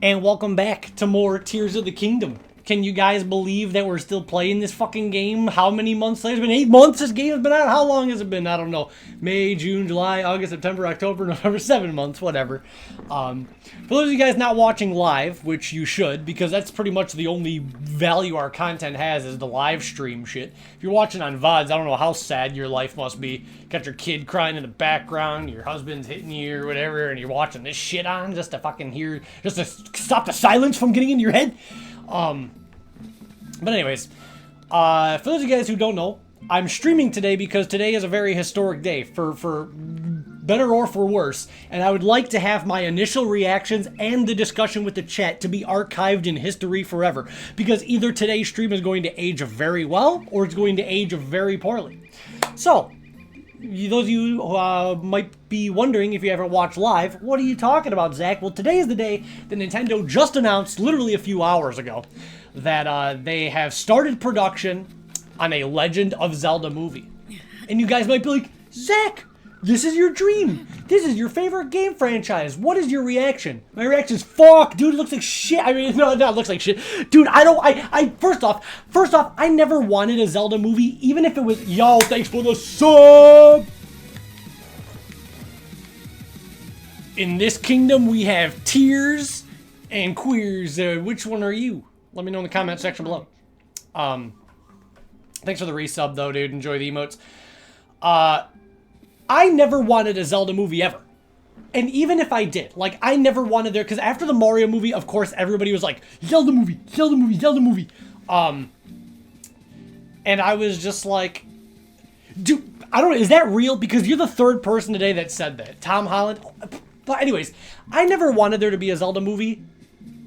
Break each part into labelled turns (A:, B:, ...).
A: And welcome back to more Tears of the Kingdom. Can you guys believe that we're still playing this fucking game? How many months later? It's been 8 months this game has been out. How long has it been? I don't know. May, June, July, August, September, October, November, 7 months, whatever. For those of you guys not watching live, which you should, because that's pretty much the only value our content has is the live stream shit. If you're watching on VODs, I don't know how sad your life must be. Got your kid crying in the background, your husband's hitting you or whatever, and you're watching this shit on just to fucking hear, just to stop the silence from getting into your head. But anyways, for those of you guys who don't know, I'm streaming today because today is a very historic day, for better or for worse, and I would like to have my initial reactions and the discussion with the chat to be archived in history forever, because either today's stream is going to age very well, or it's going to age very poorly. So, those of you who might be wondering if you ever watch live, what are you talking about, Zach? Well, today is the day that Nintendo just announced, literally a few hours ago, that they have started production on a Legend of Zelda movie. And you guys might be like, Zach, this is your dream. This is your favorite game franchise. What is your reaction? My reaction is, fuck, dude, it looks like shit. I mean, no, it looks like shit. Dude, first off, I never wanted a Zelda movie, even if it was, yo, thanks for the sub. In this kingdom, we have tears and queers. Which one are you? Let me know in the comment section below. Thanks for the resub, though, dude. Enjoy the emotes. I never wanted a Zelda movie ever. And even if I did, like, I never wanted there, because after the Mario movie, of course, everybody was like, Zelda movie, Zelda movie, Zelda movie. And I was just like, dude, I don't know, is that real? Because you're the third person today that said that. Tom Holland. But anyways, I never wanted there to be a Zelda movie,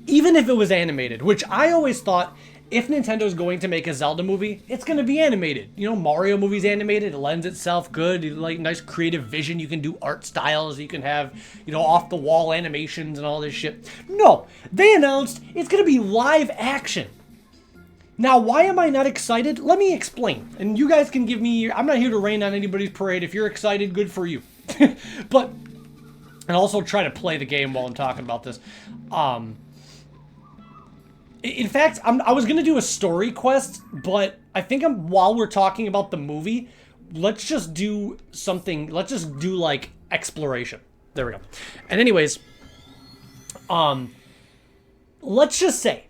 A: even if it was animated, which I always thought, if Nintendo's going to make a Zelda movie, it's going to be animated. You know, Mario movie's animated. It lends itself good. Like, nice creative vision. You can do art styles. You can have, you know, off-the-wall animations and all this shit. No, they announced it's going to be live action. Now, why am I not excited? Let me explain. And you guys can give me... I'm not here to rain on anybody's parade. If you're excited, good for you. But... And also try to play the game while I'm talking about this. In fact, I was going to do a story quest, but I think while we're talking about the movie, let's just do something, let's just do, like, exploration. There we go. And anyways, let's just say,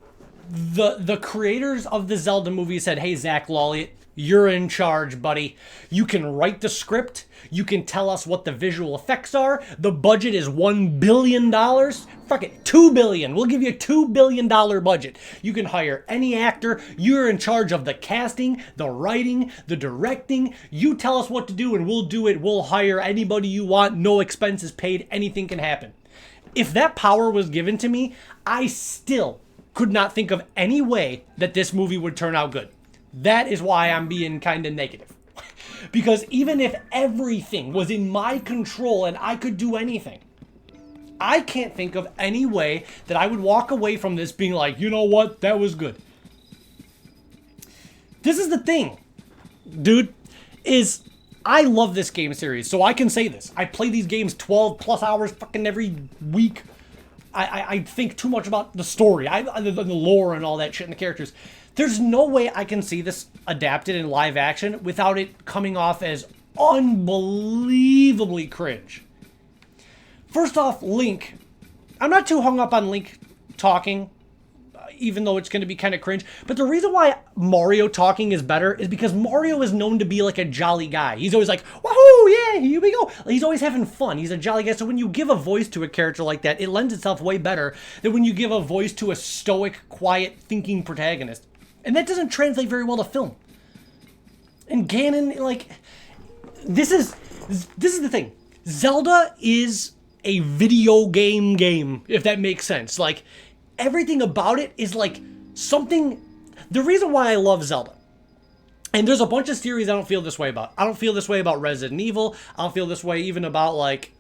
A: the creators of the Zelda movie said, hey, Zach Lawley, you're in charge, buddy. You can write the script. You can tell us what the visual effects are. The budget is $1 billion. Fuck it, $2 billion. We'll give you a $2 billion budget. You can hire any actor. You're in charge of the casting, the writing, the directing. You tell us what to do and we'll do it. We'll hire anybody you want. No expenses paid. Anything can happen. If that power was given to me, I still could not think of any way that this movie would turn out good. That is why I'm being kind of negative. Because even if everything was in my control and I could do anything, I can't think of any way that I would walk away from this being like, you know what, that was good. This is the thing, dude, is I love this game series, so I can say this. I play these games 12 plus hours fucking every week. I think too much about the story, the lore and all that shit and the characters. There's no way I can see this adapted in live action without it coming off as unbelievably cringe. First off, Link. I'm not too hung up on Link talking, even though it's going to be kind of cringe. But the reason why Mario talking is better is because Mario is known to be like a jolly guy. He's always like, wahoo, yeah, here we go. He's always having fun. He's a jolly guy. So when you give a voice to a character like that, it lends itself way better than when you give a voice to a stoic, quiet, thinking protagonist. And that doesn't translate very well to film. And Ganon, like, this is the thing. Zelda is a video game, if that makes sense. Like, everything about it is like something... The reason why I love Zelda, and there's a bunch of series I don't feel this way about. I don't feel this way about Resident Evil. I don't feel this way even about, like,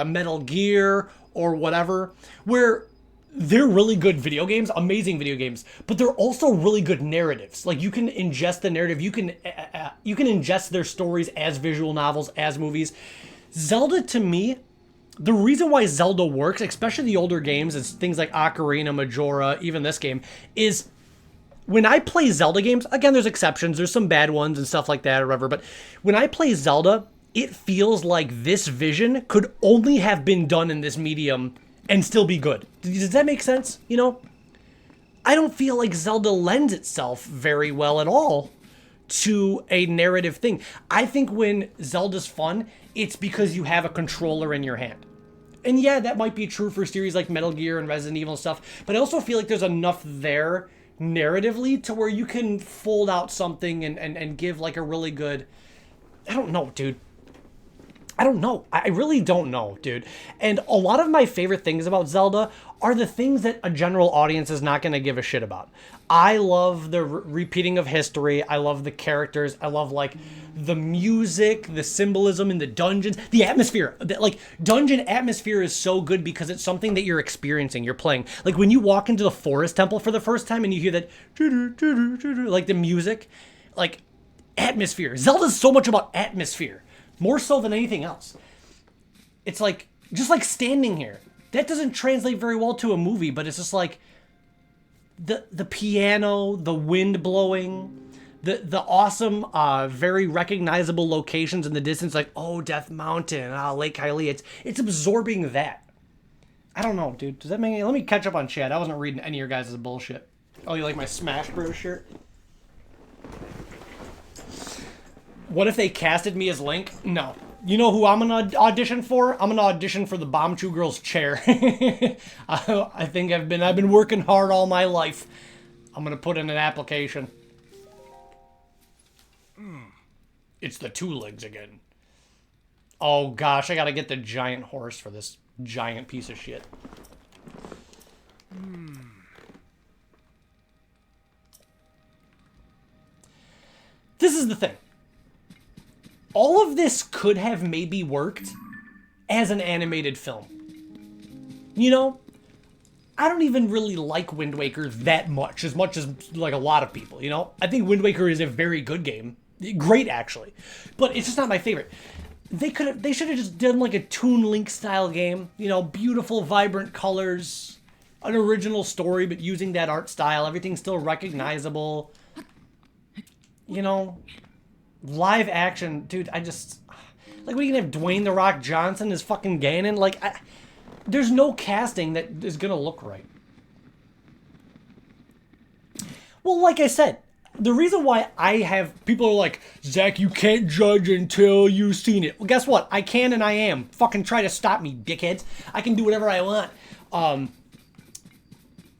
A: Metal Gear or whatever, where... They're really good video games, amazing video games, but they're also really good narratives. Like, you can ingest the narrative, you can ingest their stories as visual novels, as movies. Zelda, to me, the reason why Zelda works, especially the older games, is things like Ocarina, Majora, even this game, is when I play Zelda games, again, there's exceptions, there's some bad ones and stuff like that or whatever, but when I play Zelda, it feels like this vision could only have been done in this medium and still be good. Does that make sense? You know? I don't feel like Zelda lends itself very well at all to a narrative thing. I think when Zelda's fun, it's because you have a controller in your hand. And yeah, that might be true for series like Metal Gear and Resident Evil and stuff, but I also feel like there's enough there narratively to where you can fold out something and give like a really good... I don't know, dude. I don't know. I really don't know, dude. And a lot of my favorite things about Zelda are the things that a general audience is not going to give a shit about. I love the repeating of history. I love the characters. I love, like, the music, the symbolism in the dungeons, the atmosphere. Like, dungeon atmosphere is so good because it's something that you're experiencing, you're playing. Like, when you walk into the Forest Temple for the first time and you hear that, like, the music, like, atmosphere. Zelda's so much about atmosphere. More so than anything else. It's like, just like standing here. That doesn't translate very well to a movie, but it's just like the piano, the wind blowing, the awesome, very recognizable locations in the distance, like, oh, Death Mountain, Lake Hylia. It's absorbing that. I don't know, dude. Does that make any... Let me catch up on chat. I wasn't reading any of your guys' bullshit. Oh, you like my Smash Bros shirt? What if they casted me as Link? No. You know who I'm gonna audition for? I'm gonna audition for the Bombchu Girls chair. I think I've been working hard all my life. I'm gonna put in an application. It's the two legs again. Oh gosh, I gotta get the giant horse for this giant piece of shit. This is the thing. All of this could have maybe worked as an animated film. You know, I don't even really like Wind Waker that much as like a lot of people, you know? I think Wind Waker is a very good game. Great, actually. But it's just not my favorite. They should have just done like a Toon Link style game. You know, beautiful, vibrant colors, an original story, but using that art style. Everything's still recognizable. You know... Live action, dude, I just... Like, we can have Dwayne The Rock Johnson as fucking Ganon. Like, there's no casting that is gonna look right. Well, like I said, the reason why I have... People are like, Zach, you can't judge until you've seen it. Well, guess what? I can and I am. Fucking try to stop me, dickheads. I can do whatever I want.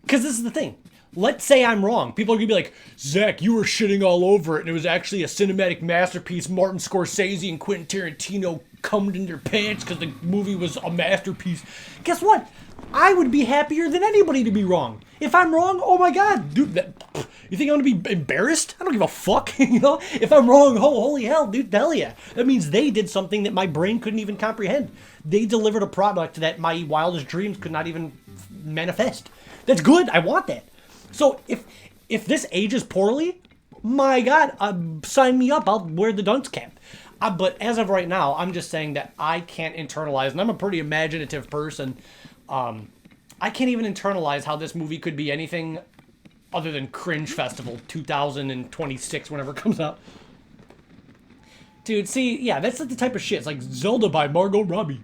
A: Because this is the thing. Let's say I'm wrong. People are going to be like, Zach, you were shitting all over it, and it was actually a cinematic masterpiece. Martin Scorsese and Quentin Tarantino cummed in their pants because the movie was a masterpiece. Guess what? I would be happier than anybody to be wrong. If I'm wrong, oh my god, dude, you think I'm going to be embarrassed? I don't give a fuck, you know? If I'm wrong, oh, holy hell, dude, hell yeah. That means they did something that my brain couldn't even comprehend. They delivered a product that my wildest dreams could not even manifest. That's good. I want that. So if this ages poorly, my God, sign me up. I'll wear the dunce cap. But as of right now, I'm just saying that I can't internalize, and I'm a pretty imaginative person. I can't even internalize how this movie could be anything other than Cringe Festival 2026, whenever it comes out. Dude, see, yeah, that's like the type of shit. It's like Zelda by Margot Robbie.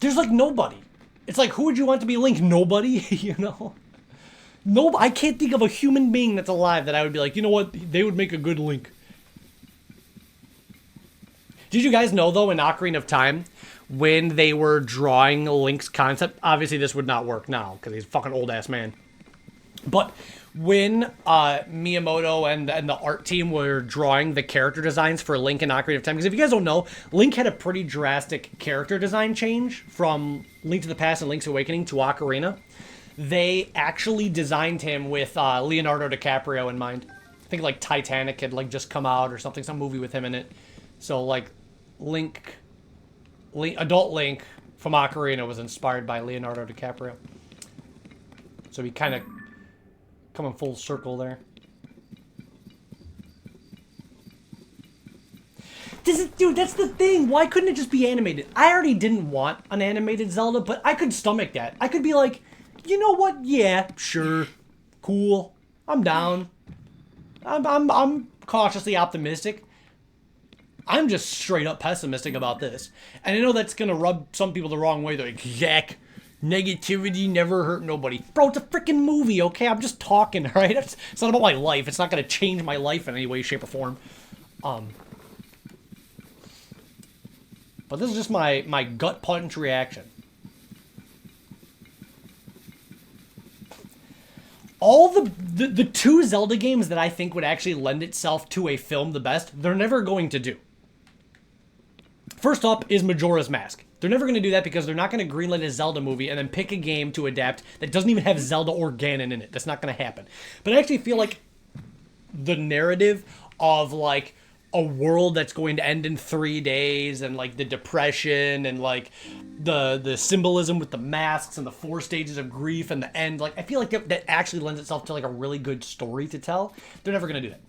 A: There's like nobody. It's like, who would you want to be Link? Nobody, you know? No, I can't think of a human being that's alive that I would be like, you know what? They would make a good Link. Did you guys know, though, in Ocarina of Time, when they were drawing Link's concept, obviously this would not work now, because he's a fucking old-ass man. But when Miyamoto and the art team were drawing the character designs for Link in Ocarina of Time, because if you guys don't know, Link had a pretty drastic character design change from Link to the Past and Link's Awakening to Ocarina. They actually designed him with Leonardo DiCaprio in mind. I think like Titanic had like just come out or something, some movie with him in it. So like Link, adult Link from Ocarina was inspired by Leonardo DiCaprio. So he kind of coming full circle there. This dude, that's the thing. Why couldn't it just be animated? I already didn't want an animated Zelda, but I could stomach that. I could be like, you know what? Yeah, sure, cool. I'm down. I'm cautiously optimistic. I'm just straight up pessimistic about this. And I know that's gonna rub some people the wrong way. They're like, Zach, negativity never hurt nobody. Bro, it's a freaking movie, okay? I'm just talking, right? It's not about my life. It's not gonna change my life in any way, shape, or form. But this is just my gut punch reaction. All the two Zelda games that I think would actually lend itself to a film the best, they're never going to do. First up is Majora's Mask. They're never going to do that because they're not going to greenlight a Zelda movie and then pick a game to adapt that doesn't even have Zelda or Ganon in it. That's not going to happen. But I actually feel like the narrative of, like, a world that's going to end in 3 days and, like, the depression and, like, the symbolism with the masks and the 4 stages of grief and the end, like, I feel like that actually lends itself to, like, a really good story to tell. They're never going to do that.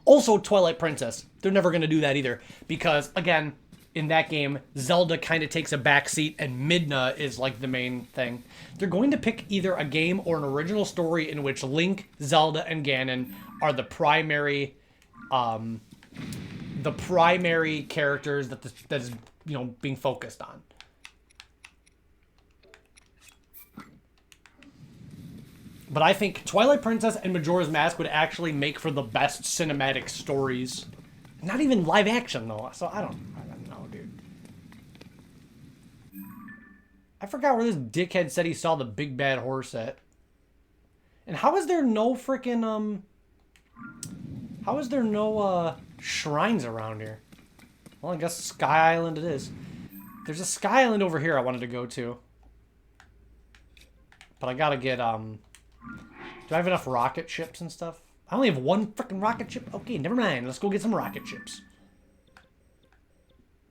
A: Also, Twilight Princess. They're never going to do that either because, again, in that game, Zelda kind of takes a backseat and Midna is like the main thing. They're going to pick either a game or an original story in which Link, Zelda, and Ganon are the primary characters that is, you know, being focused on. But I think Twilight Princess and Majora's Mask would actually make for the best cinematic stories. Not even live action though, so I don't know, dude. I forgot where this dickhead said he saw the big bad horse at. And how is there no freaking how is there no shrines around here? Well, I guess Sky Island it is. There's a Sky Island over here I wanted to go to. But I gotta get do I have enough rocket ships and stuff? I only have one freaking rocket ship? Okay, never mind. Let's go get some rocket ships.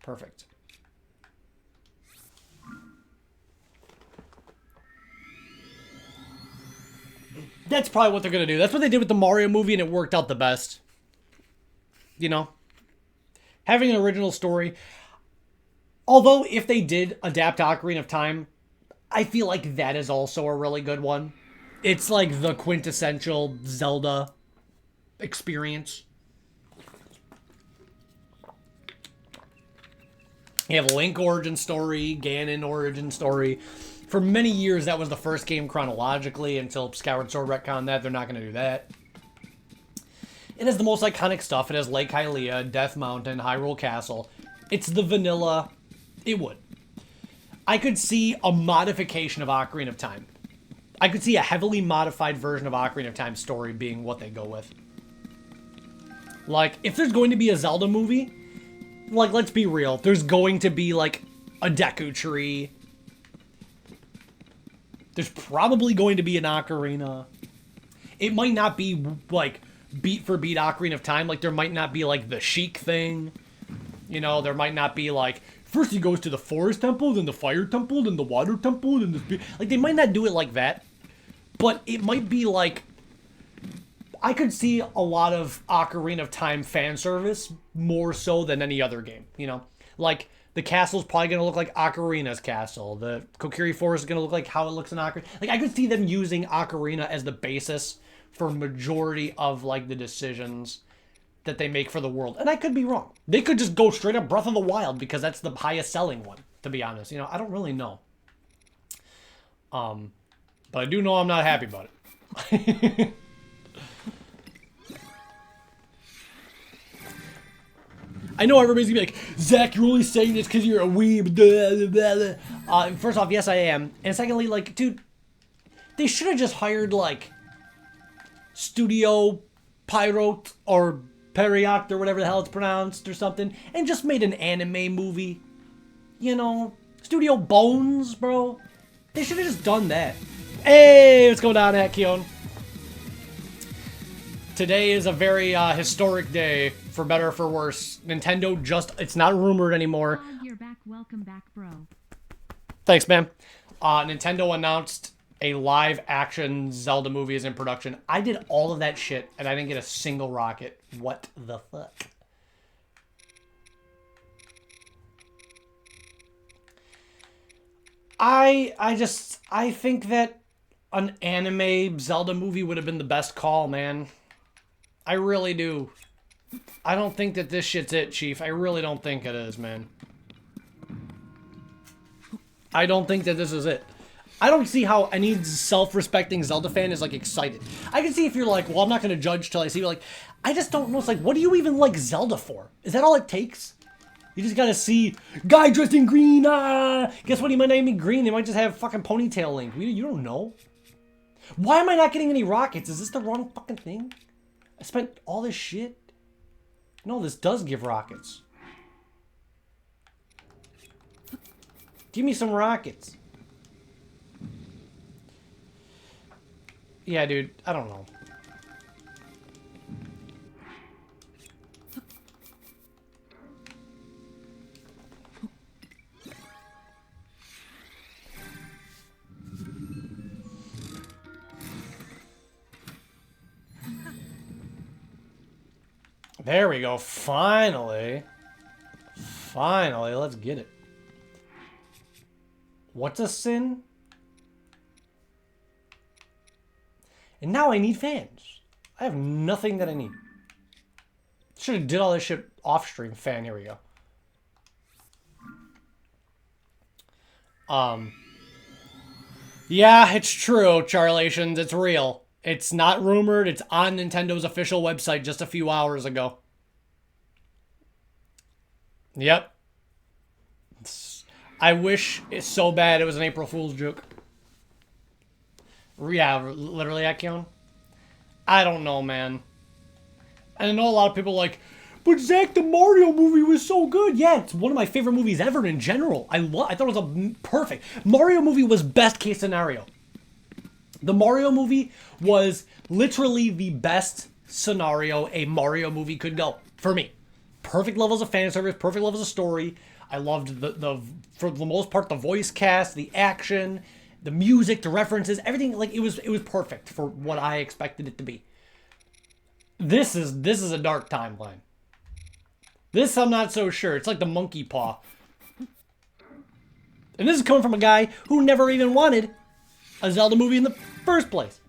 A: Perfect. That's probably what they're going to do. That's what they did with the Mario movie, and it worked out the best. You know? Having an original story. Although, if they did adapt Ocarina of Time, I feel like that is also a really good one. It's like the quintessential Zelda experience. You have Link origin story, Ganon origin story. For many years, that was the first game chronologically until Skyward Sword retconned that. They're not going to do that. It has the most iconic stuff. It has Lake Hylia, Death Mountain, Hyrule Castle. It's the vanilla. It would. I could see a modification of Ocarina of Time. I could see a heavily modified version of Ocarina of Time story being what they go with. Like, if there's going to be a Zelda movie, like, let's be real. There's going to be, like, a Deku Tree. There's probably going to be an Ocarina. It might not be, like, beat for beat Ocarina of Time. Like, there might not be, like, the Sheik thing. You know, there might not be, like, first he goes to the Forest Temple, then the Fire Temple, then the Water Temple, then the... Like, they might not do it like that. But it might be, like... I could see a lot of Ocarina of Time fan service more so than any other game, you know? Like, the castle's probably going to look like Ocarina's castle. The Kokiri Forest is going to look like how it looks in Ocarina. Like, I could see them using Ocarina as the basis for majority of, like, the decisions that they make for the world. And I could be wrong. They could just go straight up Breath of the Wild because that's the highest selling one, to be honest. You know, I don't really know. But I do know I'm not happy about it. I know everybody's gonna be like, Zach, you're only saying this because you're a weeb. Blah, blah, blah. First off, yes, I am. And secondly, like, dude, they should have just hired, like, Studio Pyrote or Periact or whatever the hell it's pronounced or something, and just made an anime movie. You know? Studio Bones, bro. They should have just done that. Hey, what's going on, Keon? Today is a very historic day, for better or for worse. Nintendo just, it's not rumored anymore.
B: You're back. Welcome back, bro.
A: Thanks, man. Nintendo announced a live-action Zelda movie is in production. I did all of that shit, and I didn't get a single rocket. What the fuck? I think that an anime Zelda movie would have been the best call, man. I really do. I don't think that this shit's it, Chief. I really don't think it is, man. I don't think that this is it. I don't see how any self-respecting Zelda fan is, like, excited. I can see if you're like, well, I'm not going to judge till I see, like, I just don't know. It's like, what do you even like Zelda for? Is that all it takes? You just gotta see guy dressed in green. Ah, guess what? He might not even be green. They might just have fucking ponytail Link. You don't know. Why am I not getting any rockets? Is this the wrong fucking thing? I spent all this shit. No, this does give rockets. Give me some rockets. Yeah, dude. I don't know. There we go. Finally. Finally, let's get it. What's a sin? And now I need fans. I have nothing that I need. Should have did all this shit off stream. Fan, here we go. Yeah, it's true, Charlations. It's real. It's not rumored. It's on Nintendo's official website just a few hours ago. Yep. I wish it's so bad it was an April Fool's joke. Yeah, literally, Akion. I don't know, man. I know a lot of people are like, but Zach, the Mario movie was so good. Yeah, it's one of my favorite movies ever in general. I thought it was a perfect. Mario movie was best case scenario. The Mario movie was literally the best scenario a Mario movie could go, for me. Perfect levels of fan service, perfect levels of story. I loved for the most part, the voice cast, the action, the music, the references, everything. Like, it was perfect for what I expected it to be. This is a dark timeline. This I'm not so sure. It's like the monkey paw. And this is coming from a guy who never even wanted a Zelda movie in the first place.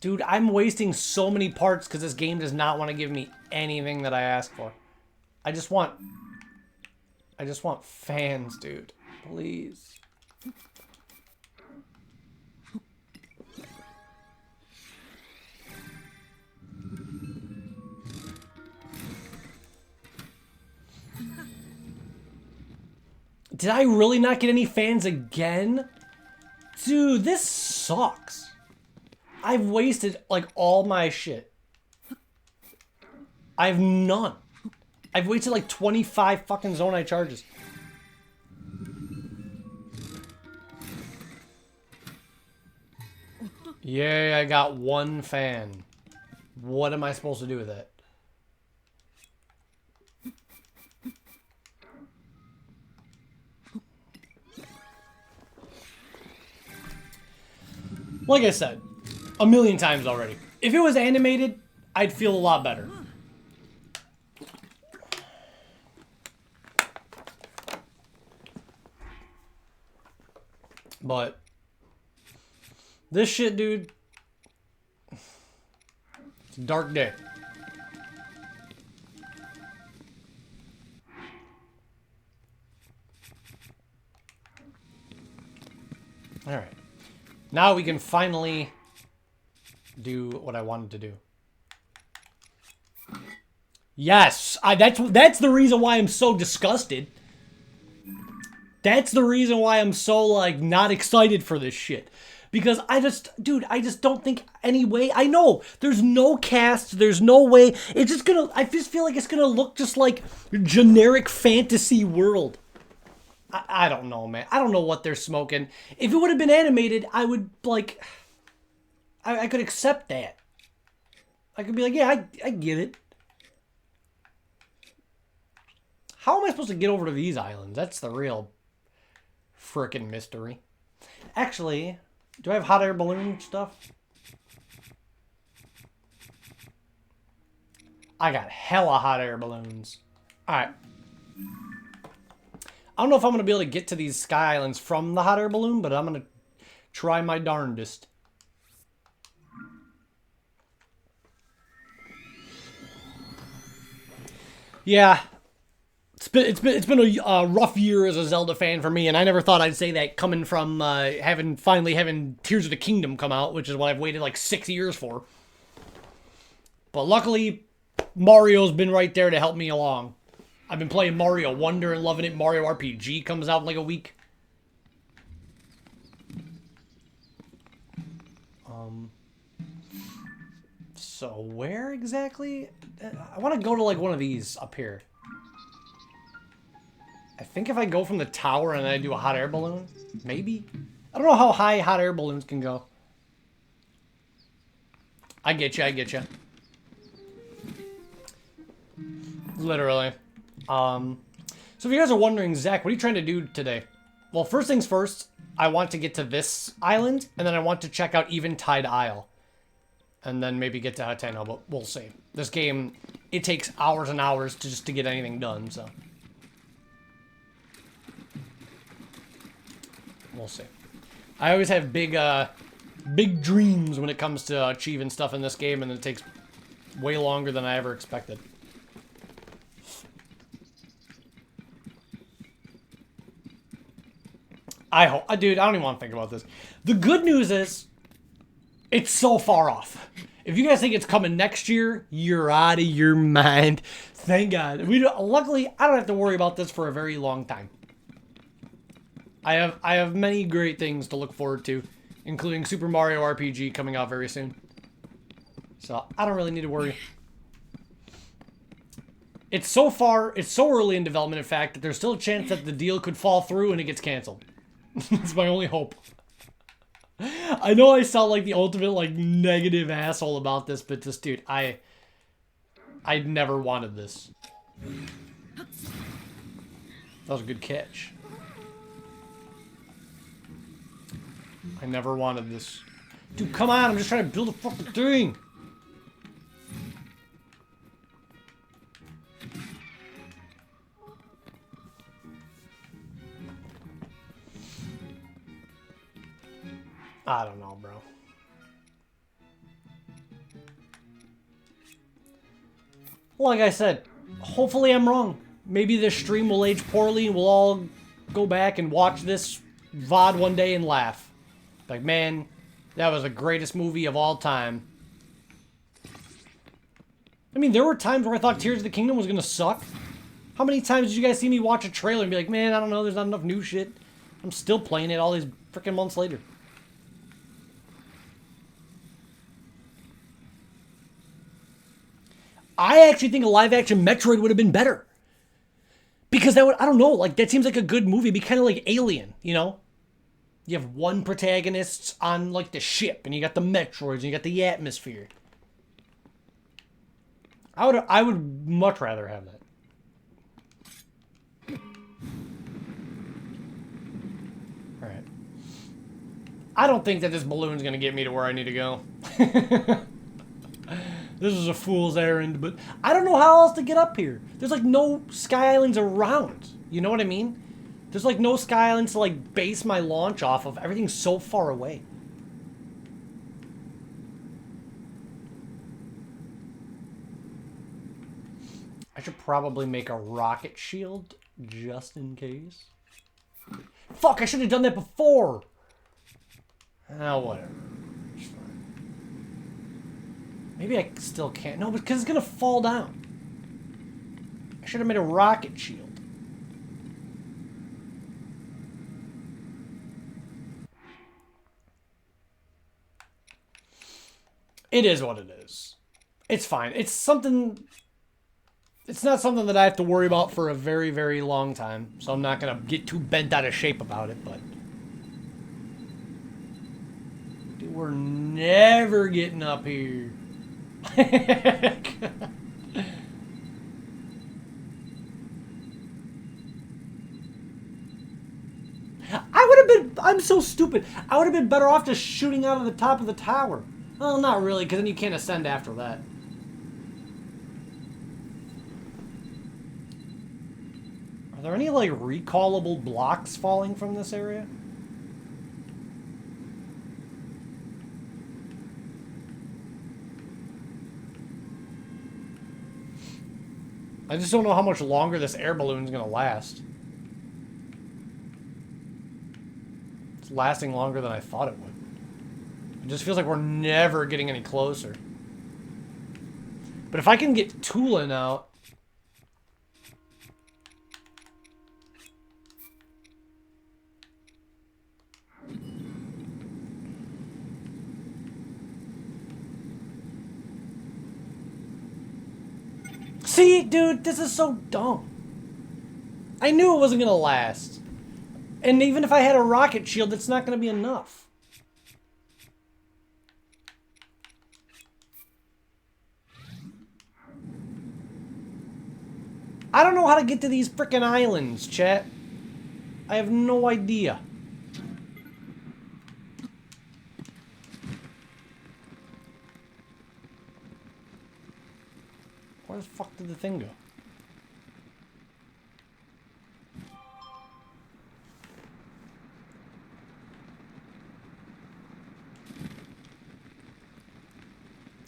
A: Dude, I'm wasting so many parts because this game does not want to give me anything that I ask for. I just want fans, dude. Please. Did I really not get any fans again? Dude, this sucks. I've wasted, like, all my shit. I have none. I've wasted, like, 25 fucking Zonai charges. Yay, I got one fan. What am I supposed to do with it? Like I said, a million times already. If it was animated, I'd feel a lot better. But this shit, dude, it's a dark day. All right. Now we can finally do what I wanted to do. Yes, that's the reason why I'm so disgusted. That's the reason why I'm so, like, not excited for this shit. Because I just don't think any way. I know there's no cast, there's no way. It's just gonna, I just feel like it's gonna look just like generic fantasy world. I don't know, man. I don't know what they're smoking. If it would have been animated, I would, like, I could accept that. I could be like, yeah, I get it. How am I supposed to get over to these islands? That's the real frickin' mystery. Actually, do I have hot air balloon stuff? I got hella hot air balloons. Alright. I don't know if I'm going to be able to get to these Sky Islands from the hot air balloon, but I'm going to try my darndest. Yeah. It's been a rough year as a Zelda fan for me, and I never thought I'd say that coming from finally having Tears of the Kingdom come out, which is what I've waited like 6 years for. But luckily, Mario's been right there to help me along. I've been playing Mario Wonder and loving it. Mario RPG comes out in like a week. So where exactly? I want to go to like one of these up here. I think if I go from the tower and then I do a hot air balloon, maybe? I don't know how high hot air balloons can go. I get you. Literally. So if you guys are wondering, Zach, what are you trying to do today? Well, first things first, I want to get to this island, and then I want to check out Eventide Isle. And then maybe get to Hateno, but we'll see. This game, it takes hours and hours to get anything done, so. We'll see. I always have big dreams when it comes to achieving stuff in this game, and it takes way longer than I ever expected. Dude, I don't even want to think about this. The good news is, it's so far off. If you guys think it's coming next year, you're out of your mind. Thank God. Luckily, I don't have to worry about this for a very long time. I have many great things to look forward to, including Super Mario RPG coming out very soon. So I don't really need to worry. It's so early in development, in fact, that there's still a chance that the deal could fall through and it gets canceled. That's my only hope. I know I sound like the ultimate, like, negative asshole about this, but this, dude, I never wanted this. That was a good catch. I never wanted this. Dude, come on, I'm just trying to build a fucking thing. I don't know, bro. Like I said, hopefully I'm wrong. Maybe this stream will age poorly and we'll all go back and watch this VOD one day and laugh. Like, man, that was the greatest movie of all time. I mean, there were times where I thought Tears of the Kingdom was gonna suck. How many times did you guys see me watch a trailer and be like, man, I don't know, there's not enough new shit. I'm still playing it all these freaking months later. I actually think a live-action Metroid would have been better. Because that would, I don't know, like, that seems like a good movie. It'd be kind of like Alien, you know? You have one protagonist on, like, the ship, and you got the Metroids, and you got the atmosphere. I would much rather have that. Alright. I don't think that this balloon's gonna get me to where I need to go. This is a fool's errand, but I don't know how else to get up here. There's like no Sky Islands around. You know what I mean? There's like no Sky Islands to like base my launch off of. Everything's so far away. I should probably make a rocket shield just in case. Fuck, I should have done that before. Oh, whatever. Maybe I still can't. No, because it's going to fall down. I should have made a rocket shield. It is what it is. It's fine. It's something... It's not something that I have to worry about for a very, very long time. So I'm not going to get too bent out of shape about it, but... Dude, we're never getting up here. I would have been... I'm so stupid. I would have been better off just shooting out of the top of the tower. Well, not really, because then you can't ascend after that. there any, like, recallable blocks falling from this area? I just don't know how much longer this air balloon's gonna last. It's lasting longer than I thought it would. It just feels like we're never getting any closer. But if I can get Tulin out... See, dude, this is so dumb. I knew it wasn't gonna last. And even if I had a rocket shield, it's not gonna be enough. I don't know how to get to these frickin' islands, chat. I have no idea. Where the fuck did the thing go?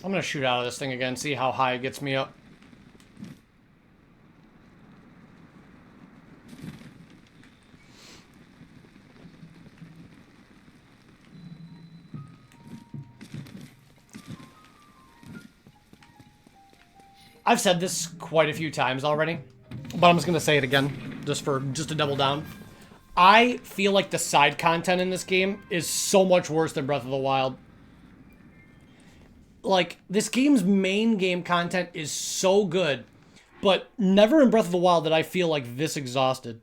A: I'm gonna shoot out of this thing again, see how high it gets me up. I've said this quite a few times already, but I'm just gonna say it again, just to double down. I feel like the side content in this game is so much worse than Breath of the Wild. Like, this game's main game content is so good, but never in Breath of the Wild did I feel like this exhausted.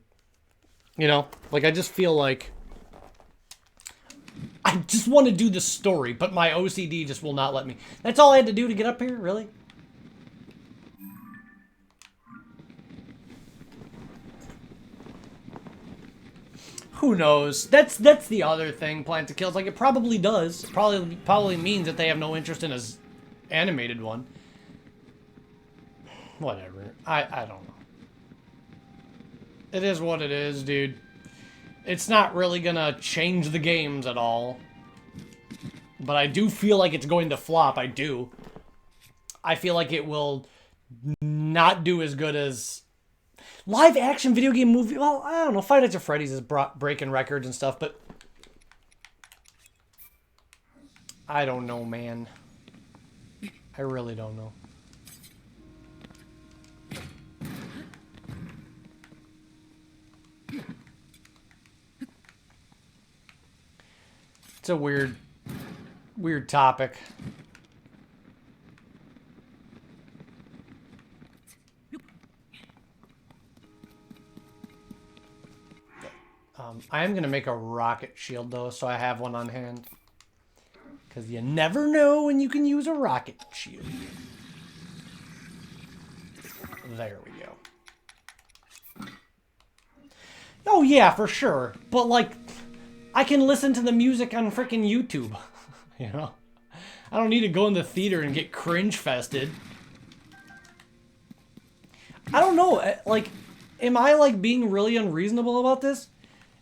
A: You know? Like, I just feel like I just want to do the story, but my OCD just will not let me. That's all I had to do to get up here? Really? Who knows? That's the other thing, Plan to Kill. It's like, it probably does. It probably means that they have no interest in an animated one. Whatever. I don't know. It is what it is, dude. It's not really gonna change the games at all. But I do feel like it's going to flop. I do. I feel like it will not do as good as live action video game movie. Well, I don't know. Five Nights at Freddy's is breaking records and stuff, but I don't know, man. I really don't know. It's a weird topic. I am going to make a rocket shield, though, so I have one on hand. Because you never know when you can use a rocket shield. There we go. Oh, yeah, for sure. But, like, I can listen to the music on freaking YouTube. You know? I don't need to go in the theater and get cringe-fested. I don't know. Like, am I, like, being really unreasonable about this?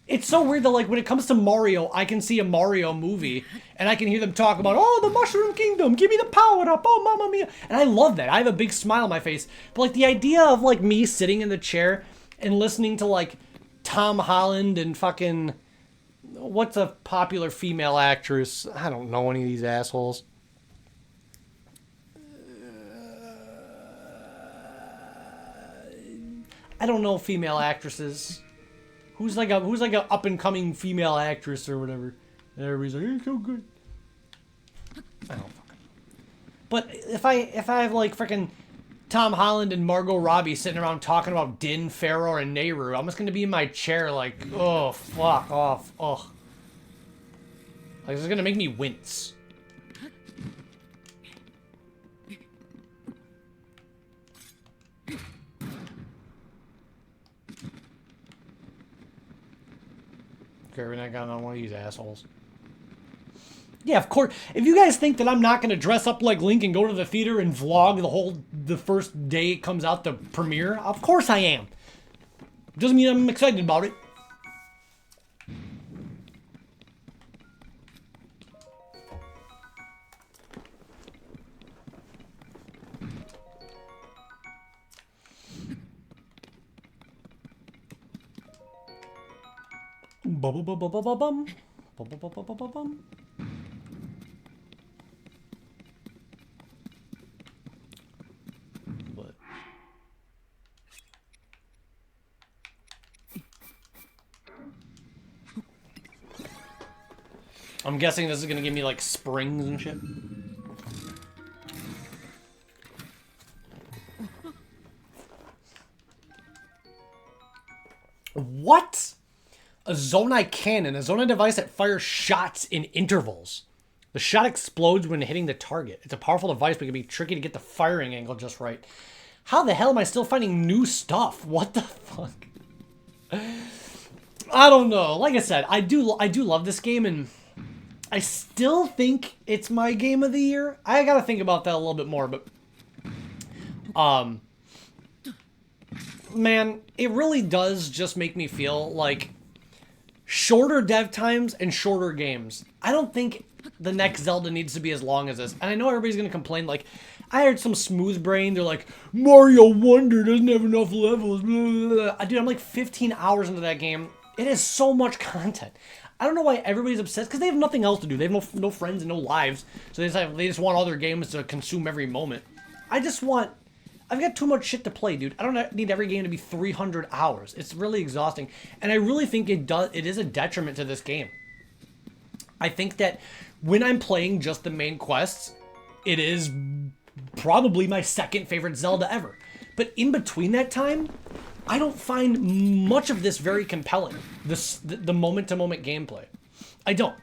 A: It's so weird that, like, when it comes to Mario, I can see a Mario movie, and I can hear them talk about, oh, the Mushroom Kingdom, give me the power up, oh, mamma mia. And I love that. I have a big smile on my face. But, like, the idea of, like, me sitting in the chair and listening to, like, Tom Holland and fucking... What's a popular female actress? I don't know any of these assholes. I don't know female actresses. Who's like a up and coming female actress or whatever? And everybody's like, you're so good. I don't fucking know. But if I have like freaking Tom Holland and Margot Robbie sitting around talking about Din, Pharaoh, and Nehru, I'm just gonna be in my chair like, oh fuck off, ugh. Like, this is gonna make me wince. Okay, we're not going on one of these assholes. Yeah, of course. If you guys think that I'm not going to dress up like Link and go to the theater and vlog the first day it comes out, the premiere, of course I am. Doesn't mean I'm excited about it. Bum. What? I'm guessing this is gonna give me like springs and shit. What? A Zonai cannon, a Zonai device that fires shots in intervals. The shot explodes when hitting the target. It's a powerful device, but it can be tricky to get the firing angle just right. How the hell am I still finding new stuff? What the fuck? I don't know. Like I said, I do love this game, and I still think it's my game of the year. I gotta think about that a little bit more, but man, it really does just make me feel like shorter dev times and shorter games. I don't think the next Zelda needs to be as long as this. And I know everybody's going to complain, like, I heard some smooth brain, they're like, Mario Wonder doesn't have enough levels. Blah, blah, blah. Dude, I'm like 15 hours into that game. It is so much content. I don't know why everybody's obsessed, because they have nothing else to do. They have no friends and no lives. So they just want other games to consume every moment. I've got too much shit to play, dude. I don't need every game to be 300 hours. It's really exhausting. And I really think it is a detriment to this game. I think that when I'm playing just the main quests, it is probably my second favorite Zelda ever. But in between that time, I don't find much of this very compelling. The moment-to-moment gameplay. I don't.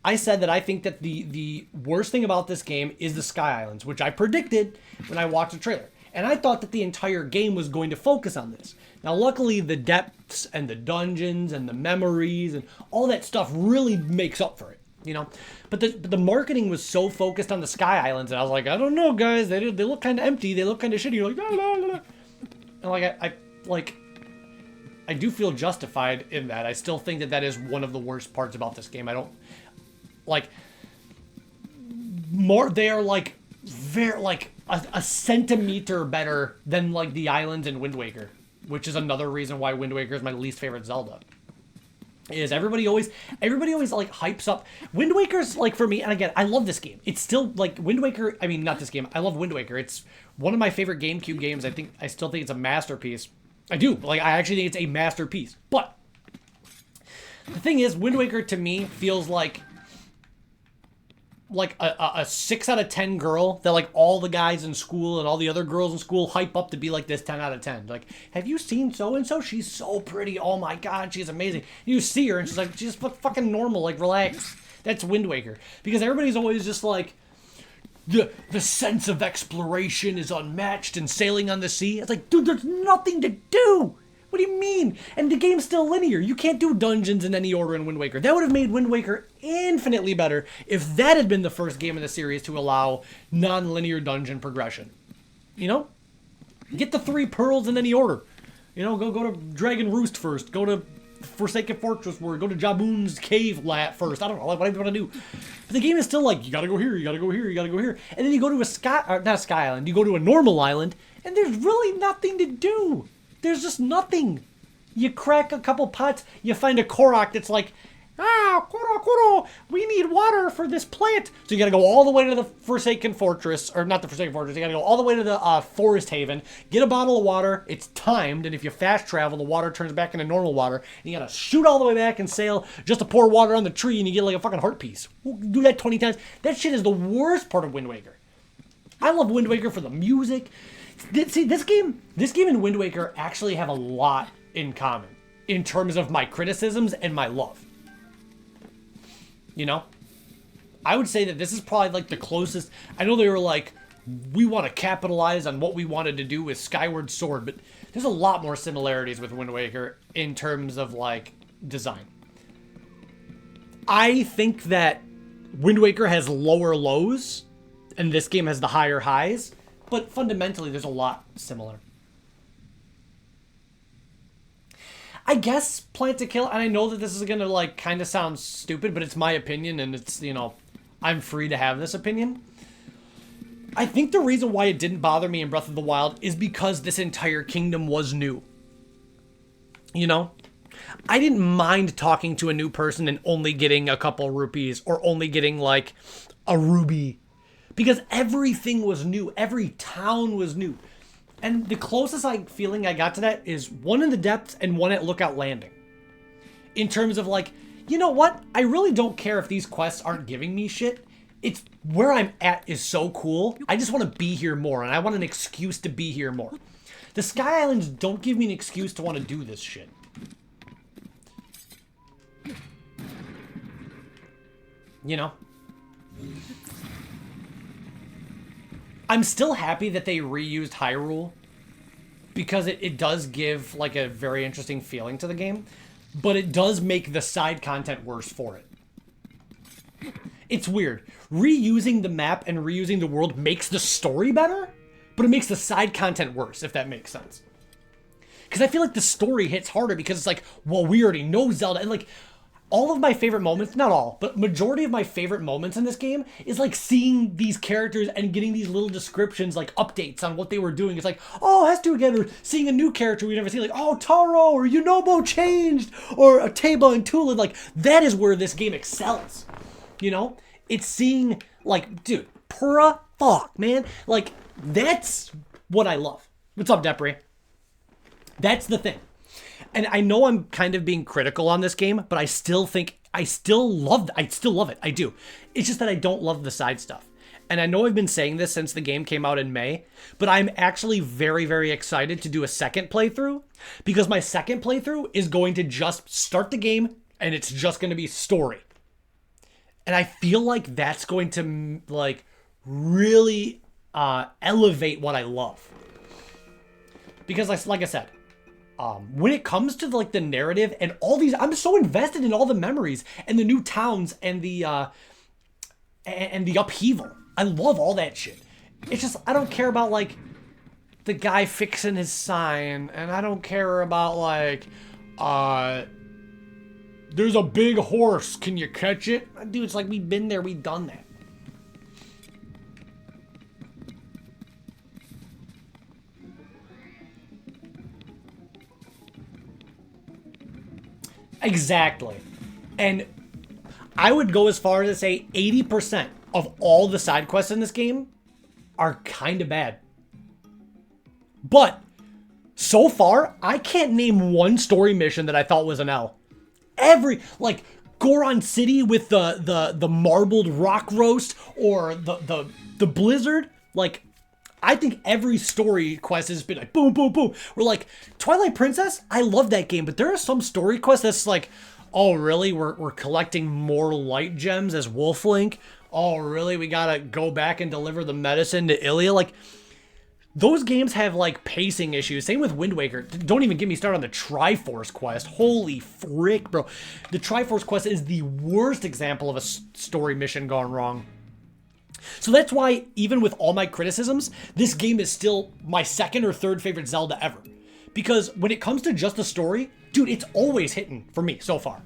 A: I said that I think that the worst thing about this game is the Sky Islands, which I predicted when I watched the trailer. And I thought that the entire game was going to focus on this. Now, luckily, the depths and the dungeons and the memories and all that stuff really makes up for it, you know? But the marketing was so focused on the Sky Islands, and I was like, I don't know, guys. They look kind of empty. They look kind of shitty. You're like, la, la, la. And I do feel justified in that. I still think that is one of the worst parts about this game. I don't, like, they are, like, very, like, a centimeter better than like the islands in Wind Waker, which is another reason why Wind Waker is my least favorite Zelda. Is everybody always like hypes up Wind Waker's, like, for me, and again, I love this game. It's still like Wind Waker. I mean, not this game. I love Wind Waker. It's one of my favorite GameCube games. I still think it's a masterpiece. I do. Like, I actually think it's a masterpiece. But the thing is, Wind Waker to me feels like a 6 out of 10 girl that, like, all the guys in school and all the other girls in school hype up to be like this 10 out of 10. Like, have you seen so-and-so? She's so pretty. Oh my God, she's amazing. You see her and she's like, she's fucking normal. Like, relax. That's Wind Waker. Because everybody's always just like, the sense of exploration is unmatched and sailing on the sea. It's like, dude, there's nothing to do. What do you mean? And the game's still linear. You can't do dungeons in any order in Wind Waker. That would have made Wind Waker infinitely better if that had been the first game in the series to allow non-linear dungeon progression. You know? Get the 3 pearls in any order. You know, go to Dragon Roost first. Go to Forsaken Fortress where go to Jaboon's cave first. I don't know what I want to do. But the game is still like, you gotta go here, you gotta go here, you gotta go here. And then you go to not a sky island, you go to a normal island, and there's really nothing to do. There's just nothing. You crack a couple pots, you find a Korok that's like, Koro, we need water for this plant. So you gotta go all the way to the Forsaken Fortress, or not the Forsaken Fortress, you gotta go all the way to the Forest Haven, get a bottle of water, it's timed, and if you fast travel, the water turns back into normal water, and you gotta shoot all the way back and sail just to pour water on the tree, and you get like a fucking heart piece. We'll do that 20 times. That shit is the worst part of Wind Waker. I love Wind Waker for the music. See, this game and Wind Waker actually have a lot in common in terms of my criticisms and my love. You know? I would say that this is probably like the closest. I know they were like, we want to capitalize on what we wanted to do with Skyward Sword, but there's a lot more similarities with Wind Waker in terms of like design. I think that Wind Waker has lower lows and this game has the higher highs. But fundamentally, there's a lot similar. I guess Plant to Kill, and I know that this is gonna like kind of sound stupid, but it's my opinion, and it's, you know, I'm free to have this opinion. I think the reason why it didn't bother me in Breath of the Wild is because this entire kingdom was new. You know? I didn't mind talking to a new person and only getting a couple rupees or only getting like a ruby, because everything was new. Every town was new. And the closest feeling I got to that is one in the depths and one at Lookout Landing. In terms of like, you know what? I really don't care if these quests aren't giving me shit. It's where I'm at is so cool. I just want to be here more, and I want an excuse to be here more. The Sky Islands don't give me an excuse to want to do this shit. You know? I'm still happy that they reused Hyrule, because it does give like a very interesting feeling to the game, but it does make the side content worse for it. It's weird. Reusing the map and reusing the world makes the story better, but it makes the side content worse, if that makes sense. Because I feel like the story hits harder because it's like, well, we already know Zelda, and like, all of my favorite moments, not all, but majority of my favorite moments in this game is like seeing these characters and getting these little descriptions, like updates on what they were doing. It's like, oh, Hestu again, or seeing a new character we never seen, like, oh, Taro, or Yunobo changed, or Teba and Tula. Like, that is where this game excels. You know? It's seeing, like, dude, pura fuck, man. Like, that's what I love. What's up, Depre? That's the thing. And I know I'm kind of being critical on this game, but I still love it. I do. It's just that I don't love the side stuff. And I know I've been saying this since the game came out in May, but I'm actually very, very excited to do a second playthrough, because my second playthrough is going to just start the game and it's just going to be story. And I feel like that's going to like really elevate what I love. Because like I said, when it comes to like the narrative and all these, I'm so invested in all the memories and the new towns and the upheaval. I love all that shit. It's just, I don't care about like the guy fixing his sign, and I don't care about like, there's a big horse, can you catch it? Dude, it's like, we've been there, we've done that. Exactly. And I would go as far as to say 80% of all the side quests in this game are kind of bad. But so far, I can't name one story mission that I thought was an L. Every, like, Goron City with the marbled rock roast, or the blizzard, like, I think every story quest has been like, boom, boom, boom. We're like, Twilight Princess, I love that game, but there are some story quests that's like, oh, really? We're collecting more light gems as Wolf Link? Oh, really? We gotta go back and deliver the medicine to Ilia? Like, those games have, like, pacing issues. Same with Wind Waker. Don't even get me started on the Triforce quest. Holy frick, bro. The Triforce quest is the worst example of a story mission gone wrong. So that's why, even with all my criticisms, this game is still my second or third favorite Zelda ever. Because when it comes to just the story, dude, it's always hitting for me so far.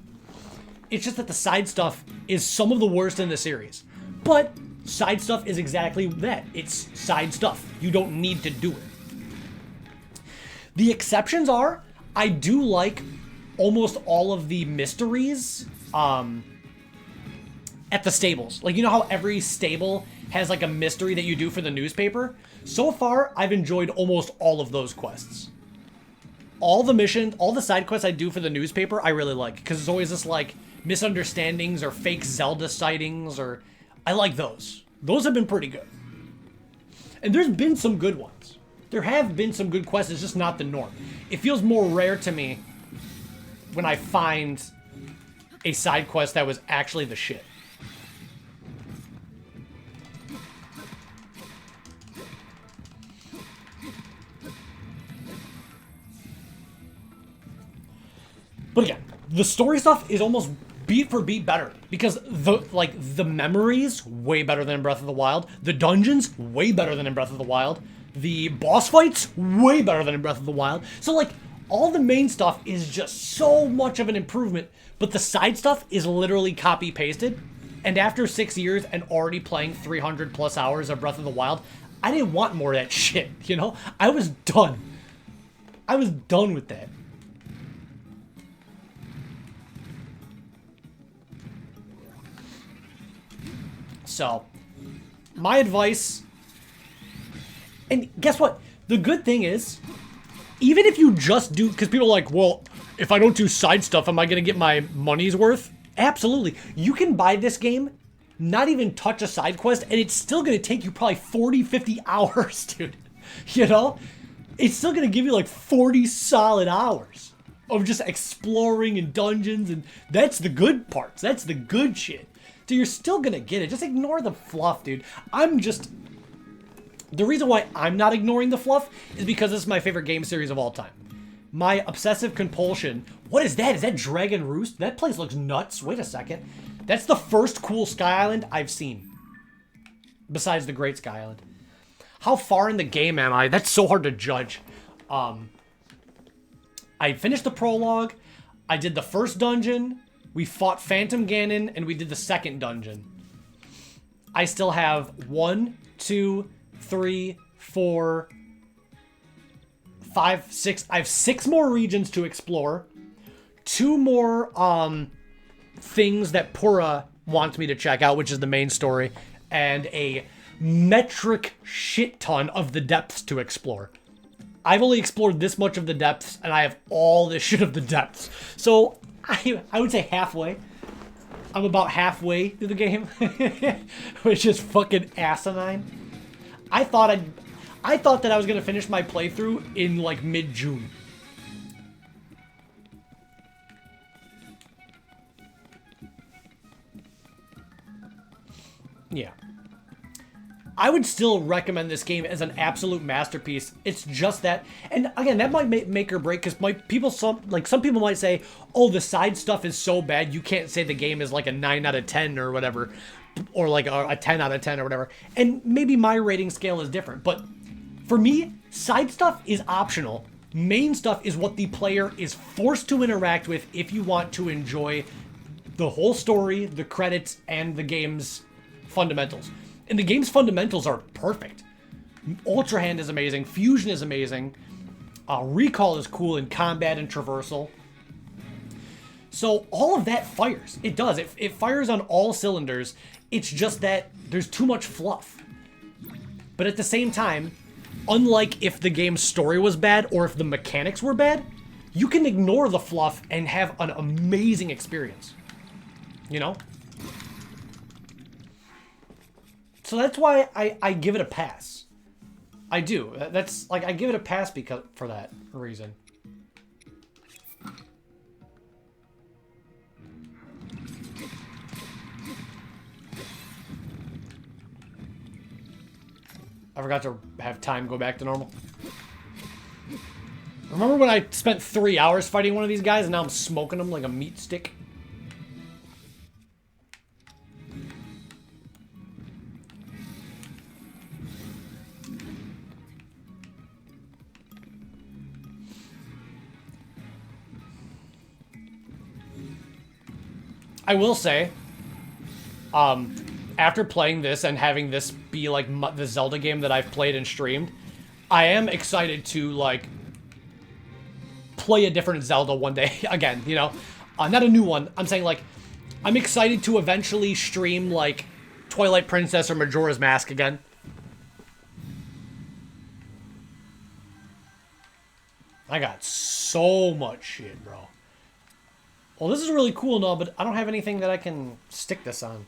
A: It's just that the side stuff is some of the worst in the series. But side stuff is exactly that. It's side stuff. You don't need to do it. The exceptions are, I do like almost all of the mysteries, at the stables. Like, you know how every stable has like a mystery that you do for the newspaper? So far, I've enjoyed almost all of those quests. All the missions, all the side quests I do for the newspaper, I really like. Because it's always this like misunderstandings or fake Zelda sightings, or I like those. Those have been pretty good. And there's been some good ones. There have been some good quests, it's just not the norm. It feels more rare to me when I find a side quest that was actually the shit. But again, the story stuff is almost beat for beat better, because the memories way better than in Breath of the Wild, the dungeons way better than in Breath of the Wild, the boss fights way better than in Breath of the Wild. So like All the main stuff is just so much of an improvement, but the side stuff is literally copy pasted. And after 6 years and already playing 300 plus hours of Breath of the Wild, I didn't want more of that shit, you know? I was done. I was done with that. So, my advice, and guess what? The good thing is, even if you just do, because people are like, well, if I don't do side stuff, am I going to get my money's worth? Absolutely. You can buy this game, not even touch a side quest, and it's still going to take you probably 40, 50 hours, dude. You know? It's still going to give you like 40 solid hours of just exploring in dungeons, and that's the good parts. That's the good shit. So you're still going to get it. Just ignore the fluff, dude. The reason why I'm not ignoring the fluff is because this is my favorite game series of all time. My obsessive compulsion. What is that? Is that Dragon Roost? That place looks nuts. Wait a second. That's the first cool Sky Island I've seen. Besides the Great Sky Island. How far in the game am I? That's so hard to judge. I finished the prologue. I did the first dungeon. We fought Phantom Ganon, and we did the second dungeon. I still have 1, 2, 3, 4, 5, 6. I have 6 more regions to explore. 2 more things that Pura wants me to check out, which is the main story, and a metric shit ton of the depths to explore. I've only explored this much of the depths, and I have all this shit of the depths. So I would say halfway. I'm about halfway through the game, which is fucking asinine. I thought that I was gonna finish my playthrough in like mid-June. Yeah. I would still recommend this game as an absolute masterpiece. It's just that, and again, that might make or break, because some people might say, oh, the side stuff is so bad you can't say the game is like a 9 out of 10 or whatever, or like a 10 out of 10 or whatever. And maybe my rating scale is different, but for me, side stuff is optional. Main stuff is what the player is forced to interact with if you want to enjoy the whole story, the credits, and the game's fundamentals. And the game's fundamentals are perfect. Ultra Hand is amazing. Fusion is amazing. Recall is cool in combat and traversal. So all of that fires. It does. It fires on all cylinders. It's just that there's too much fluff. But at the same time, unlike if the game's story was bad or if the mechanics were bad, you can ignore the fluff and have an amazing experience. You know? So that's why I give it a pass. I do. That's like, I give it a pass for that reason. I forgot to have time go back to normal. Remember when I spent 3 hours fighting one of these guys and now I'm smoking them like a meat stick? I will say, after playing this and having this be like the Zelda game that I've played and streamed, I am excited to like play a different Zelda one day again, you know? Not a new one. I'm saying like, I'm excited to eventually stream like Twilight Princess or Majora's Mask again. I got so much shit, bro. Well, this is really cool and all, but I don't have anything that I can stick this on.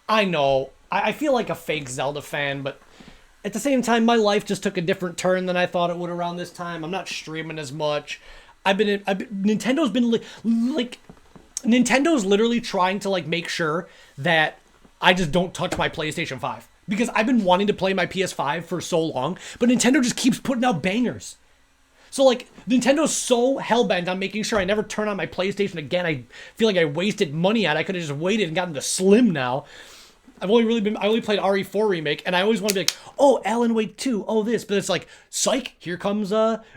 A: I know. I feel like a fake Zelda fan, but at the same time, my life just took a different turn than I thought it would around this time. I'm not streaming as much. Nintendo's been Nintendo's literally trying to like make sure that I just don't touch my PlayStation 5. Because I've been wanting to play my PS5 for so long, but Nintendo just keeps putting out bangers. So, like, Nintendo's so hell-bent on making sure I never turn on my PlayStation again. I feel like I wasted money on it. I could have just waited and gotten the Slim now. I only played RE4 Remake, and I always want to be like, oh, Alan Wake 2, oh this, but it's like, psych, here comes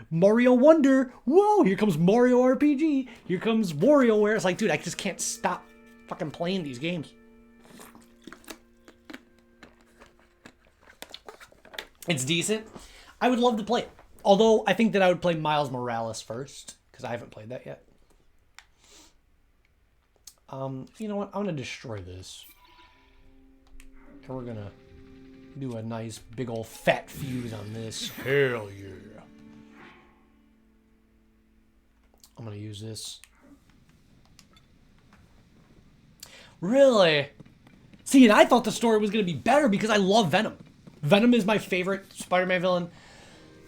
A: Mario Wonder, whoa, here comes Mario RPG, here comes WarioWare. It's like, dude, I just can't stop fucking playing these games. It's decent. I would love to play it. Although, I think that I would play Miles Morales first, because I haven't played that yet. You know what? I'm going to destroy this. And we're going to do a nice big old fat fuse on this. Hell yeah. I'm going to use this. Really? See, and I thought the story was going to be better because I love Venom. Venom is my favorite Spider-Man villain.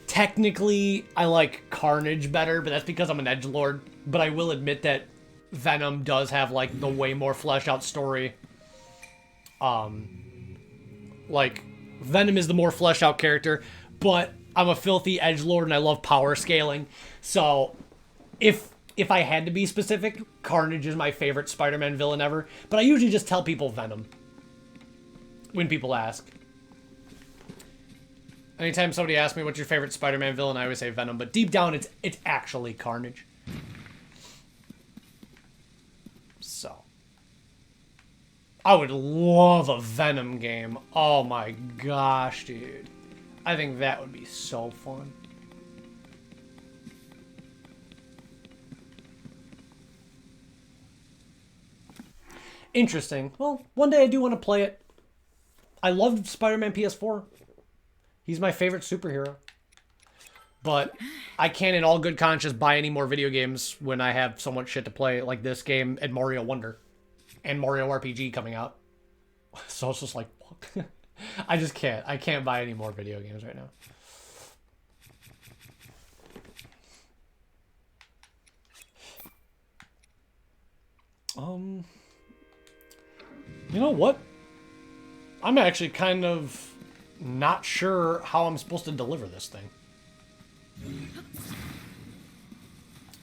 A: Technically, I like Carnage better, but that's because I'm an edgelord. But I will admit that Venom does have, like, the way more fleshed out story. Like, Venom is the more fleshed out character, but I'm a filthy edgelord and I love power scaling. So, if I had to be specific, Carnage is my favorite Spider-Man villain ever. But I usually just tell people Venom when people ask. Anytime somebody asks me what's your favorite Spider-Man villain, I always say Venom. But deep down, it's actually Carnage. So, I would love a Venom game. Oh my gosh, dude. I think that would be so fun. Interesting. Well, one day I do want to play it. I loved Spider-Man PS4. He's my favorite superhero. But I can't in all good conscience buy any more video games when I have so much shit to play, like this game and Mario Wonder. And Mario RPG coming out. So it's just like, fuck. I just can't. I can't buy any more video games right now. You know what? I'm actually kind of not sure how I'm supposed to deliver this thing.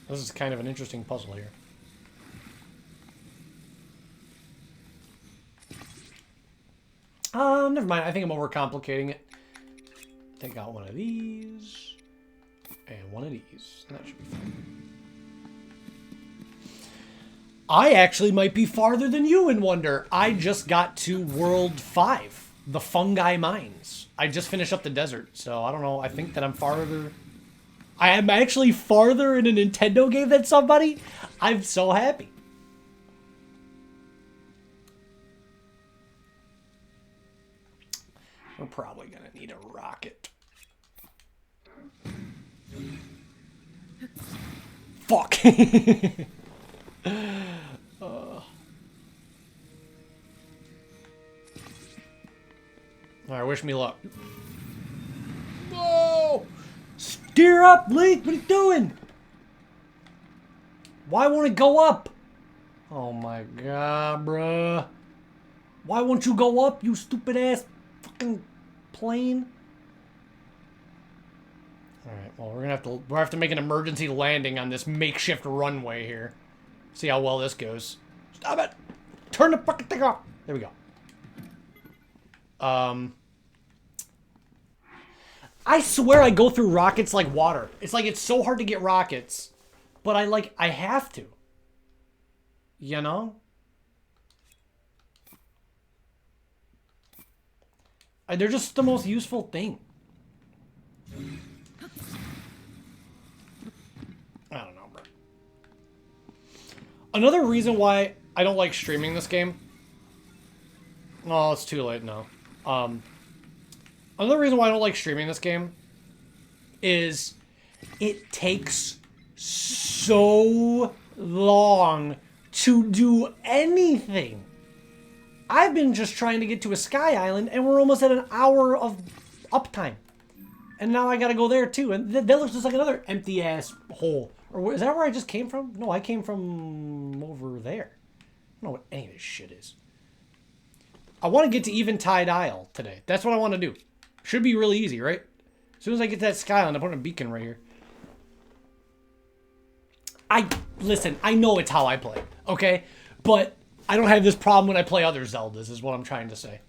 A: This is kind of an interesting puzzle here. Never mind. I think I'm overcomplicating it. Take out one of these. And one of these. That should be fine. I actually might be farther than you in Wonder. I just got to World 5. The Fungi Mines. I just finished up the desert. So, I don't know. I think that I'm farther... I am actually farther in a Nintendo game than somebody. I'm so happy. We're probably going to need a rocket. Fuck. Alright, wish me luck. Whoa! Steer up, Link! What are you doing? Why won't it go up? Oh my god, bruh. Why won't you go up, you stupid ass fucking plane? Alright, well we're gonna have to make an emergency landing on this makeshift runway here. See how well this goes. Stop it! Turn the fucking thing off! There we go. I swear I go through rockets like water. It's like it's so hard to get rockets. But I have to. You know? They're just the most useful thing. I don't know, bro. Another reason why I don't like streaming this game... No, it's too late now. Another reason why I don't like streaming this game is it takes so long to do anything. I've been just trying to get to a Sky Island and we're almost at an hour of uptime. And now I gotta go there too. And that looks just like another empty ass hole. Or is that where I just came from? No, I came from over there. I don't know what any of this shit is. I want to get to Eventide Isle today. That's what I want to do. Should be really easy, right? As soon as I get to that Sky Island, I put a beacon right here. Listen, I know it's how I play, okay? But I don't have this problem when I play other Zeldas, is what I'm trying to say.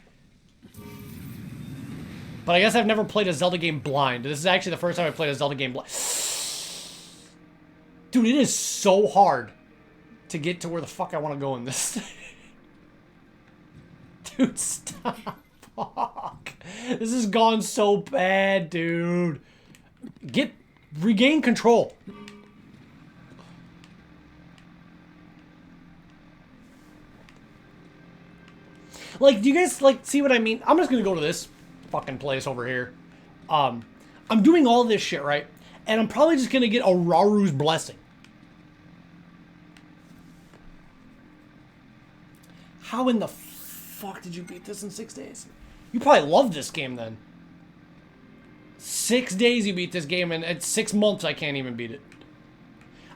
A: But I guess I've never played a Zelda game blind. This is actually the first time I played a Zelda game blind. Dude, it is so hard to get to where the fuck I want to go in this. Dude, stop. Fuck. This has gone so bad, dude. Regain control. Like, do you guys, like, see what I mean? I'm just gonna go to this fucking place over here. I'm doing all this shit, right? And I'm probably just gonna get a Raru's Blessing. How in the fuck did you beat this in 6 days? You probably love this game then. 6 days you beat this game, and at 6 months I can't even beat it.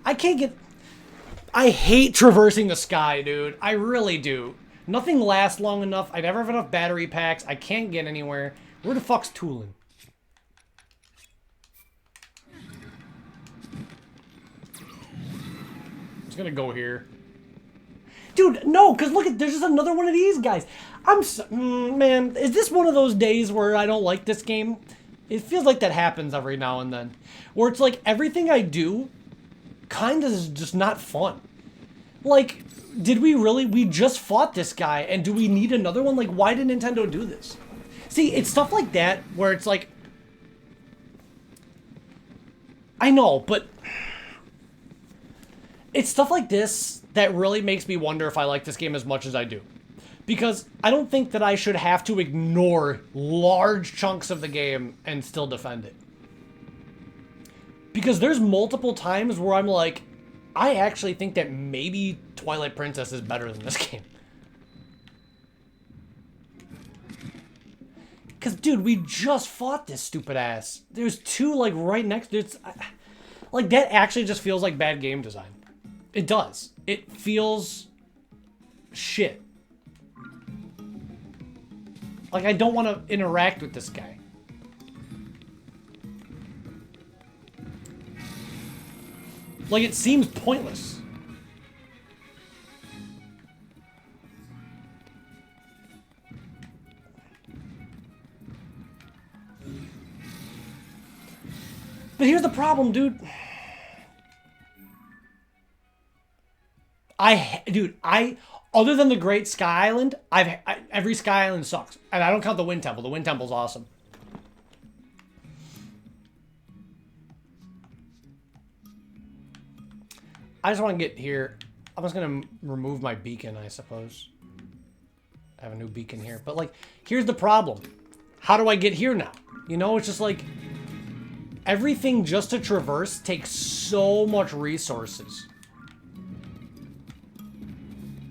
A: I hate traversing the sky, dude. I really do. Nothing lasts long enough. I never have enough battery packs. I can't get anywhere. Where the fuck's Tulin? Just gonna go here. Dude, no, because look, there's just another one of these guys. Man, is this one of those days where I don't like this game? It feels like that happens every now and then. Where it's like everything I do kind of is just not fun. Like, we just fought this guy, and do we need another one? Like, why did Nintendo do this? See, it's stuff like that where it's like, I know, but it's stuff like this that really makes me wonder if I like this game as much as I do. Because I don't think that I should have to ignore large chunks of the game and still defend it. Because there's multiple times where I'm like, I actually think that maybe Twilight Princess is better than this game. Because, dude, we just fought this stupid ass. There's two, like, right next to it. Like, that actually just feels like bad game design. It does. It feels shit. Like, I don't want to interact with this guy. Like, it seems pointless. But here's the problem, dude. Other than the Great Sky Island, every Sky Island sucks. And I don't count the Wind Temple. The Wind Temple's awesome. I just want to get here. I'm just going to remove my beacon, I suppose. I have a new beacon here. But, like, here's the problem. How do I get here now? You know, it's just like, everything just to traverse takes so much resources.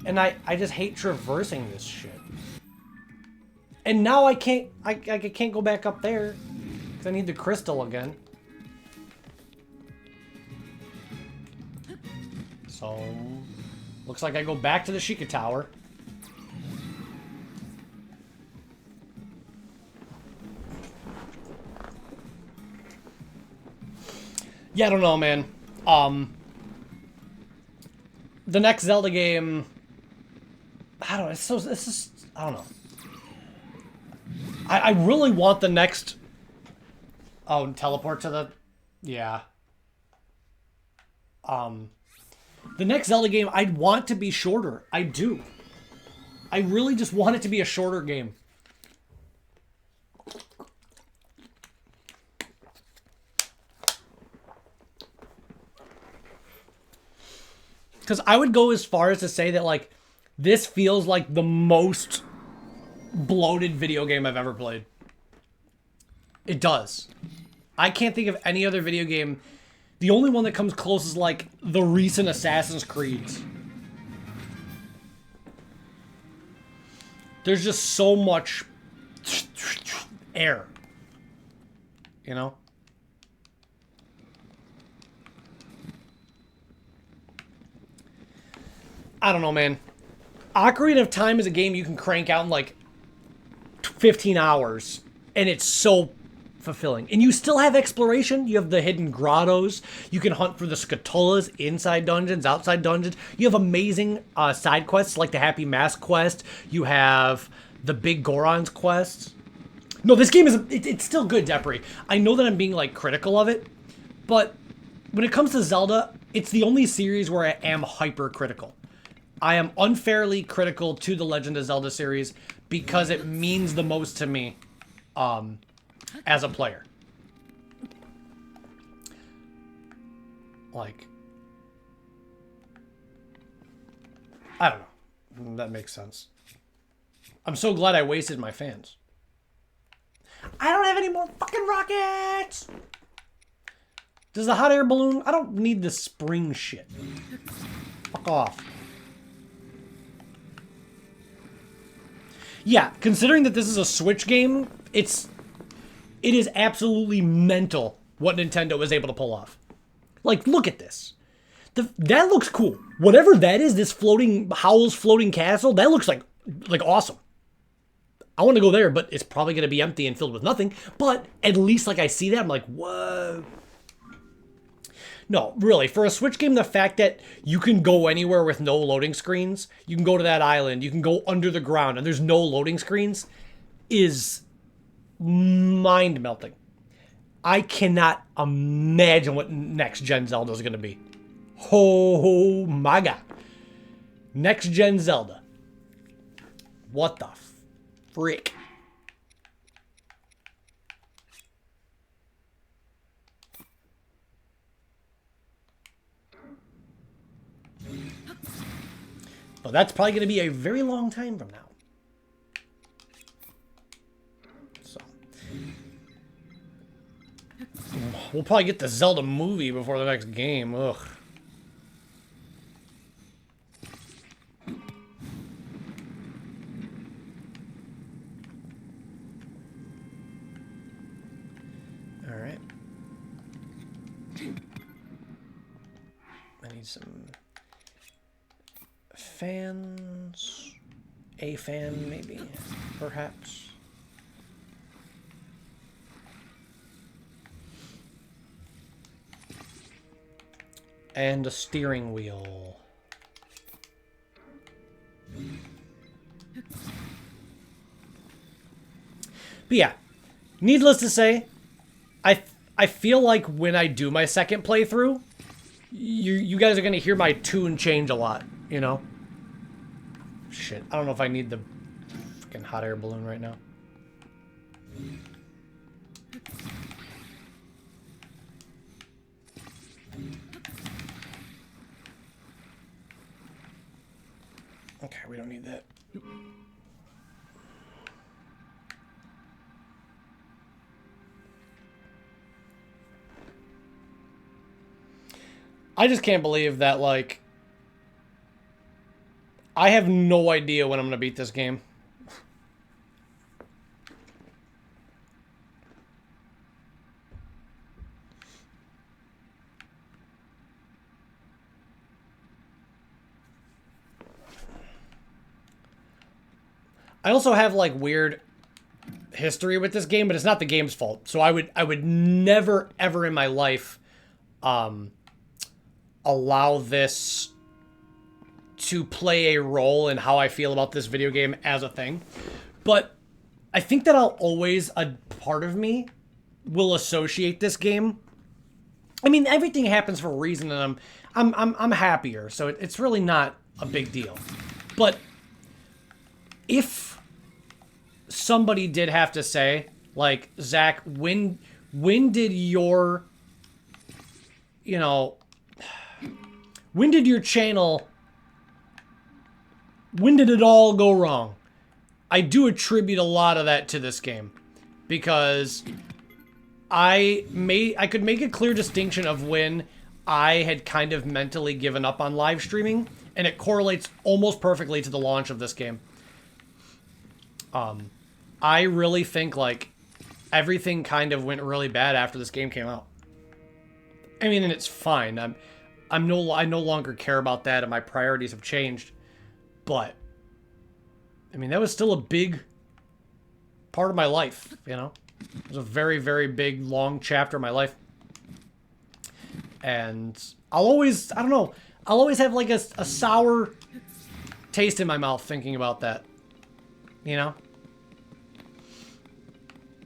A: And I just hate traversing this shit. And now I can't go back up there. Because I need the crystal again. So, looks like I go back to the Sheikah Tower. Yeah, I don't know, man. The next Zelda game, I don't know, it's just, I don't know. I really want the next, teleport to the, yeah. The next Zelda game, I'd want to be shorter. I do. I really just want it to be a shorter game. Because I would go as far as to say that, like, this feels like the most bloated video game I've ever played. It does. I can't think of any other video game. The only one that comes close is, like, the recent Assassin's Creeds. There's just so much air. You know? I don't know, man. Ocarina of Time is a game you can crank out in, like, 15 hours. And it's so fulfilling. And you still have exploration. You have the hidden grottos. You can hunt for the scatullas inside dungeons, outside dungeons. You have amazing side quests like the Happy Mask quest. You have the Big Gorons quests. No, this game is it's still good, Depri. I know that I'm being like critical of it, but when it comes to Zelda, it's the only series where I am hypercritical. I am unfairly critical to the Legend of Zelda series because it means the most to me as a player. Like, I don't know. That makes sense. I'm so glad I wasted my fans. I don't have any more fucking rockets! Does the hot air balloon... I don't need the spring shit. Fuck off. Yeah, considering that this is a Switch game, it is absolutely mental what Nintendo was able to pull off. Like, look at this. That looks cool. Whatever that is, this Howl's floating castle, that looks like awesome. I want to go there, but it's probably going to be empty and filled with nothing. But at least, like, I see that, I'm like, whoa. No, really, for a Switch game, the fact that you can go anywhere with no loading screens, you can go to that island, you can go under the ground, and there's no loading screens, is mind-melting. I cannot imagine what next-gen Zelda is going to be. Oh my god. Next-gen Zelda. What the frick? But that's probably going to be a very long time from now. So. We'll probably get the Zelda movie before the next game. Ugh. Alright. I need some... fans, a fan maybe, perhaps. And a steering wheel. But yeah, needless to say, I feel like when I do my second playthrough, you guys are gonna hear my tune change a lot, you know? Shit, I don't know if I need the fucking hot air balloon right now. Okay, we don't need that. I just can't believe that, like, I have no idea when I'm going to beat this game. I also have, like, weird history with this game, but it's not the game's fault. So I would never, ever in my life allow this to play a role in how I feel about this video game as a thing. But I think that a part of me will associate this game. I mean, everything happens for a reason, and I'm happier, so it's really not a big deal. But if somebody did have to say, like, Zach, when did your, you know, when did your channel, when did it all go wrong? I do attribute a lot of that to this game, because I could make a clear distinction of when I had kind of mentally given up on live streaming, and it correlates almost perfectly to the launch of this game. I really think, like, everything kind of went really bad after this game came out. I mean, and it's fine. I no longer care about that, and my priorities have changed. But I mean, that was still a big part of my life, you know? It was a very, very big, long chapter of my life. And I'll always, I don't know, I'll always have like a sour taste in my mouth thinking about that. You know?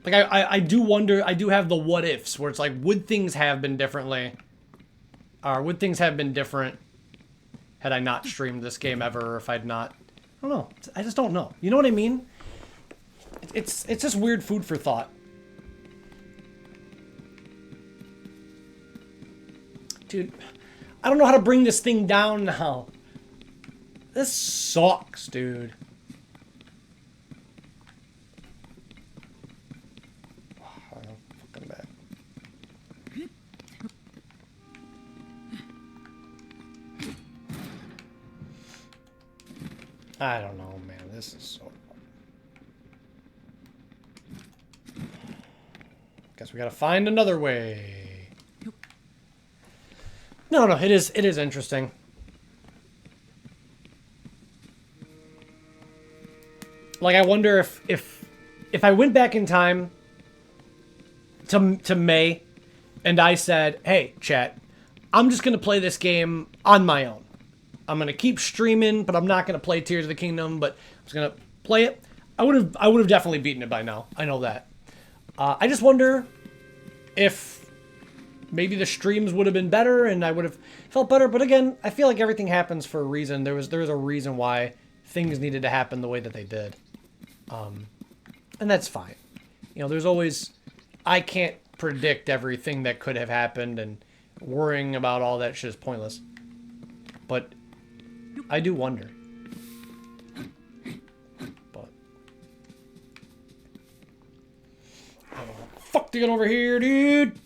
A: Like, I do wonder, I do have the what ifs where it's like, would things have been differently? Or would things have been different had I not streamed this game ever, or if I'd not... I don't know. I just don't know. You know what I mean? It's just weird food for thought. Dude, I don't know how to bring this thing down now. This sucks, dude. Fucking bad. I don't know, man. This is so... Guess we gotta find another way. No, it is interesting. Like, I wonder if I went back in time to May and I said, hey, chat, I'm just gonna play this game on my own. I'm gonna keep streaming, but I'm not gonna play Tears of the Kingdom, but I'm just gonna play it. I would have definitely beaten it by now. I know that. I just wonder if maybe the streams would have been better and I would have felt better. But again, I feel like everything happens for a reason. There was a reason why things needed to happen the way that they did. And that's fine. You know, there's always... I can't predict everything that could have happened, and worrying about all that shit is pointless. But I do wonder. But... oh, fuck to get over here, dude!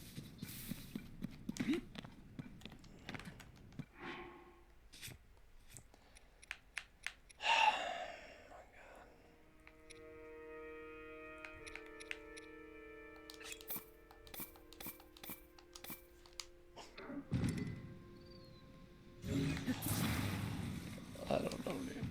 A: I don't know, dude.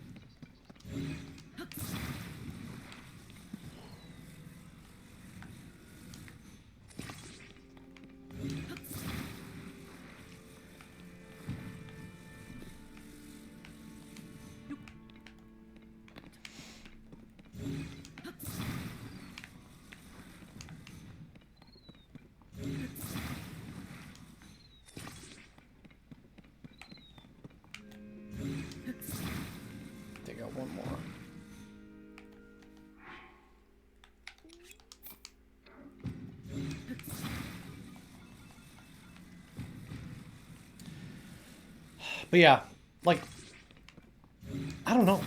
A: Take out one more. But yeah, like, I don't know.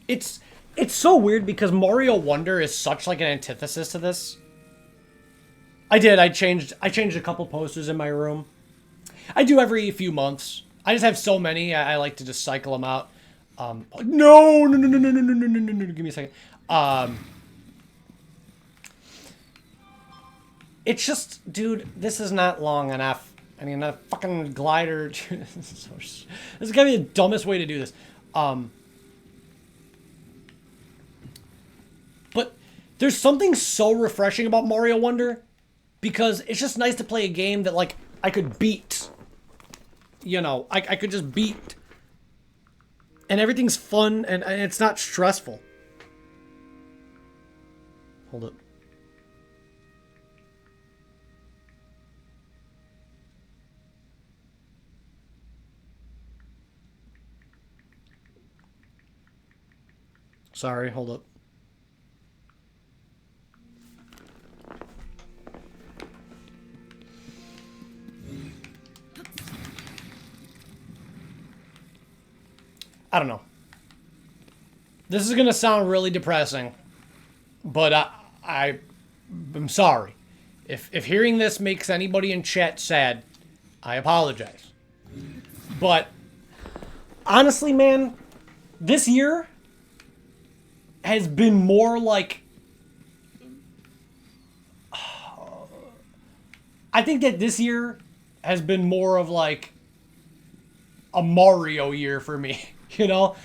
A: It's so weird because Mario Wonder is such like an antithesis to this. I changed a couple posters in my room. I do every few months. I just have so many. I like to just cycle them out. No, give me a second. It's just, dude, this is not long enough. I mean, a fucking glider. Dude, this is gonna be the dumbest way to do this. But there's something so refreshing about Mario Wonder because it's just nice to play a game that, like, I could beat. You know, I could just beat. And everything's fun and it's not stressful. Hold up. Sorry, hold up. I don't know. This is going to sound really depressing, but I'm sorry. If hearing this makes anybody in chat sad, I apologize. But honestly, man, this year has been more like... I think that this year has been more of like a Mario year for me. You know,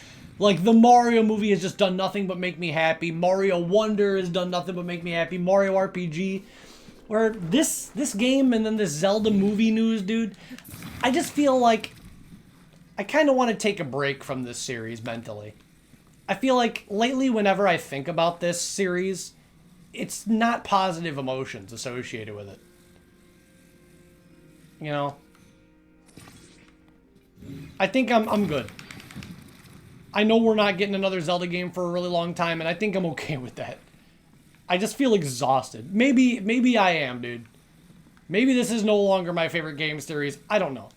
A: Like, the Mario movie has just done nothing but make me happy. Mario Wonder has done nothing but make me happy. Mario RPG. Where this game and then this Zelda movie news, dude, I just feel like I kind of want to take a break from this series mentally. I feel like lately, whenever I think about this series, it's not positive emotions associated with it. You know? I think I'm good. I know we're not getting another Zelda game for a really long time, and I think I'm okay with that. I just feel exhausted. Maybe I am, dude. Maybe this is no longer my favorite game series. I don't know.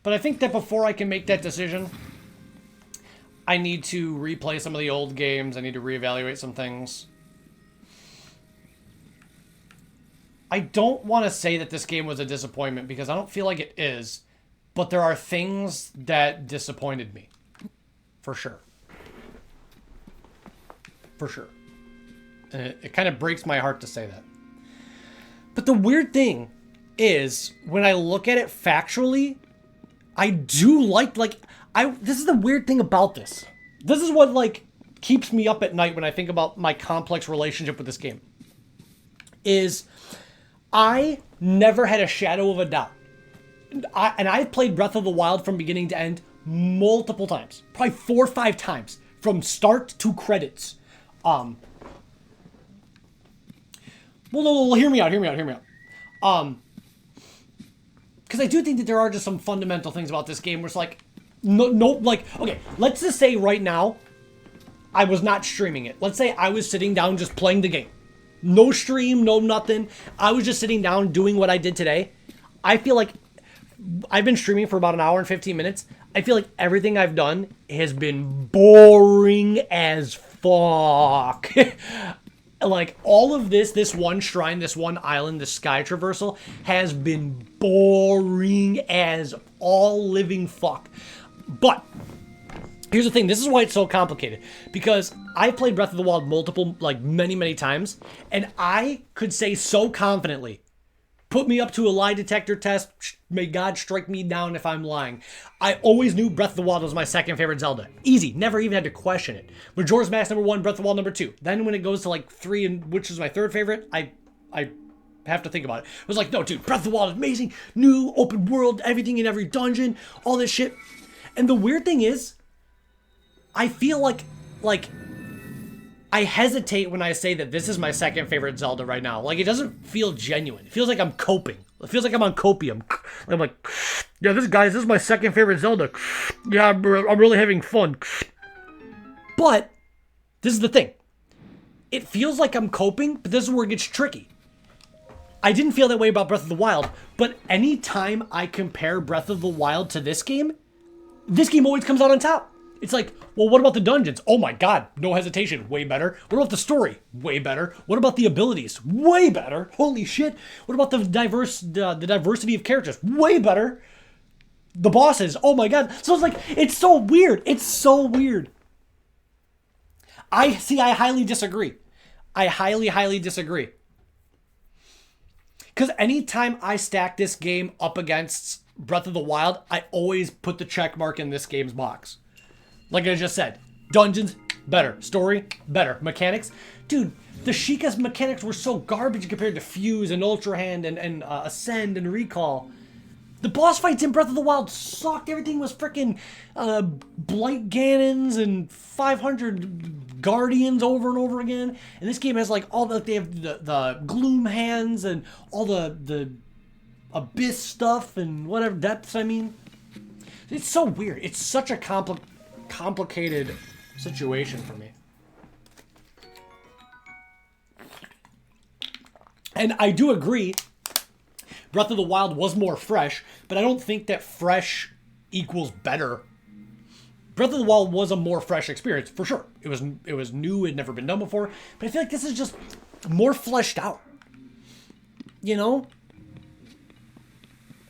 A: But I think that before I can make that decision, I need to replay some of the old games. I need to reevaluate some things. I don't want to say that this game was a disappointment because I don't feel like it is. But there are things that disappointed me. For sure. For sure. And it kind of breaks my heart to say that. But the weird thing is, when I look at it factually, I do this is the weird thing about this. This is what, like, keeps me up at night when I think about my complex relationship with this game. Is I never had a shadow of a doubt. And I've played Breath of the Wild from beginning to end multiple times. Probably 4 or 5 times. From start to credits. Well, no, hear me out. Because I do think that there are just some fundamental things about this game where it's like, okay, let's just say right now, I was not streaming it. Let's say I was sitting down just playing the game. No stream, no nothing. I was just sitting down doing what I did today. I feel like I've been streaming for about an hour and 15 minutes. I feel like everything I've done has been boring as fuck. Like, all of this one shrine, this one island, this sky traversal has been boring as all living fuck. But here's the thing. This is why it's so complicated. Because I played Breath of the Wild many times. And I could say so confidently, put me up to a lie detector test. May God strike me down if I'm lying. I always knew Breath of the Wild was my second favorite Zelda. Easy. Never even had to question it. Majora's Mask number 1, Breath of the Wild number 2. Then when it goes to like 3, and which is my third favorite, I have to think about it. It was like, no, dude, Breath of the Wild is amazing. New, open world, everything in every dungeon, all this shit. And the weird thing is, I feel like I hesitate when I say that this is my second favorite Zelda right now. Like, it doesn't feel genuine. It feels like I'm coping. It feels like I'm on copium. I'm like, yeah, this is my second favorite Zelda. Yeah, I'm really having fun. But this is the thing. It feels like I'm coping, but this is where it gets tricky. I didn't feel that way about Breath of the Wild, but anytime I compare Breath of the Wild to this game always comes out on top. It's like, well, what about the dungeons? Oh my god, no hesitation, way better. What about the story? Way better. What about the abilities? Way better. Holy shit. What about the diversity of characters? Way better. The bosses, oh my god. So it's like, it's so weird. It's so weird. I highly disagree. I highly disagree. Because anytime I stack this game up against Breath of the Wild, I always put the check mark in this game's box. Like I just said, dungeons, better. Story, better. Mechanics, dude, the Sheikah's mechanics were so garbage compared to Fuse and Ultra Hand and Ascend and Recall. The boss fights in Breath of the Wild sucked. Everything was freaking Blight Ganons and 500 Guardians over and over again. And this game has like all they have the Gloom Hands and all the Abyss stuff and whatever depths, I mean. It's so weird. It's such a complicated situation for me. And I do agree, Breath of the Wild was more fresh, but I don't think that fresh equals better. Breath of the Wild was a more fresh experience, for sure. It was new, it had never been done before, but I feel like this is just more fleshed out. You know?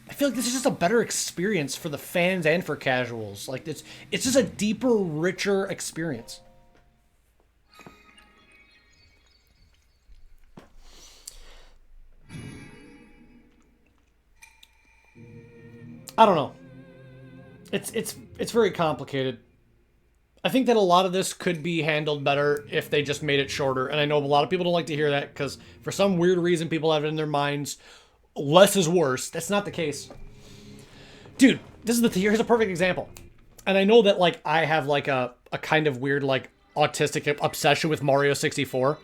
A: I feel like this is just a better experience for the fans and for casuals. Like, it's just a deeper, richer experience. I don't know. It's very complicated. I think that a lot of this could be handled better if they just made it shorter. And I know a lot of people don't like to hear that because for some weird reason people have it in their minds less is worse. That's not the case. Dude, here's a perfect example. And I know that like I have like a kind of weird like autistic obsession with Mario 64.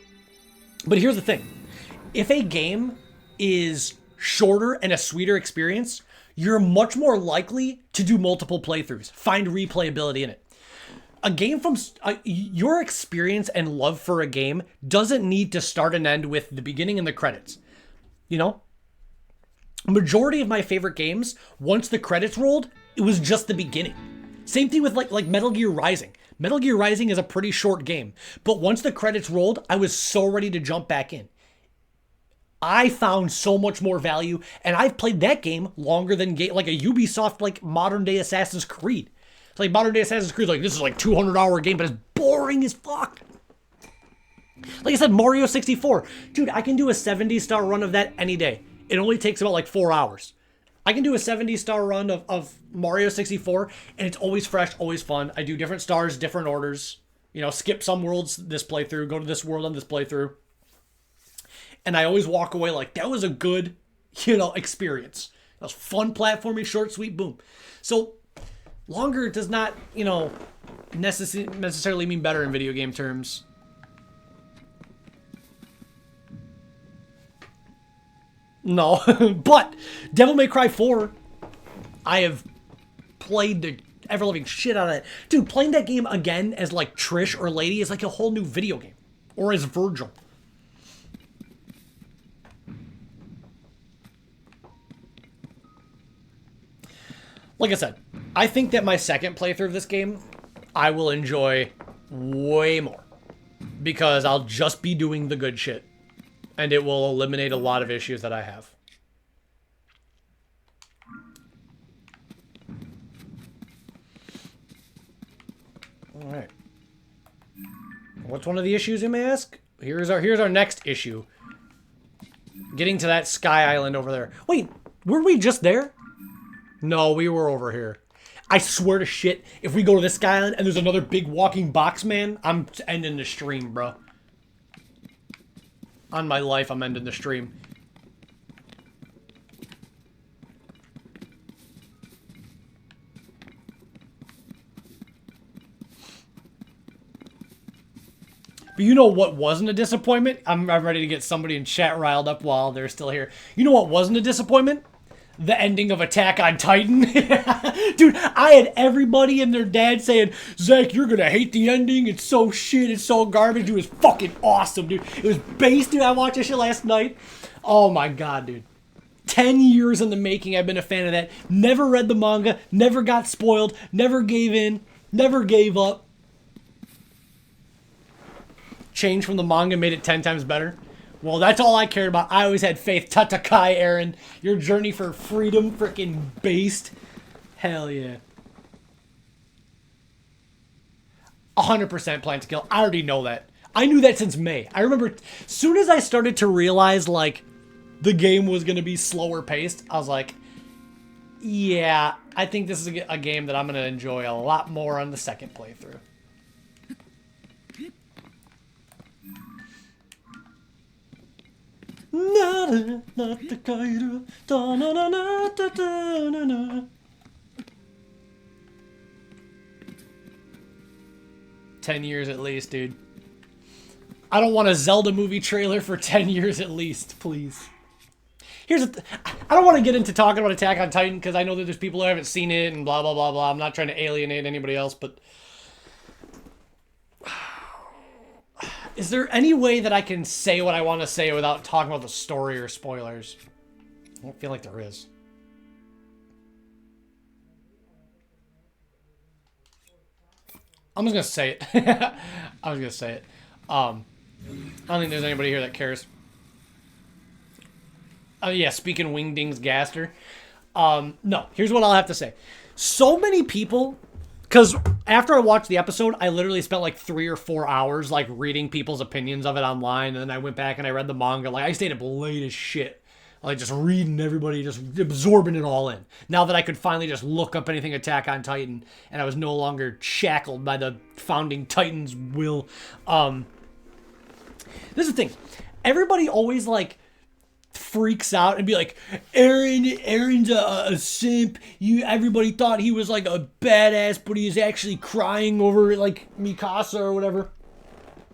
A: But here's the thing. If a game is shorter and a sweeter experience, you're much more likely to do multiple playthroughs, find replayability in it. A game from your experience and love for a game doesn't need to start and end with the beginning and the credits. You know? Majority of my favorite games, once the credits rolled, it was just the beginning. Same thing with like Metal Gear Rising. Metal Gear Rising is a pretty short game, but once the credits rolled, I was so ready to jump back in. I found so much more value, and I've played that game longer than like a Ubisoft like modern day Assassin's Creed. It's like modern day Assassin's Creed, like this is like 200-hour game, but it's boring as fuck. Like I said, Mario 64, dude, I can do a 70-star run of that any day. It only takes about like 4 hours. I can do a 70-star run of Mario 64, and it's always fresh, always fun. I do different stars, different orders. You know, skip some worlds this playthrough, go to this world on this playthrough. And I always walk away like, that was a good, experience. That was fun platforming, short, sweet, boom. So, longer does not, necessarily mean better in video game terms. No, but Devil May Cry 4, I have played the ever-living shit out of it. Dude, playing that game again as like Trish or Lady is like a whole new video game. Or as Virgil. Like I said, I think that my second playthrough of this game, I will enjoy way more. Because I'll just be doing the good shit. And it will eliminate a lot of issues that I have. Alright. What's one of the issues, you may ask? Here's our next issue. Getting to that Sky Island over there. Wait, were we just there? No, we were over here. I swear to shit, if we go to this Sky Island and there's another big walking box man, I'm ending the stream, bro. On my life, I'm ending the stream. But you know what wasn't a disappointment? I'm ready to get somebody in chat riled up while they're still here. You know what wasn't a disappointment? The ending of Attack on Titan. Dude, I had everybody and their dad saying, Zach, you're gonna hate the ending. It's so shit. It's so garbage. Dude, it was fucking awesome, dude. It was based, dude. I watched that shit last night. Oh my god, dude. 10 years in the making, I've been a fan of that. Never read the manga. Never got spoiled. Never gave in. Never gave up. Change from the manga made it 10 times better. Well, that's all I cared about. I always had faith. Tatakai, Aaron. Your journey for freedom freaking based. Hell yeah. 100% Plan to Kill. I already know that. I knew that since May. I remember soon as I started to realize, like, the game was going to be slower paced, I was like, yeah, I think this is a game that I'm going to enjoy a lot more on the second playthrough. Na, na, na, na, na, na. 10 years at least, dude. I don't want a Zelda movie trailer for 10 years at least, please. I don't want to get into talking about Attack on Titan because I know that there's people who haven't seen it and blah, blah, blah, blah. I'm not trying to alienate anybody else, but... Is there any way that I can say what I want to say without talking about the story or spoilers? I don't feel like there is. I'm just going to say it. I was going to say it. I don't think there's anybody here that cares. Yeah, speaking Wingdings Gaster. No, here's what I'll have to say. So many people... Because after I watched the episode, I literally spent like 3 or 4 hours like reading people's opinions of it online. And then I went back and I read the manga. Like I stayed up late as shit Like just reading everybody, just absorbing it all in. Now that I could finally just look up anything Attack on Titan, and I was no longer shackled by the founding Titan's will. This is the thing. Everybody always like freaks out and be like, Aaron's a simp. Everybody thought he was like a badass, but he is actually crying over like Mikasa or whatever.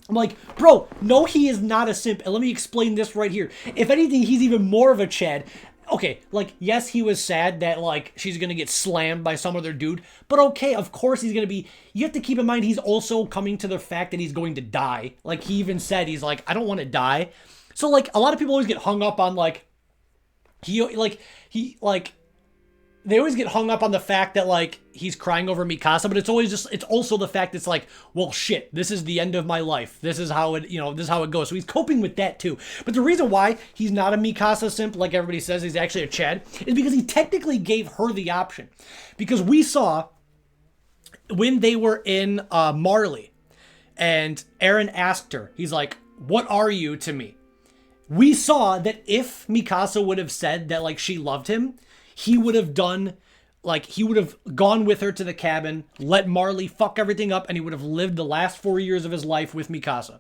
A: I'm like, bro, no, he is not a simp. And let me explain this right here. If anything, he's even more of a Chad. Okay, like, yes, he was sad that, like, she's gonna get slammed by some other dude. But okay, of course he's gonna be... You have to keep in mind he's also coming to the fact that he's going to die. Like, he even said, he's like, I don't want to die. So, like, a lot of people always get hung up on, like... They always get hung up on the fact that, like, he's crying over Mikasa, but it's always just, it's also the fact it's like, well, shit, this is the end of my life. This is how it, this is how it goes. So he's coping with that too. But the reason why he's not a Mikasa simp, like everybody says, he's actually a Chad, is because he technically gave her the option. Because we saw when they were in Marley, and Eren asked her, he's like, what are you to me? We saw that if Mikasa would have said that, like, she loved him, he would have done, like, he would have gone with her to the cabin, let Marley fuck everything up, and he would have lived the last 4 years of his life with Mikasa.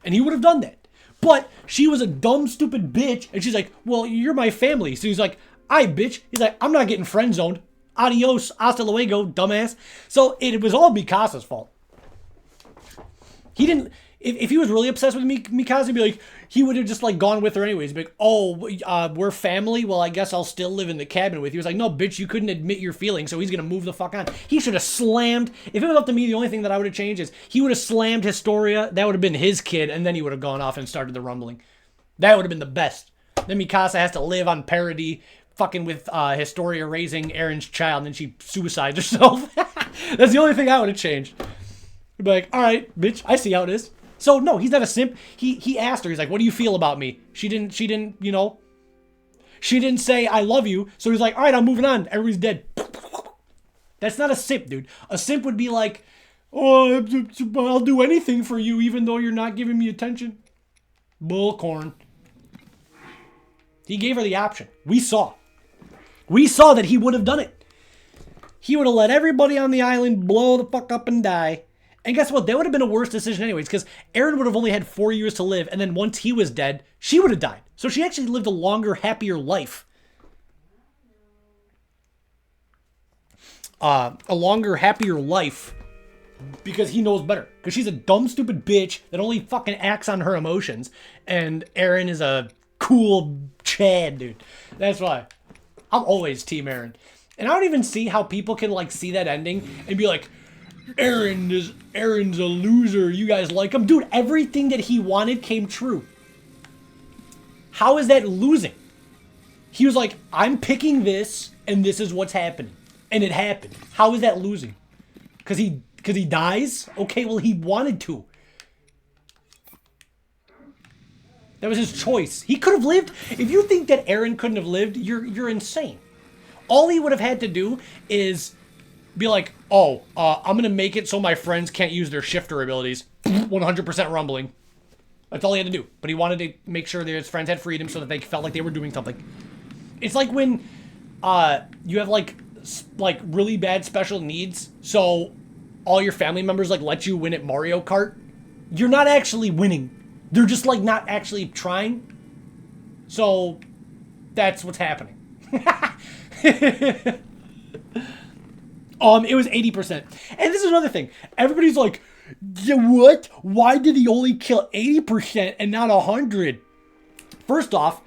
A: And he would have done that. But she was a dumb, stupid bitch, and she's like, well, you're my family. So he's like, aye, bitch. He's like, I'm not getting friend-zoned. Adios, hasta luego, dumbass. So it was all Mikasa's fault. He didn't... If he was really obsessed with Mikasa, he'd be like, he would have just like gone with her anyways. He'd be like, oh, we're family? Well, I guess I'll still live in the cabin with you. He was like, no, bitch, you couldn't admit your feelings, so he's going to move the fuck on. He should have slammed. If it was up to me, the only thing that I would have changed is he would have slammed Historia. That would have been his kid, and then he would have gone off and started the rumbling. That would have been the best. Then Mikasa has to live on parody, fucking with Historia raising Eren's child, and then she suicides herself. That's the only thing I would have changed. He'd be like, all right, bitch, I see how it is. So, no, he's not a simp. He asked her, he's like, what do you feel about me? She didn't, she didn't say, I love you. So he's like, all right, I'm moving on. Everybody's dead. That's not a simp, dude. A simp would be like, oh, I'll do anything for you, even though you're not giving me attention. Bullcorn. He gave her the option. We saw that he would have done it. He would have let everybody on the island blow the fuck up and die. And guess what? That would have been a worse decision anyways, because Eren would have only had 4 years to live, and then once he was dead, she would have died. So she actually lived a longer, happier life. A longer, happier life, because he knows better. Because she's a dumb, stupid bitch that only fucking acts on her emotions, and Eren is a cool Chad, dude. That's why. I'm always Team Eren. And I don't even see how people can, like, see that ending and be like, Eren's a loser. You guys like him? Dude, everything that he wanted came true. How is that losing? He was like, I'm picking this, and this is what's happening. And it happened. How is that losing? Because he dies? Okay, well, he wanted to. That was his choice. He could have lived. If you think that Eren couldn't have lived, you're insane. All he would have had to do is be like, oh, I'm going to make it so my friends can't use their shifter abilities. 100% rumbling. That's all he had to do. But he wanted to make sure that his friends had freedom so that they felt like they were doing something. It's like when you have like really bad special needs, so all your family members like let you win at Mario Kart. You're not actually winning. They're just like not actually trying. So that's what's happening. It was 80%. And this is another thing. Everybody's like, yeah, what? Why did he only kill 80% and not 100? First off,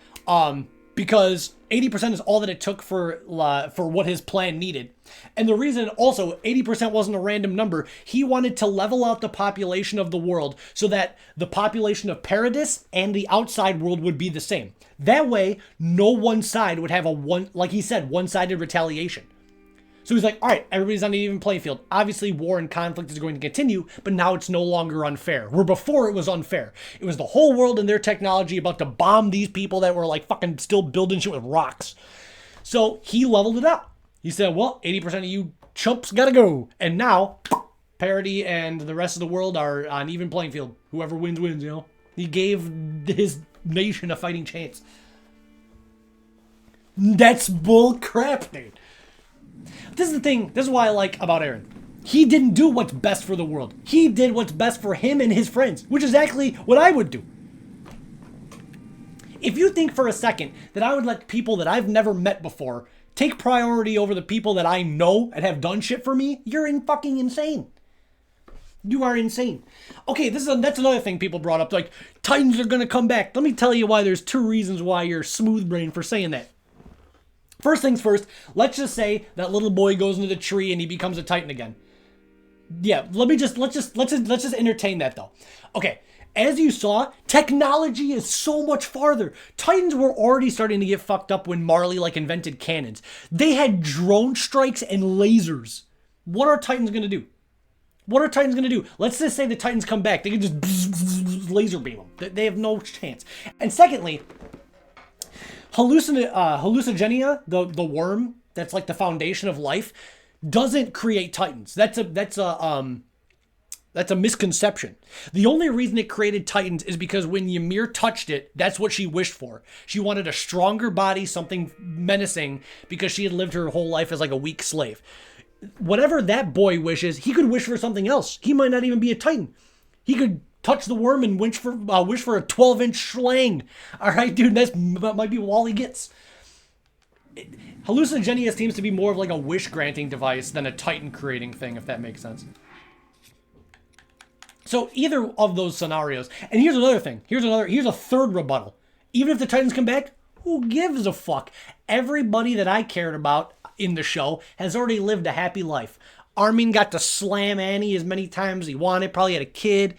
A: because 80% is all that it took for what his plan needed. And the reason also 80% wasn't a random number. He wanted to level out the population of the world so that the population of Paradis and the outside world would be the same. That way, no one side would have like he said, one-sided retaliation. So he's like, all right, everybody's on an even playing field. Obviously, war and conflict is going to continue, but now it's no longer unfair. Where before it was unfair. It was the whole world and their technology about to bomb these people that were like fucking still building shit with rocks. So he leveled it out. He said, well, 80% of you chumps gotta go. And now, Parody and the rest of the world are on even playing field. Whoever wins, wins, you know? He gave his nation a fighting chance. That's bull crap, dude. This is the thing. This is what I like about Eren. He didn't do what's best for the world. He did what's best for him and his friends, which is exactly what I would do. If you think for a second that I would let people that I've never met before take priority over the people that I know and have done shit for me, you're fucking insane. You are insane. Okay, that's another thing people brought up. Like, Titans are gonna come back. Let me tell you why there's 2 reasons why you're smooth brain for saying that. First things first, let's just say that little boy goes into the tree and he becomes a Titan again. Yeah, let's just entertain that though. Okay, as you saw, technology is so much farther. Titans were already starting to get fucked up when Marley invented cannons. They had drone strikes and lasers. What are Titans gonna do? What are Titans gonna do? Let's just say the Titans come back. They can just laser beam them. They have no chance. And secondly, hallucinogenia, the worm that's like the foundation of life, doesn't create Titans. That's a misconception. The only reason it created Titans is because when Ymir touched it, that's what she wished for. She wanted a stronger body, something menacing, because she had lived her whole life as like a weak slave. Whatever that boy wishes, he could wish for something else. He might not even be a Titan. He could touch the worm and wish for a 12-inch slang. All right, dude, that might be all he gets. Hallucinogenia seems to be more of like a wish-granting device than a Titan-creating thing, if that makes sense. So either of those scenarios, and here's another thing. Here's a third rebuttal. Even if the Titans come back, who gives a fuck? Everybody that I cared about in the show has already lived a happy life. Armin got to slam Annie as many times as he wanted, probably had a kid.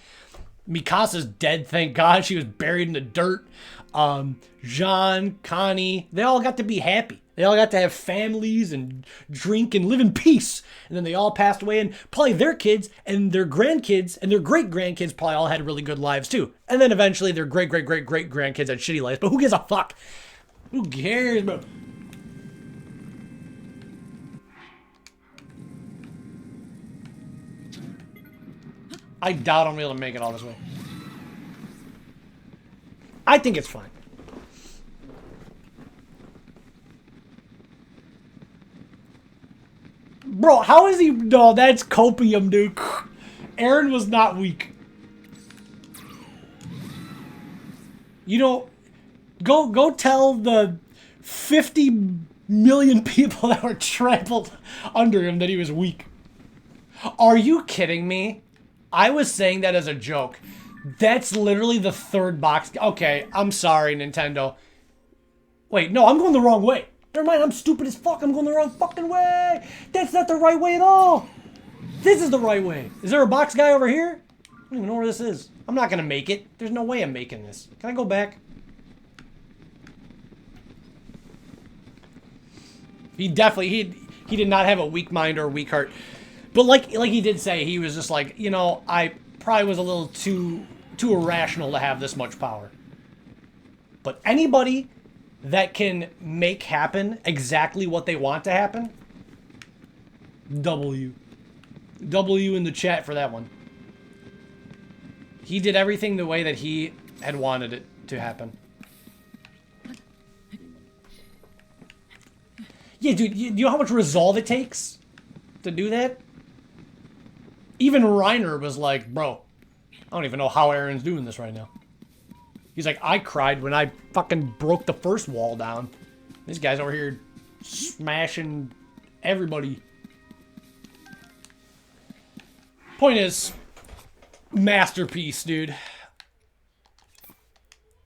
A: Mikasa's dead, thank God. She was buried in the dirt. Jean, Connie, they all got to be happy. They all got to have families and drink and live in peace. And then they all passed away, and probably their kids and their grandkids and their great-grandkids probably all had really good lives too. And then eventually their great-great-great-great-grandkids had shitty lives. But who gives a fuck? Who cares, bro? I doubt I'm able to make it all this way. I think it's fine. Bro, how is he? No, that's copium, dude. Eren was not weak. You know, go tell the 50 million people that were trampled under him that he was weak. Are you kidding me? I was saying that as a joke. That's literally the third box. Okay, I'm sorry, Nintendo. Wait, no, I'm going the wrong way. Never mind, I'm stupid as fuck. I'm going the wrong fucking way. That's not the right way at all. This is the right way. Is there a box guy over here? I don't even know where this is. I'm not going to make it. There's no way I'm making this. Can I go back? He definitely, he did not have a weak mind or a weak heart. But like he did say, he was just like, you know, I probably was a little too irrational to have this much power. But anybody that can make happen exactly what they want to happen, W. W in the chat for that one. He did everything the way that he had wanted it to happen. Yeah, dude, you know how much resolve it takes to do that? Even Reiner was like, bro, I don't even know how Eren's doing this right now. He's like, I cried when I fucking broke the first wall down. This guy's over here smashing everybody. Point is, masterpiece, dude.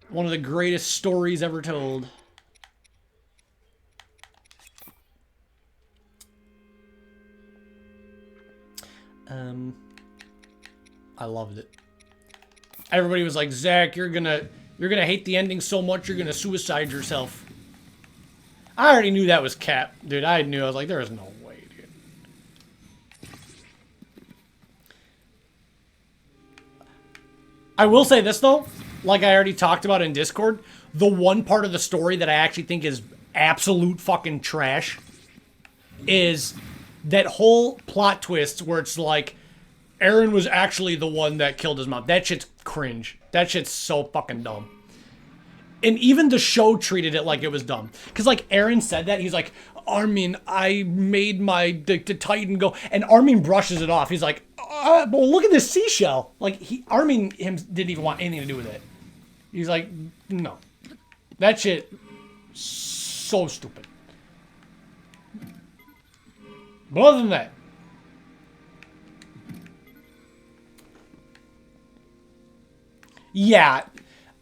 A: One of the greatest stories ever told. I loved it. Everybody was like, Zach, you're gonna hate the ending so much you're gonna suicide yourself. I already knew that was cap, dude. I knew. I was like, there is no way, dude. I will say this though, like I already talked about in Discord, the one part of the story that I actually think is absolute fucking trash is that whole plot twist where it's like Eren was actually the one that killed his mom. That shit's cringe. That shit's so fucking dumb. And even the show treated it like it was dumb. Because, like, Aaron said that. He's like, Armin, I made the Titan go. And Armin brushes it off. He's like, well, look at this seashell. Like, Armin didn't even want anything to do with it. He's like, no. That shit, so stupid. But other than that, yeah,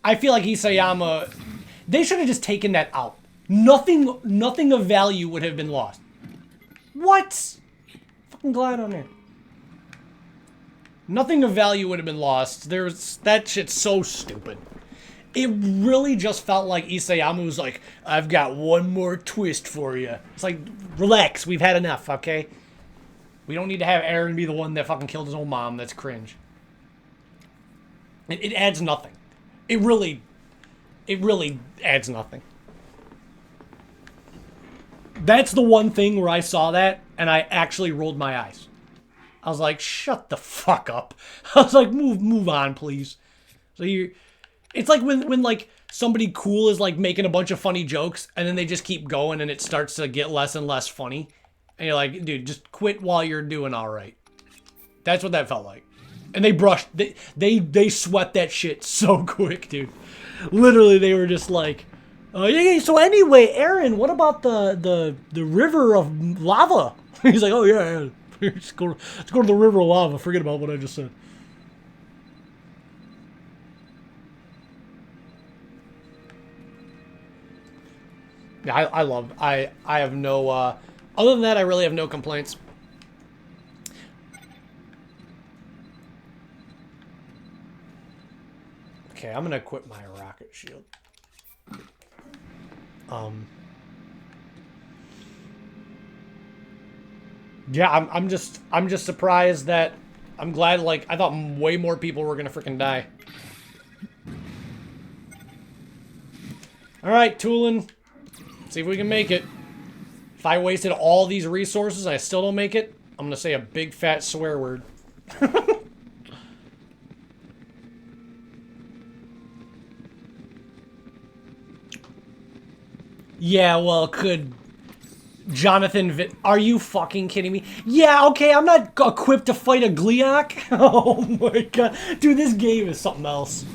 A: I feel like Isayama, they should have just taken that out. Nothing of value would have been lost. What? Fucking glide on there. Nothing of value would have been lost. That shit's so stupid. It really just felt like Isayama was like, I've got one more twist for you. It's like, relax, we've had enough, okay? We don't need to have Aaron be the one that fucking killed his own mom. That's cringe. It adds nothing. It really adds nothing. That's the one thing where I saw that and I actually rolled my eyes. I was like, shut the fuck up. I was like, move on, please. So it's like when like somebody cool is like making a bunch of funny jokes and then they just keep going and it starts to get less and less funny. And you're like, dude, just quit while you're doing all right. That's what that felt like. And they sweat that shit so quick, dude. Literally, they were just like, yeah, so anyway, Aaron, what about the river of lava? He's like, oh yeah. Let's go to the river of lava. Forget about what I just said. Yeah, I have no, other than that, I really have no complaints. Okay, I'm gonna equip my rocket shield. Yeah, I'm just surprised that I'm glad, like, I thought way more people were gonna freaking die. Alright, Tulin. See if we can make it. If I wasted all these resources and I still don't make it, I'm gonna say a big fat swear word. Yeah, well, could Jonathan are you fucking kidding me? Yeah, okay, I'm not equipped to fight a Gleeok. Oh my god. Dude, this game is something else.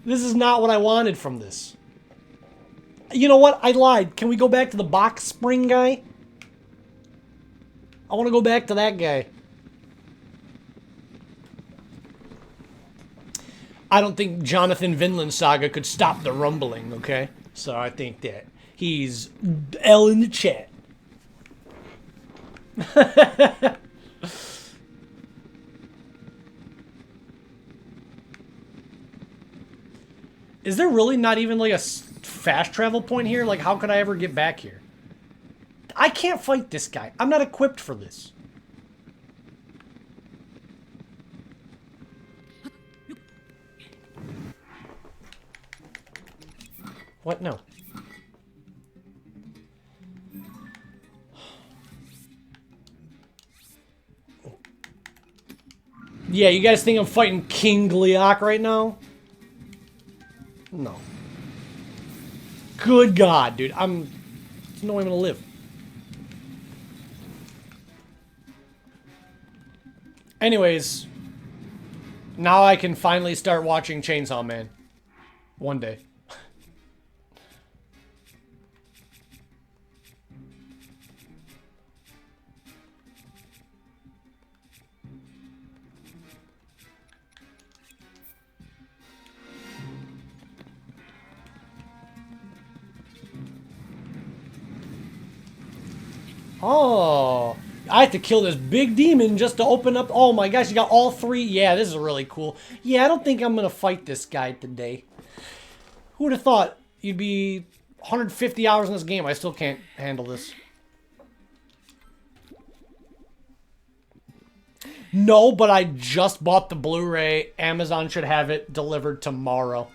A: This is not what I wanted from this. You know what? I lied. Can we go back to the box spring guy? I want to go back to that guy. I don't think Jonathan Vinland Saga could stop the rumbling, okay? So I think that he's L in the chat. Is there really not even like a fast travel point here? Like, how could I ever get back here? I can't fight this guy. I'm not equipped for this. What? No. Yeah, you guys think I'm fighting King Gleeok right now? No. Good God, dude. There's no way I'm gonna live. Anyways, now I can finally start watching Chainsaw Man. One day. Oh, I have to kill this big demon just to open up. Oh my gosh, you got all three. Yeah, this is really cool. Yeah, I don't think I'm going to fight this guy today. Who would have thought you'd be 150 hours in this game? I still can't handle this. No, but I just bought the Blu-ray. Amazon should have it delivered tomorrow.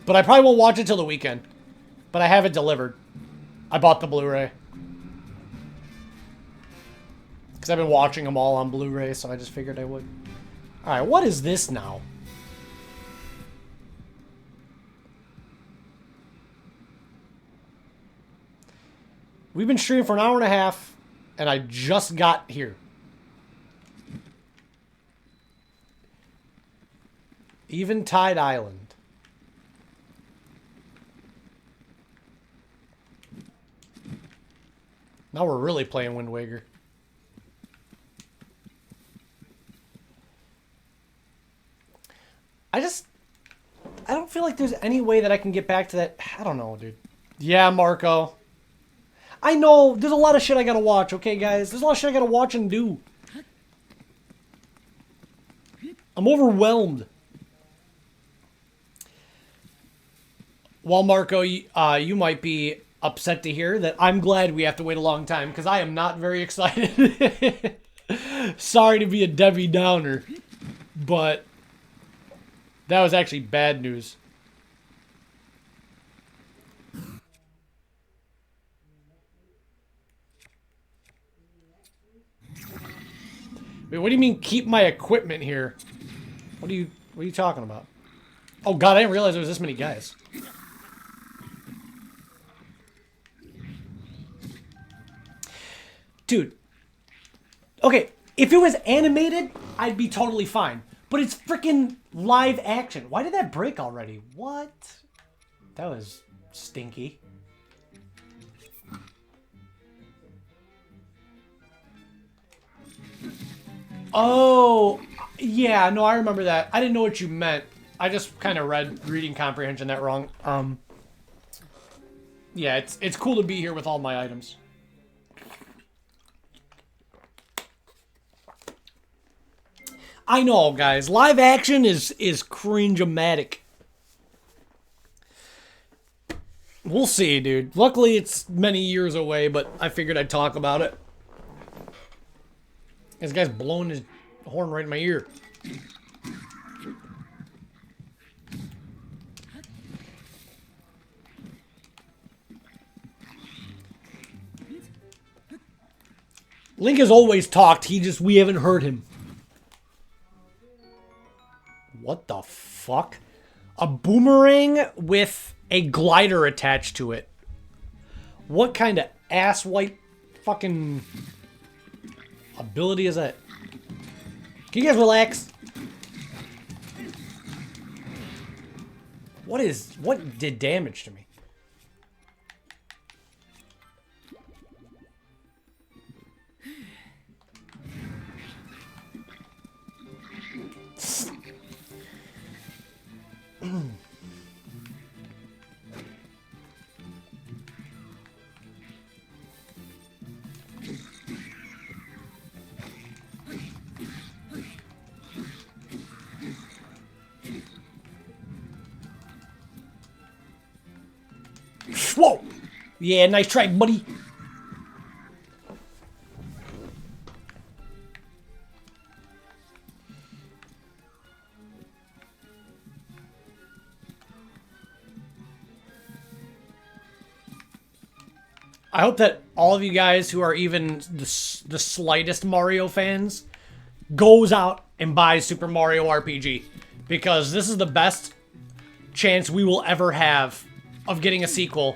A: But I probably won't watch it till the weekend. But I have it delivered. I bought the Blu-ray. Because I've been watching them all on Blu-ray, so I just figured I would. Alright, what is this now? We've been streaming for an hour and a half, and I just got here. Eventide Island. Now we're really playing Wind Waker. I don't feel like there's any way that I can get back to that. I don't know, dude. Yeah, Marco. I know, there's a lot of shit I gotta watch, okay, guys? There's a lot of shit I gotta watch and do. I'm overwhelmed. Well, Marco, you might be upset to hear that I'm glad we have to wait a long time, because I am not very excited. Sorry to be a Debbie Downer, but that was actually bad news. Wait, what do you mean keep my equipment here? What are you talking about? Oh god, I didn't realize there was this many guys. Dude. Okay, if it was animated, I'd be totally fine. But it's freaking live action. Why did that break already? What? That was stinky. Oh, yeah, no, I remember that. I didn't know what you meant. I just kind of read reading comprehension that wrong. Yeah, it's cool to be here with all my items. I know, guys. Live action is cringe-o-matic. We'll see, dude. Luckily, it's many years away, but I figured I'd talk about it. This guy's blowing his horn right in my ear. Link has always talked, we haven't heard him. What the fuck? A boomerang with a glider attached to it. What kind of ass-wipe fucking ability is that? Can you guys relax? What did damage to me? Whoa! Yeah, nice try, buddy. I hope that all of you guys who are even the slightest Mario fans goes out and buys Super Mario RPG, because this is the best chance we will ever have of getting a sequel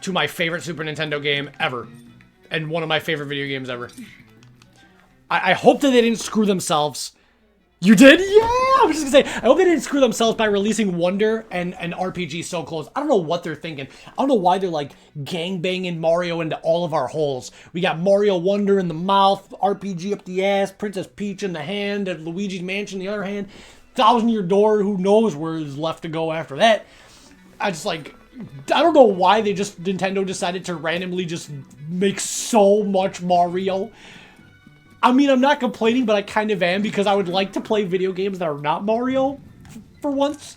A: to my favorite Super Nintendo game ever, and one of my favorite video games ever. I hope that they didn't screw themselves. You did? Yeah! I was just gonna say, I hope they didn't screw themselves by releasing Wonder and RPG so close. I don't know what they're thinking. I don't know why they're like gangbanging Mario into all of our holes. We got Mario Wonder in the mouth, RPG up the ass, Princess Peach in the hand, and Luigi's Mansion in the other hand. Thousand Year Door, who knows where is left to go after that. I don't know why Nintendo decided to randomly just make so much Mario. I mean, I'm not complaining, but I kind of am, because I would like to play video games that are not Mario for once.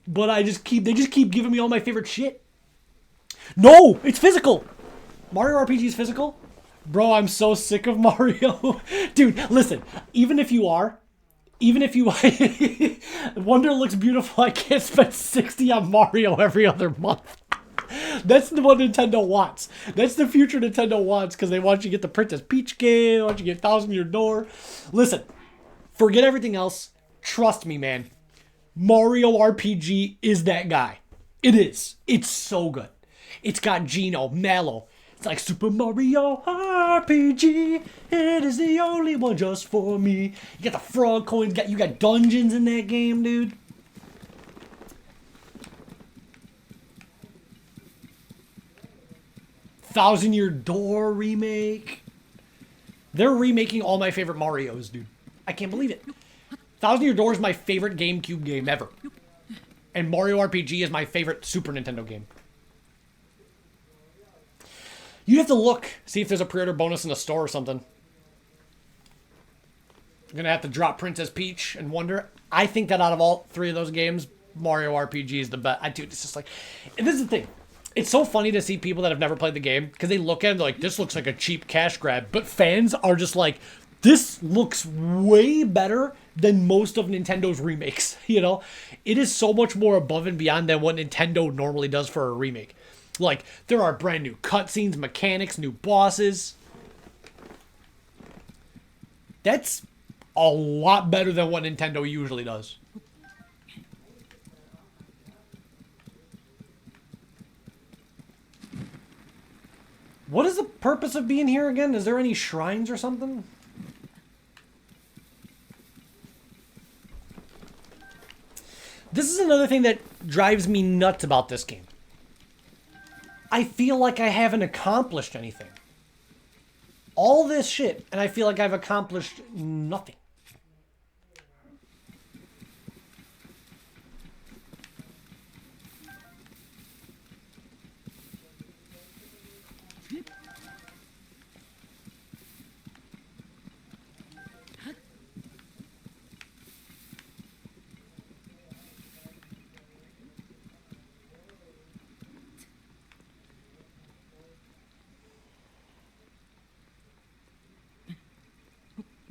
A: But they just keep giving me all my favorite shit. No, it's physical. Mario RPG is physical? Bro, I'm so sick of Mario. Dude, listen, even if you Wonder looks beautiful, I can't spend 60 on Mario every other month. That's what Nintendo wants. That's the future Nintendo wants, because they want you to get the Princess Peach game, they want you to get Thousand Year Door. Listen, forget everything else. Trust me, man. Mario RPG is that guy. It is. It's so good. It's got Geno, Mallow, It's like Super Mario RPG. It is the only one just for me. You got the frog coins. You got dungeons in that game, dude. Thousand Year Door remake. They're remaking all my favorite Marios, dude. I can't believe it. Thousand Year Door is my favorite GameCube game ever. And Mario RPG is my favorite Super Nintendo game. You have to look, see if there's a pre-order bonus in the store or something. I'm gonna have to drop Princess Peach and Wonder. I think that out of all three of those games, Mario RPG is the best. Dude, it's just like, and this is the thing. It's so funny to see people that have never played the game because they look at it like, this looks like a cheap cash grab. But fans are just like, this looks way better than most of Nintendo's remakes, you know? It is so much more above and beyond than what Nintendo normally does for a remake. Like, there are brand new cutscenes, mechanics, new bosses. That's a lot better than what Nintendo usually does. What is the purpose of being here again? Is there any shrines or something? This is another thing that drives me nuts about this game. I feel like I haven't accomplished anything. All this shit, and I feel like I've accomplished nothing.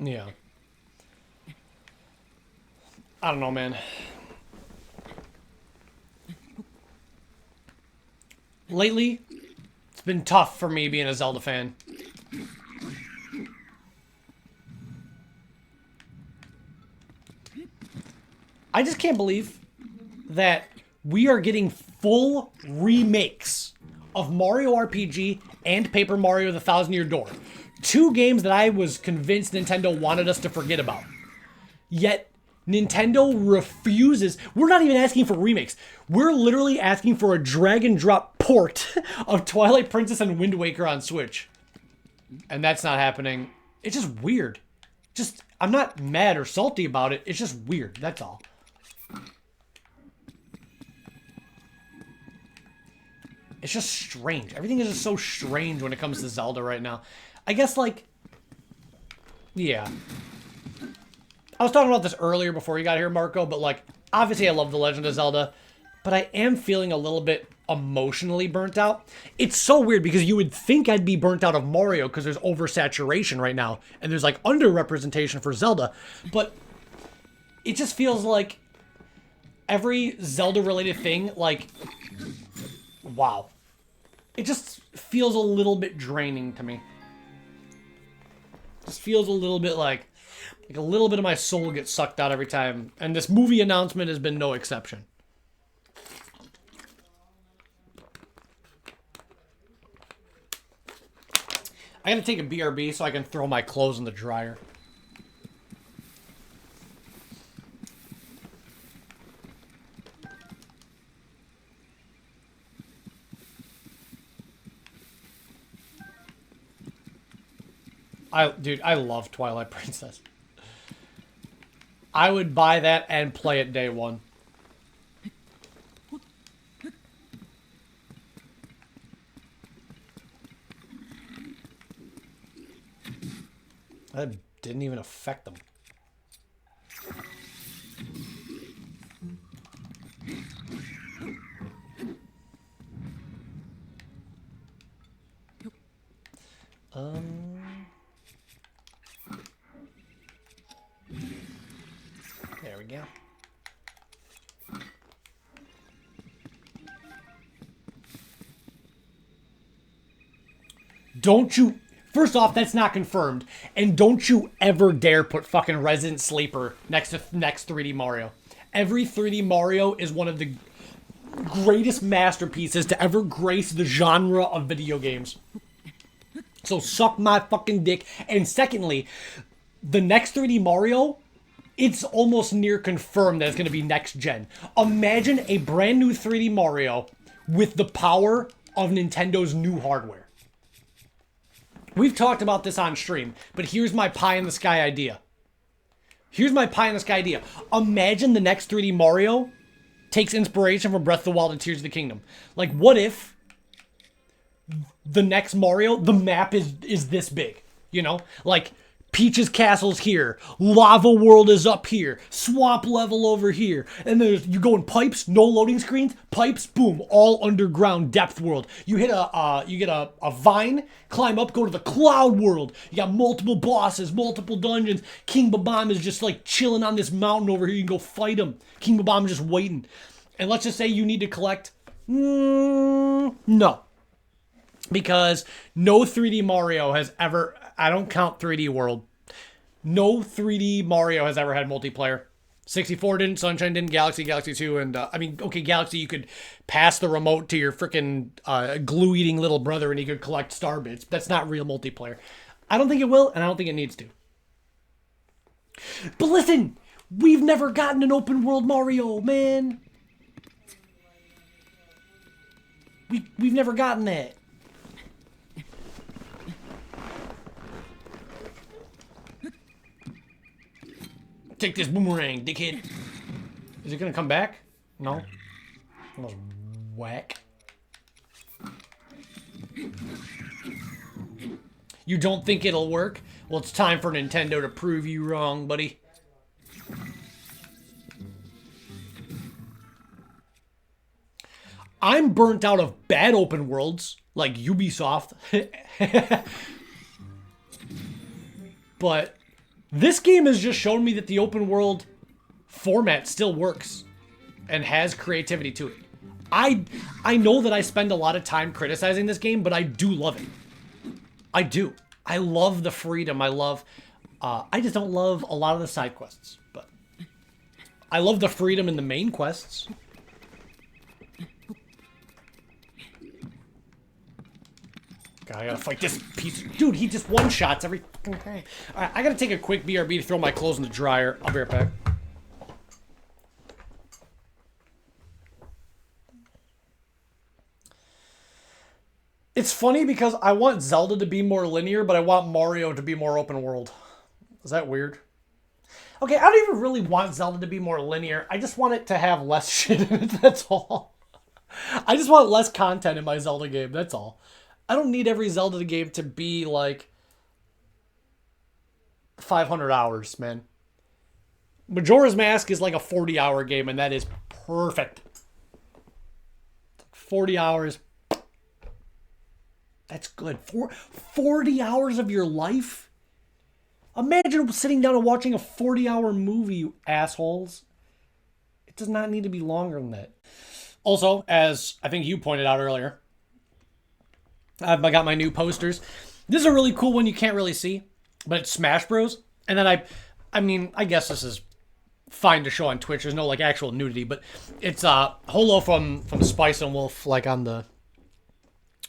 A: Yeah. I don't know, man. Lately, it's been tough for me being a Zelda fan. I just can't believe that we are getting full remakes of Mario RPG and Paper Mario: The Thousand Year Door. Two games that I was convinced Nintendo wanted us to forget about. Yet, Nintendo refuses. We're not even asking for remakes. We're literally asking for a drag and drop port of Twilight Princess and Wind Waker on Switch. And that's not happening. It's just weird. I'm not mad or salty about it. It's just weird. That's all. It's just strange. Everything is just so strange when it comes to Zelda right now. I guess, like, yeah. I was talking about this earlier before you got here, Marco, but, like, obviously I love The Legend of Zelda, but I am feeling a little bit emotionally burnt out. It's so weird because you would think I'd be burnt out of Mario because there's oversaturation right now, and there's, like, underrepresentation for Zelda, but it just feels like every Zelda-related thing, like, wow. It just feels a little bit draining to me. Just feels a little bit like a little bit of my soul gets sucked out every time. And this movie announcement has been no exception. I gotta take a BRB so I can throw my clothes in the dryer. Dude, I love Twilight Princess. I would buy that and play it day one. That didn't even affect them. There we go. Don't you... First off, that's not confirmed. And don't you ever dare put fucking Resident Sleeper next to next 3D Mario. Every 3D Mario is one of the greatest masterpieces to ever grace the genre of video games. So suck my fucking dick. And secondly, the next 3D Mario, it's almost near confirmed that it's going to be next gen. Imagine a brand new 3D Mario with the power of Nintendo's new hardware. We've talked about this on stream, but here's my pie in the sky idea. Imagine the next 3D Mario takes inspiration from Breath of the Wild and Tears of the Kingdom. Like, what if the next Mario, the map is this big? You know? Like, Peach's Castle's here. Lava World is up here. Swamp level over here. And then you go in pipes, no loading screens, pipes, boom, all underground depth world. You hit you get a vine, climb up, go to the cloud world. You got multiple bosses, multiple dungeons. King Babam is just like chilling on this mountain over here. You can go fight him. King Babam is just waiting. And let's just say you need to collect. No. Because no 3D Mario has ever, I don't count 3D World, no 3D Mario has ever had multiplayer. 64 didn't, Sunshine didn't, Galaxy 2, and okay, Galaxy, you could pass the remote to your freaking glue-eating little brother and he could collect star bits. That's not real multiplayer. I don't think it will, and I don't think it needs to. But listen, we've never gotten an open world Mario, man. We've never gotten that. Take this boomerang, dickhead. Is it gonna come back? No. Almost whack. You don't think it'll work? Well, it's time for Nintendo to prove you wrong, buddy. I'm burnt out of bad open worlds, like Ubisoft. But this game has just shown me that the open world format still works and has creativity to it. I know that I spend a lot of time criticizing this game, but I do love it. I do. I love the freedom. I just don't love a lot of the side quests, but I love the freedom in the main quests. God, I gotta fight this piece. Dude, he just one-shots every fucking time. Alright, I gotta take a quick BRB to throw my clothes in the dryer. I'll be right back. It's funny because I want Zelda to be more linear, but I want Mario to be more open world. Is that weird? Okay, I don't even really want Zelda to be more linear. I just want it to have less shit in it, that's all. I just want less content in my Zelda game, that's all. I don't need every Zelda game to be like 500 hours, man. Majora's Mask is like a 40-hour game, and that is perfect. 40 hours. That's good. 40 hours of your life? Imagine sitting down and watching a 40-hour movie, you assholes. It does not need to be longer than that. Also, as I think you pointed out earlier, I've got my new posters. This is a really cool one you can't really see, but it's Smash Bros. And then I guess this is fine to show on Twitch. There's no like actual nudity, but it's Holo from Spice and Wolf, like on the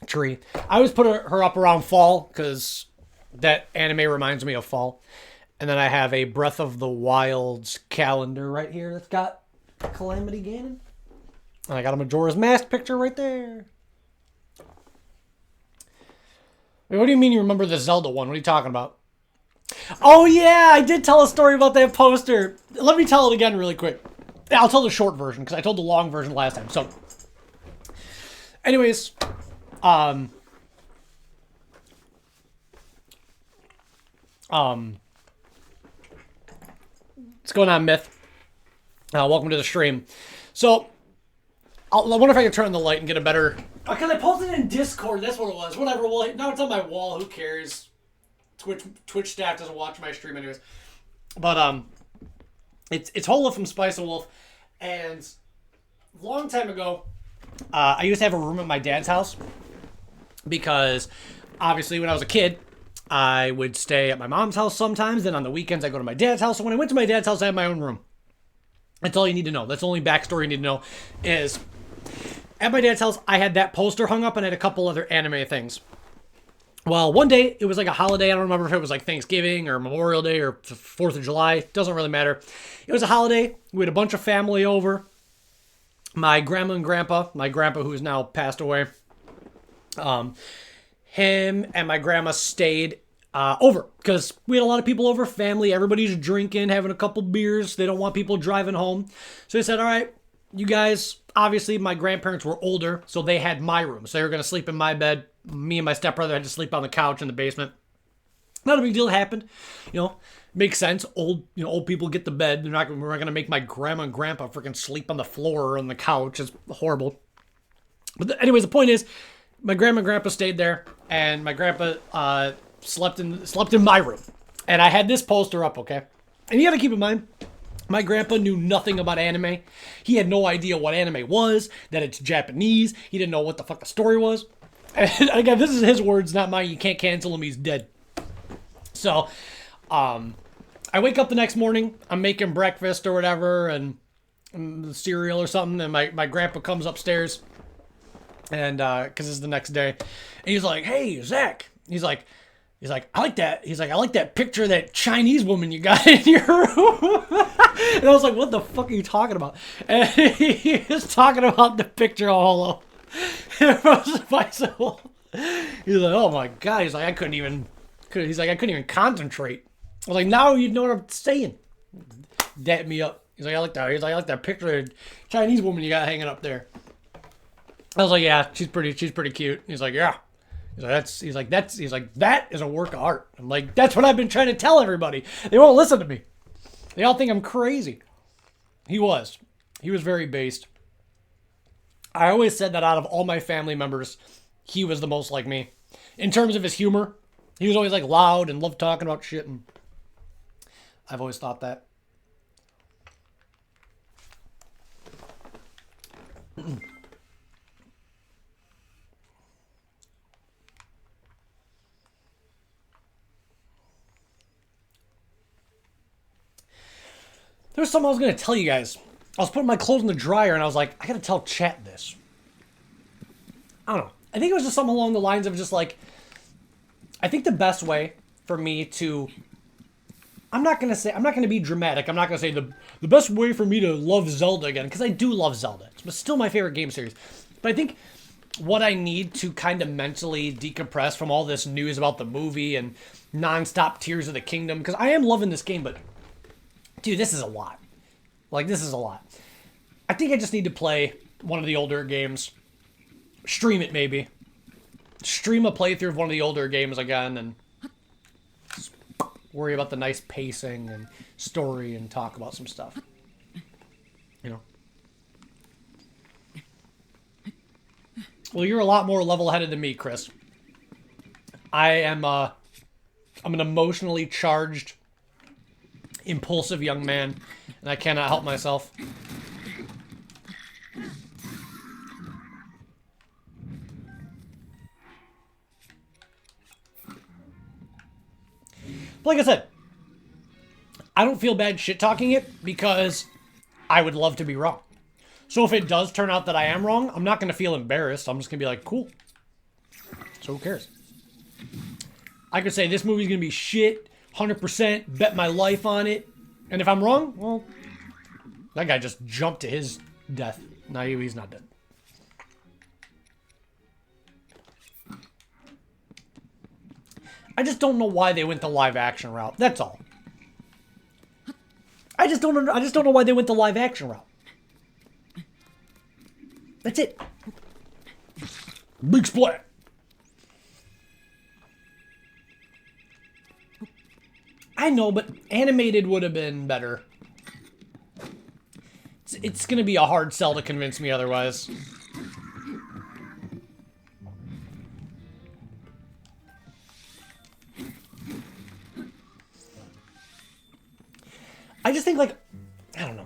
A: tree. I always put her up around fall because that anime reminds me of fall. And then I have a Breath of the Wild's calendar right here that's got Calamity Ganon. And I got a Majora's Mask picture right there. Wait, what do you mean you remember the Zelda one? What are you talking about? Oh yeah, I did tell a story about that poster. Let me tell it again really quick. I'll tell the short version because I told the long version last time. So, anyways, what's going on, Myth? Welcome to the stream. So, I wonder if I can turn on the light and get a better... Because I posted it in Discord, that's what it was. Whatever, well, now it's on my wall, who cares? Twitch staff doesn't watch my stream anyways. But, it's Hola from Spice and Wolf, and a long time ago, I used to have a room at my dad's house, because, obviously, when I was a kid, I would stay at my mom's house sometimes, then on the weekends I go to my dad's house, so when I went to my dad's house, I had my own room. That's all you need to know. That's the only backstory you need to know, is... At my dad's house, I had that poster hung up and I had a couple other anime things. Well, one day it was like a holiday. I don't remember if it was like Thanksgiving or Memorial Day or 4th of July. Doesn't really matter. It was a holiday. We had a bunch of family over. My grandma and grandpa, my grandpa who's now passed away, him and my grandma stayed over because we had a lot of people over, family. Everybody's drinking, having a couple beers. They don't want people driving home. So they said, all right, you guys, obviously my grandparents were older, so they had my room. So they were going to sleep in my bed. Me and my stepbrother had to sleep on the couch in the basement. Not a big deal. It happened. Makes sense. Old people get the bed. We're not going to make my grandma and grandpa freaking sleep on the floor or on the couch. It's horrible. But anyways, the point is, my grandma and grandpa stayed there, and my grandpa slept in my room. And I had this poster up, okay? And you got to keep in mind, my grandpa knew nothing about anime. He had no idea what anime was, that it's Japanese. He didn't know what the fuck the story was. And again, this is his words, not mine. You can't cancel him. He's dead. So, I wake up the next morning. I'm making breakfast or whatever, and cereal or something. And my grandpa comes upstairs, and because it's the next day, and he's like, "Hey, Zach." He's like, I like that. He's like, I like that picture of that Chinese woman you got in your room. And I was like, what the fuck are you talking about? And he was talking about the picture of Holo. Bicycle. He's like, oh my god. He's like, I couldn't even concentrate. I was like, now you know what I'm saying. Dap me up. He's like, I like that. He's like, I like that picture of the Chinese woman you got hanging up there. I was like, yeah, she's pretty cute. He's like, yeah. He's like, that is a work of art. I'm like, that's what I've been trying to tell everybody. They won't listen to me. They all think I'm crazy. He was very based. I always said that out of all my family members, he was the most like me. In terms of his humor, he was always like loud and loved talking about shit, and I've always thought that. There was something I was going to tell you guys. I was putting my clothes in the dryer, and I was like, I got to tell chat this. I don't know. I think it was just something along the lines of just like, I think the best way for me to, I'm not going to be dramatic. I'm not going to say the best way for me to love Zelda again, because I do love Zelda. It's still my favorite game series. But I think what I need to kind of mentally decompress from all this news about the movie and nonstop Tears of the Kingdom, because I am loving this game, but dude, this is a lot. Like, this is a lot. I think I just need to play one of the older games. Stream it, maybe. Stream a playthrough of one of the older games again, and worry about the nice pacing and story and talk about some stuff. You know? Well, you're a lot more level-headed than me, Chris. I'm an emotionally charged, impulsive young man, and I cannot help myself. But like I said, I don't feel bad shit-talking it because I would love to be wrong. So if it does turn out that I am wrong, I'm not going to feel embarrassed. I'm just going to be like, cool. So who cares? I could say this movie's going to be shit, 100%, bet my life on it. And if I'm wrong, well, that guy just jumped to his death. No, he's not dead. I just don't know why they went the live action route. That's all. I just don't know why they went the live action route. That's it. Big splat. I know, but animated would have been better. It's going to be a hard sell to convince me otherwise. I just think, like, I don't know.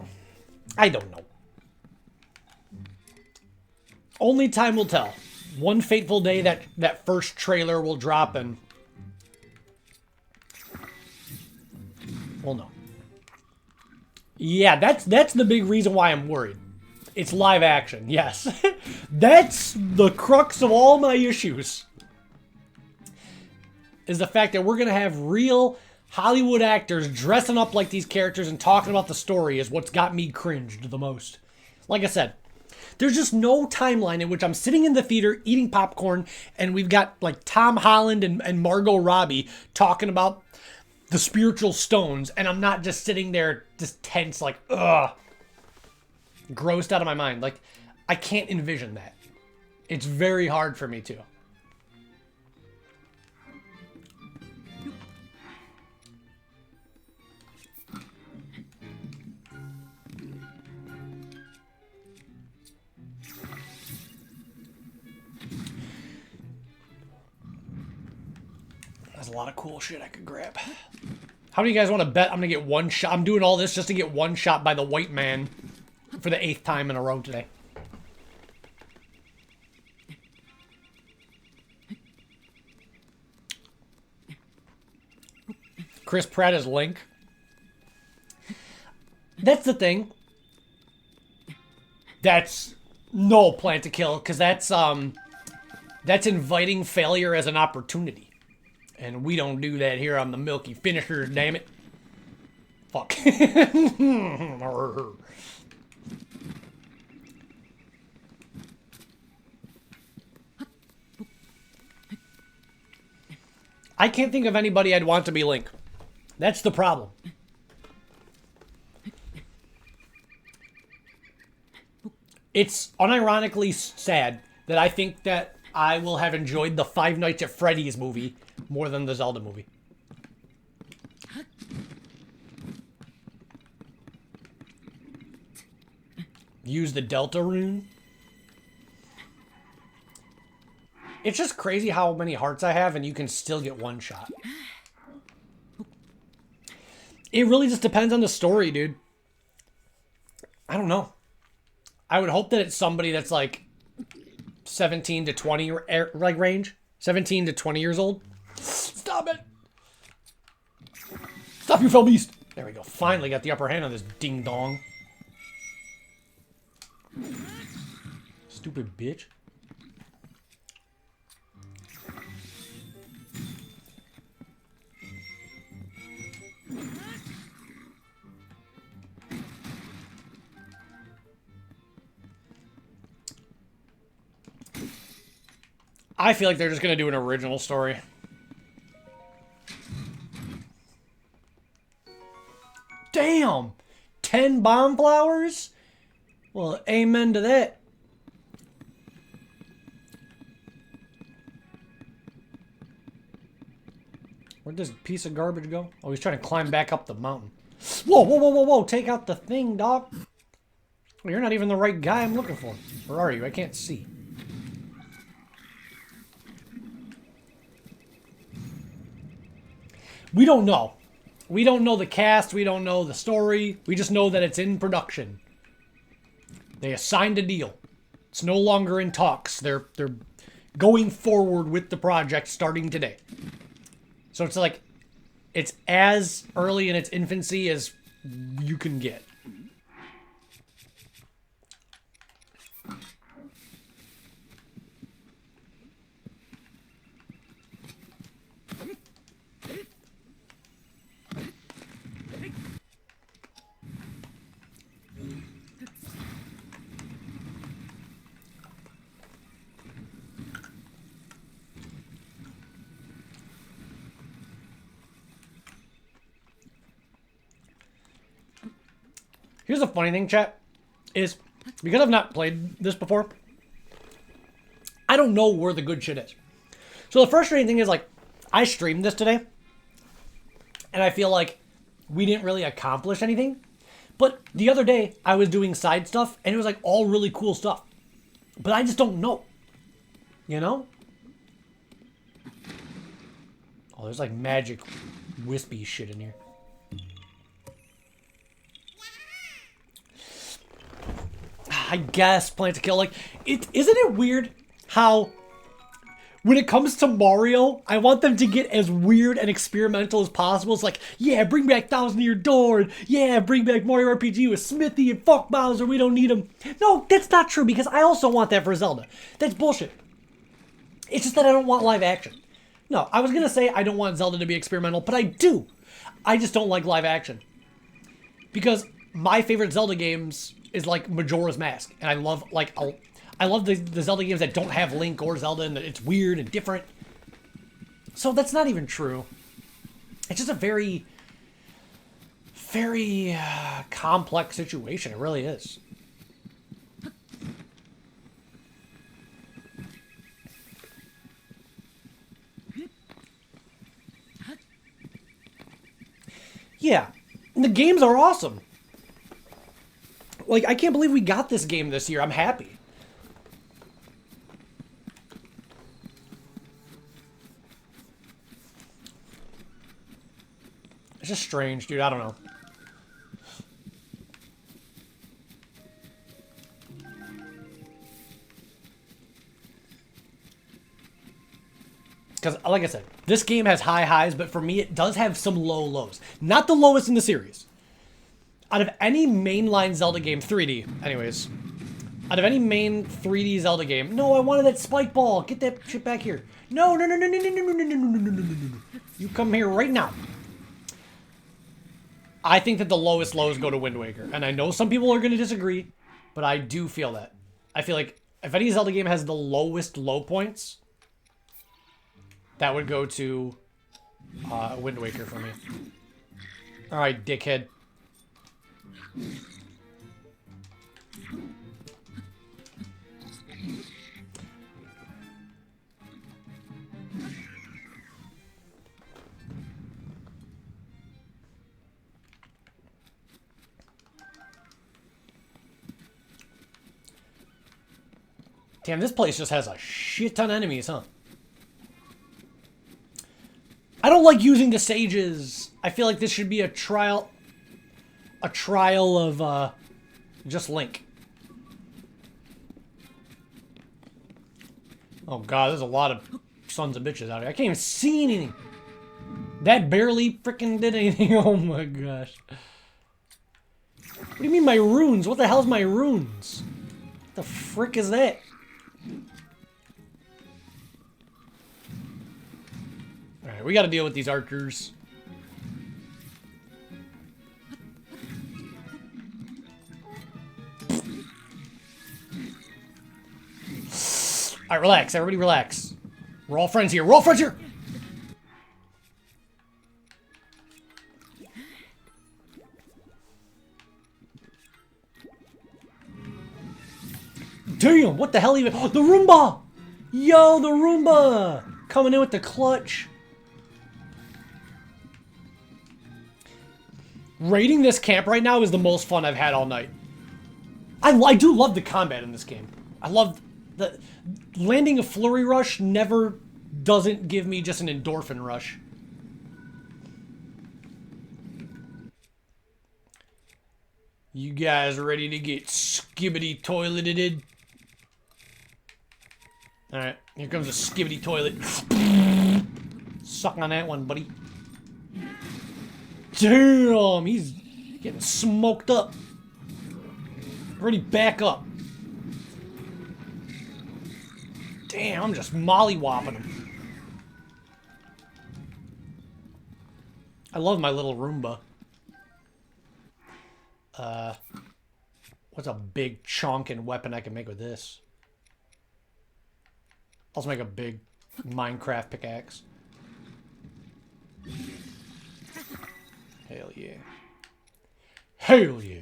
A: I don't know. Only time will tell. One fateful day that first trailer will drop and we'll know. Yeah, that's the big reason why I'm worried. It's live action, yes. That's the crux of all my issues. is the fact that we're going to have real Hollywood actors dressing up like these characters and talking about the story is what's got me cringed the most. Like I said, there's just no timeline in which I'm sitting in the theater eating popcorn and we've got like Tom Holland and Margot Robbie talking about the spiritual stones, and I'm not just sitting there just tense like, ugh, grossed out of my mind. Like, I can't envision that. It's very hard for me to. There's a lot of cool shit I could grab. How do you guys want to bet I'm going to get one shot? I'm doing all this just to get one shot by the white man for the 8th time in a row today. Chris Pratt is Link. That's the thing. That's no plan to kill, because that's inviting failure as an opportunity. And we don't do that here on the Milky Finishers, damn it. Fuck. I can't think of anybody I'd want to be Link. That's the problem. It's unironically sad that I think that I will have enjoyed the Five Nights at Freddy's movie more than the Zelda movie. Use the Delta rune. It's just crazy how many hearts I have and you can still get one shot. It really just depends on the story, dude. I don't know. I would hope that it's somebody that's like 17 to 20 like range. 17 to 20 years old. Stop it. Stop, you fell beast. There we go. Finally got the upper hand on this ding dong. Stupid bitch. I feel like they're just going to do an original story. Damn! 10 bomb flowers? Well, amen to that. Where'd this piece of garbage go? Oh, he's trying to climb back up the mountain. Whoa, whoa, whoa, whoa, whoa. Take out the thing, dog. Well, you're not even the right guy I'm looking for. Where are you? I can't see. We don't know. We don't know the cast. We don't know the story. We just know that it's in production. They assigned a deal. It's no longer in talks. They're going forward with the project starting today. So it's like, it's as early in its infancy as you can get. Here's the funny thing, chat, is because I've not played this before, I don't know where the good shit is. So the frustrating thing is, like, I streamed this today, and I feel like we didn't really accomplish anything. But the other day, I was doing side stuff, and it was, like, all really cool stuff. But I just don't know. You know? Oh, there's, like, magic wispy shit in here. I guess Plan to Kill, like, isn't it weird how when it comes to Mario, I want them to get as weird and experimental as possible. It's like, yeah, bring back Thousand Year Door, and yeah, bring back Mario RPG with Smithy and fuck Bowser, we don't need him. No, that's not true, because I also want that for Zelda. That's bullshit. It's just that I don't want live action. No, I was gonna say I don't want Zelda to be experimental, but I do. I just don't like live action. Because my favorite Zelda games is like Majora's Mask, and I love I love the Zelda games that don't have Link or Zelda, and it's weird and different. So that's not even true. It's just a very, very complex situation. It really is. Yeah, and the games are awesome. Like, I can't believe we got this game this year. I'm happy. It's just strange, dude. I don't know. Because, like I said, this game has high highs, but for me, it does have some low lows. Not the lowest in the series. Out of any mainline Zelda game, 3D, anyways. Out of any main 3D Zelda game, no, I wanted that spike ball. Get that shit back here. No, no, no, no, no, no, no, no, no, no, no, no, no, no. You come here right now. I think that the lowest lows go to Wind Waker, and I know some people are going to disagree, but I do feel that. I feel like if any Zelda game has the lowest low points, that would go to Wind Waker for me. All right, dickhead. Damn, this place just has a shit ton of enemies, huh? I don't like using the sages. I feel like this should be a trial of just Link. Oh god, there's a lot of sons of bitches out here. I can't even see anything. That barely freaking did anything. Oh my gosh. What do you mean my runes? What the hell's my runes? What the frick is that? Alright, we gotta deal with these archers. Alright, relax. Everybody relax. We're all friends here. We're all friends here! Damn, what the hell even? Oh, the Roomba! Yo, the Roomba! Coming in with the clutch. Raiding this camp right now is the most fun I've had all night. I do love the combat in this game. I love the... Landing a flurry rush never doesn't give me just an endorphin rush. You guys ready to get skibbity toileted? Alright, here comes a skibbity toilet. Suck on that one, buddy. Damn, he's getting smoked up. Ready, back up. Damn, I'm just mollywopping him. I love my little Roomba. What's a big chonkin weapon I can make with this? Let's make a big Minecraft pickaxe. Hell yeah. Hell yeah.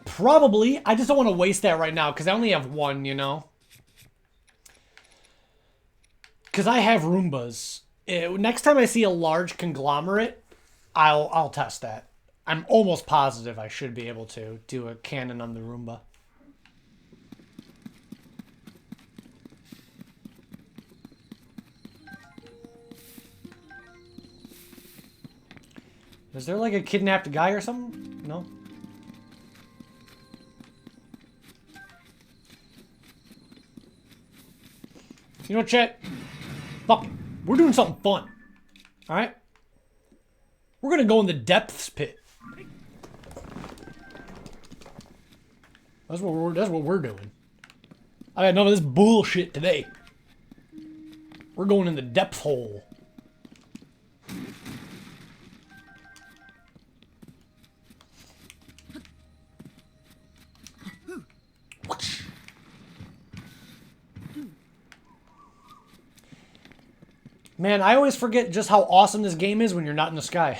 A: Probably. I just don't want to waste that right now because I only have one, you know? Because I have Roombas. Next time I see a large conglomerate, I'll test that. I'm almost positive I should be able to do a cannon on the Roomba. Is there like a kidnapped guy or something? No? You know, chat? Fuck it. We're doing something fun. Alright? We're gonna go in the depths pit. That's what we're doing. I had none of this bullshit today. We're going in the depth hole. Man, I always forget just how awesome this game is when you're not in the sky.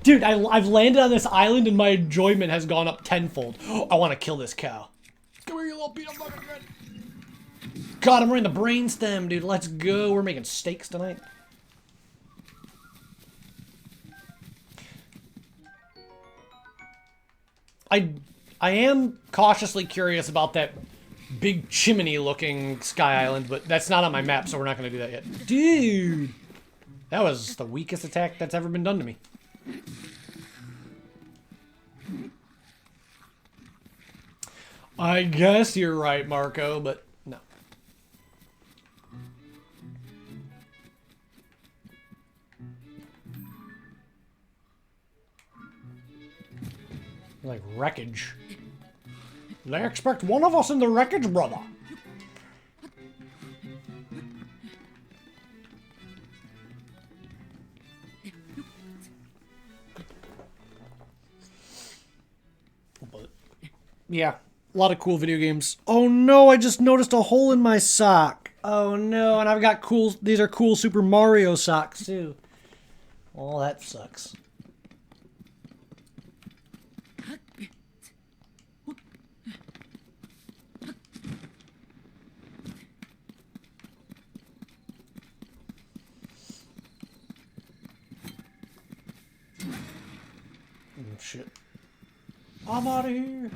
A: Dude, I've landed on this island and my enjoyment has gone up tenfold. I want to kill this cow. Come here, you little peanut butter bread. God, I'm right in the brainstem, dude. Let's go. We're making steaks tonight. I am cautiously curious about that big chimney-looking sky island, but that's not on my map, so we're not going to do that yet. Dude! That was the weakest attack that's ever been done to me. I guess you're right, Marco, but no. Like wreckage. They expect one of us in the wreckage, brother. But yeah, a lot of cool video games. Oh no, I just noticed a hole in my sock. Oh no, and I've got cool, these are cool Super Mario socks too. Well, that sucks. Shit. I'm out of here.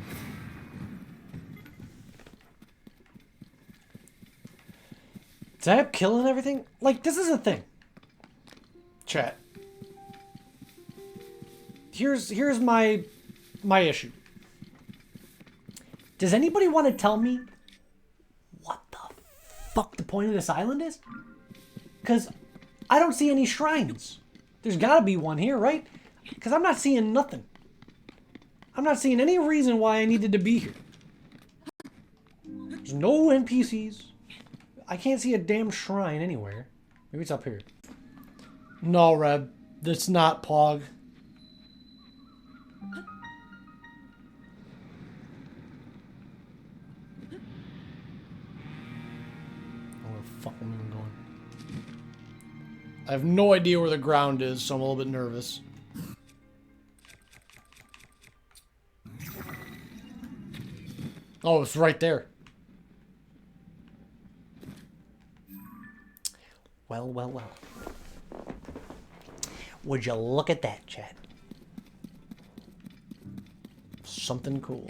A: Did I have killing everything? Like, this is a thing. Chat. Here's my issue. Does anybody want to tell me what the fuck the point of this island is? Because I don't see any shrines. There's gotta be one here, right? Because I'm not seeing nothing. I'm not seeing any reason why I needed to be here. There's no NPCs. I can't see a damn shrine anywhere. Maybe it's up here. No, Reb. That's not Pog. Where the fuck am I even going? I have no idea where the ground is, so I'm a little bit nervous. Oh, it's right there. Well, well, well. Would you look at that, chat? Something cool.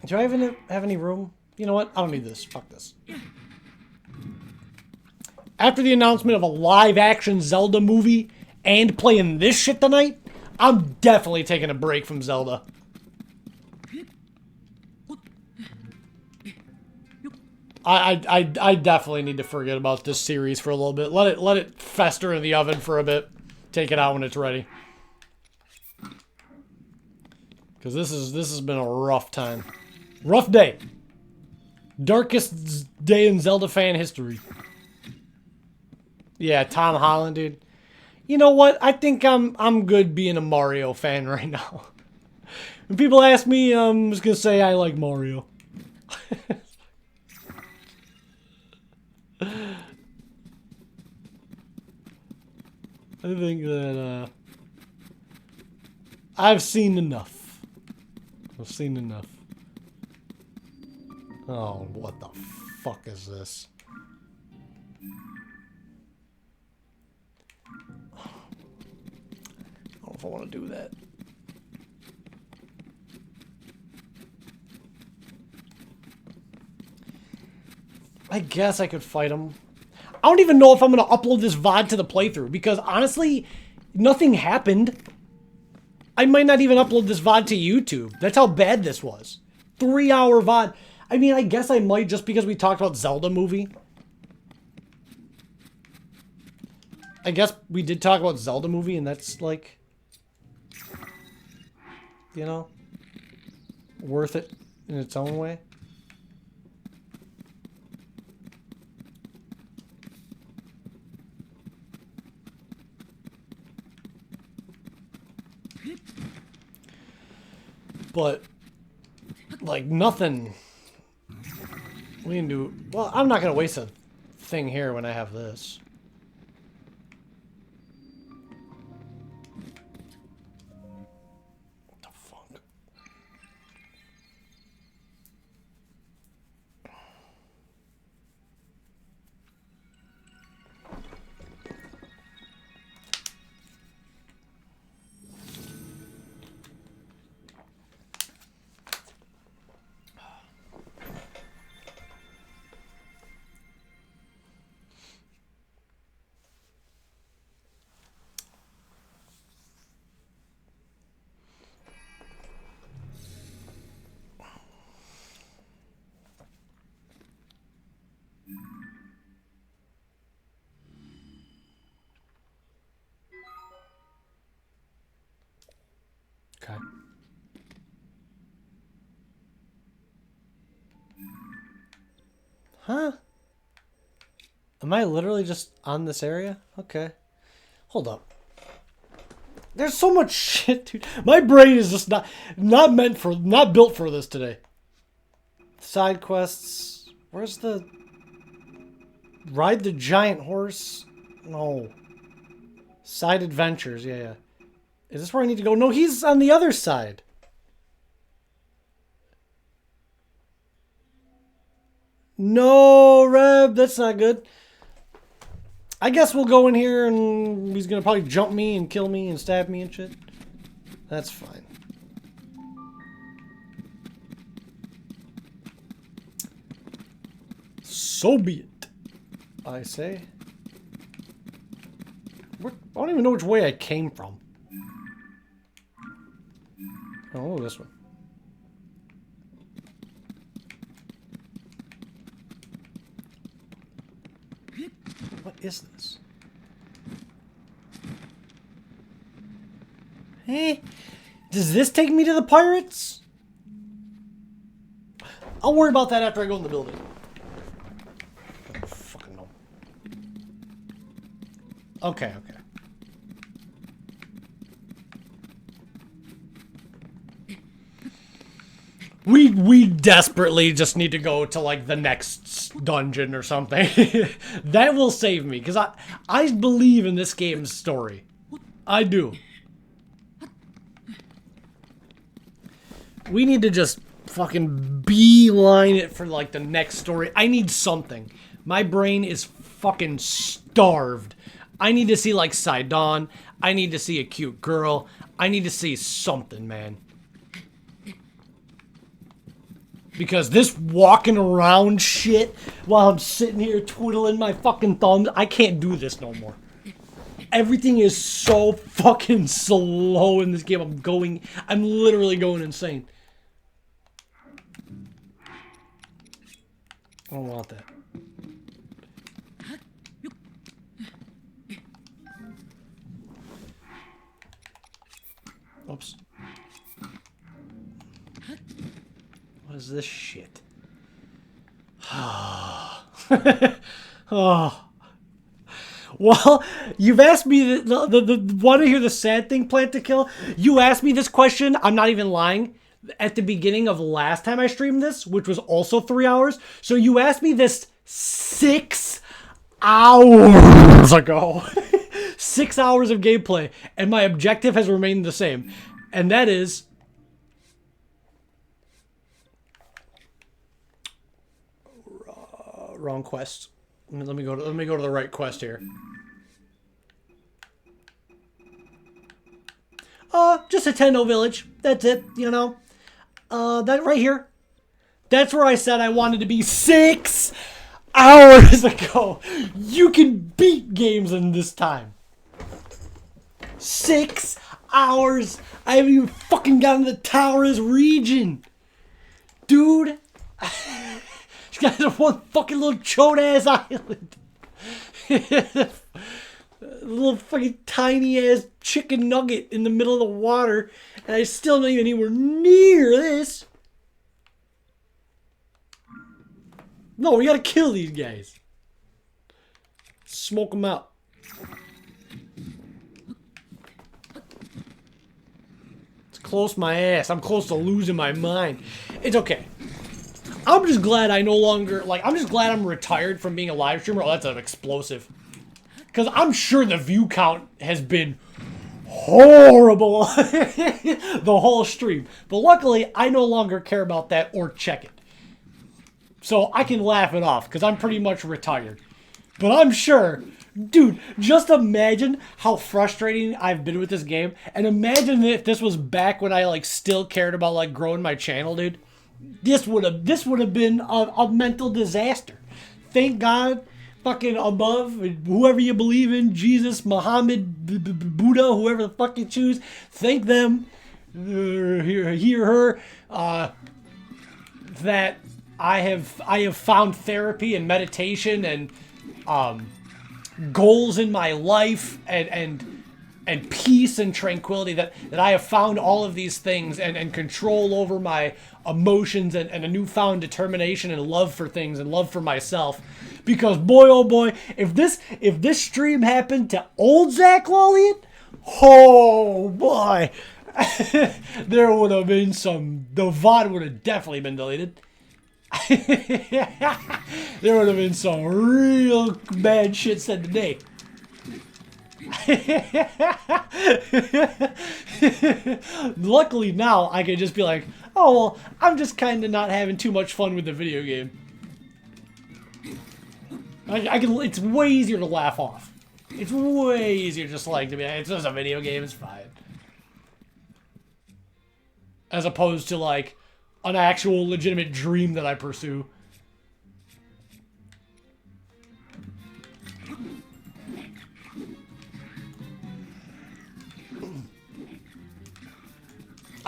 A: Do I even have any room? You know what? I don't need this. Fuck this. After the announcement of a live-action Zelda movie and playing this shit tonight, I'm definitely taking a break from Zelda. I definitely need to forget about this series for a little bit. Let it fester in the oven for a bit. Take it out when it's ready. Because this has been a rough time. Rough day. Darkest day in Zelda fan history. Yeah, Tom Holland, dude. You know what? I think I'm good being a Mario fan right now. When people ask me, I'm just gonna say I like Mario. I think that I've seen enough. I've seen enough. Oh, what the fuck is this? I don't know if I want to do that. I guess I could fight him. I don't even know if I'm going to upload this VOD to the playthrough because honestly, nothing happened. I might not even upload this VOD to YouTube. That's how bad this was. 3-hour VOD. I mean, I guess I might just because we talked about Zelda movie. I guess we did talk about Zelda movie, and that's like, you know, worth it in its own way. But, like, nothing we can do. Well, I'm not going to waste a thing here when I have this. What the fuck? Okay. Huh? Am I literally just on this area? Okay. Hold up. There's so much shit, dude. My brain is just not built for this today. Side quests. Where's the ride the giant horse? No. Side adventures. Yeah. Is this where I need to go? No, he's on the other side. No, Reb, that's not good. I guess we'll go in here and he's gonna probably jump me and kill me and stab me and shit. That's fine. So be it, I say. I don't even know which way I came from. Oh, this one. What is this? Hey, does this take me to the pirates? I'll worry about that after I go in the building. I don't fucking know. Okay. We desperately just need to go to like the next dungeon or something. That will save me because I believe in this game's story. I do. We need to just fucking beeline it for like the next story. I need something. My brain is fucking starved. I need to see like Sidon. I need to see a cute girl. I need to see something, man. Because this walking around shit while I'm sitting here twiddling my fucking thumbs, I can't do this no more. Everything is so fucking slow in this game. I'm literally going insane. I don't want that. Oops. What is this shit? Oh. Well, you've asked me the want to hear the sad thing, Plant to Kill? You asked me this question, I'm not even lying, at the beginning of last time I streamed this, which was also 3 hours. So you asked me this 6 hours ago. 6 hours of gameplay, and my objective has remained the same. And that is... wrong quest. Let me go to the right quest here. Just a Tendo Village. That's it, you know. That right here. That's where I said I wanted to be 6 hours ago. You can beat games in this time. 6 hours. I haven't even fucking gotten to the Towers region. Dude. This guy's one fucking little chode ass island. Little fucking tiny ass chicken nugget in the middle of the water. And I still not even anywhere near this. No, we gotta kill these guys. Smoke them out. It's close my ass. I'm close to losing my mind. It's okay. I'm just glad I no longer, like, I'm just glad I'm retired from being a live streamer. Oh, that's an explosive. Because I'm sure the view count has been horrible the whole stream. But luckily, I no longer care about that or check it. So I can laugh it off because I'm pretty much retired. But I'm sure, dude, just imagine how frustrating I've been with this game. And imagine if this was back when I, like, still cared about, like, growing my channel, dude. This would have been a mental disaster. Thank God, fucking above, whoever you believe in, Jesus, Muhammad, Buddha, whoever the fuck you choose, thank them, he or her, that I have found therapy and meditation and goals in my life and peace and tranquility, that I have found all of these things and control over my emotions and a newfound determination and love for things and love for myself. Because boy, oh boy, if this stream happened to old Zach Lollian, oh boy, there would have been the VOD would have definitely been deleted. There would have been some real bad shit said today. Luckily now I can just be like, oh well, I'm just kind of not having too much fun with the video game. I can. It's way easier to laugh off. It's way easier just like to be like, it's just a video game, it's fine. As opposed to like an actual legitimate dream that I pursue.